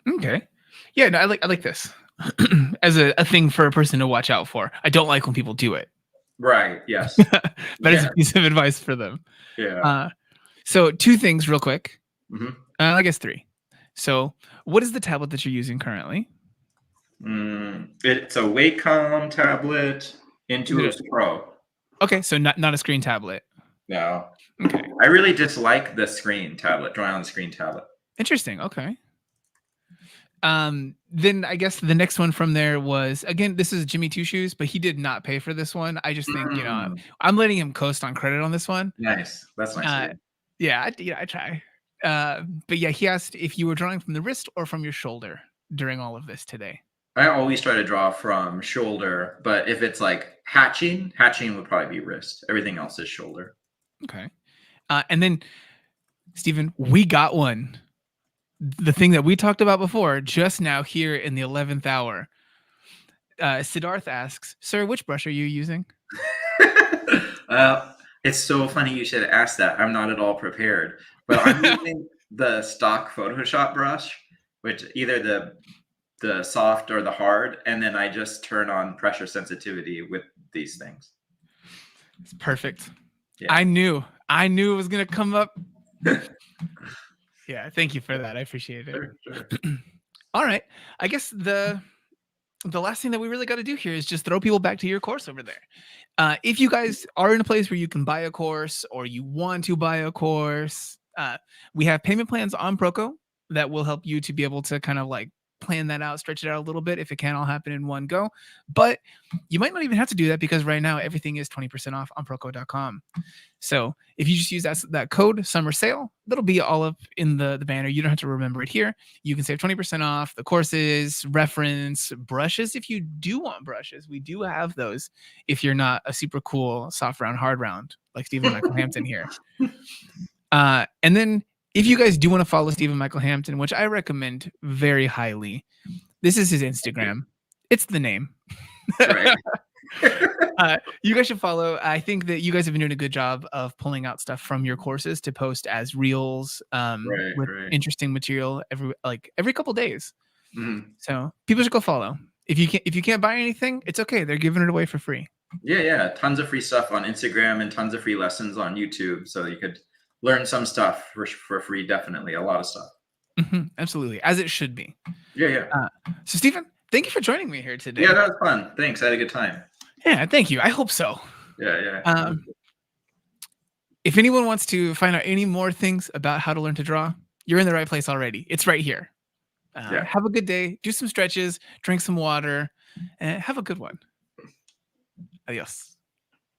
Speaker 2: Okay. Yeah, no, I like this as a thing for a person to watch out for. I don't like when people do it.
Speaker 1: Right. Yes.
Speaker 2: That is
Speaker 1: Yeah.
Speaker 2: a piece of advice for them.
Speaker 1: Yeah.
Speaker 2: Uh, so two things real quick.
Speaker 1: Hmm.
Speaker 2: I guess three. So what is the tablet that you're using currently?
Speaker 1: It's a Wacom tablet,
Speaker 2: Is it
Speaker 1: Intuos Pro.
Speaker 2: okay, so not a screen tablet.
Speaker 1: No,
Speaker 2: Okay.
Speaker 1: I really dislike the screen tablet, drawing on the screen tablet.
Speaker 2: Interesting. Okay. Then I guess the next one from there was, again, this is Jimmy Two Shoes, but he did not pay for this one. I just think,
Speaker 1: Mm,
Speaker 2: I'm letting him coast on credit on this one.
Speaker 1: nice. That's nice of
Speaker 2: Uh,
Speaker 1: you.
Speaker 2: yeah, I try. But yeah, he asked if you were drawing from the wrist or from your shoulder during all of this today.
Speaker 1: I always try to draw from shoulder, but if it's like hatching would probably be wrist. Everything else is shoulder.
Speaker 2: Okay. And then Stephen, we got one. The thing that we talked about before, just now here in the 11th hour. Siddharth asks, "Sir, which brush are you using?"
Speaker 1: It's so funny you should ask that. I'm not at all prepared, but I'm using the stock Photoshop brush, which either the soft or the hard, and then I just turn on pressure sensitivity with these things.
Speaker 2: It's perfect.
Speaker 1: Yeah.
Speaker 2: I knew it was gonna come up. Yeah, thank you for that. I appreciate it.
Speaker 1: Sure.
Speaker 2: All right. I guess the last thing that we really got to do here is just throw people back to your course over there. If you guys are in a place where you can buy a course or you want to buy a course, we have payment plans on PROKO that will help you to be able to kind of like plan that out, stretch it out a little bit if it can all happen in one go. But you might not even have to do that because right now everything is 20% off on PROKO.com. So if you just use that code summer sale, that'll be all up in the banner. You don't have to remember it here. You can save 20% off the courses, reference, brushes. If you do want brushes, we do have those. If you're not a super cool soft round, hard round like Stephen Michael Hampton here. And then if you guys do want to follow Stephen Michael Hampton, which I recommend very highly, this is his Instagram. It's the name.
Speaker 1: Right.
Speaker 2: You guys should follow. I think that you guys have been doing a good job of pulling out stuff from your courses to post as reels with interesting material every couple days.
Speaker 1: Mm-hmm.
Speaker 2: So people should go follow. If you can't buy anything, it's okay. They're giving it away for free.
Speaker 1: Yeah. Tons of free stuff on Instagram and tons of free lessons on YouTube. So you could learn some stuff for free. Definitely a lot of stuff.
Speaker 2: Mm-hmm, absolutely. As it should be.
Speaker 1: Yeah.
Speaker 2: So Stephen, thank you for joining me here today.
Speaker 1: Yeah, that was fun. Thanks. I had a good time.
Speaker 2: Yeah, thank you. I hope so.
Speaker 1: Yeah.
Speaker 2: If anyone wants to find out any more things about how to learn to draw, you're in the right place already. It's right here. Have a good day. Do some stretches. Drink some water. And have a good one. Adios.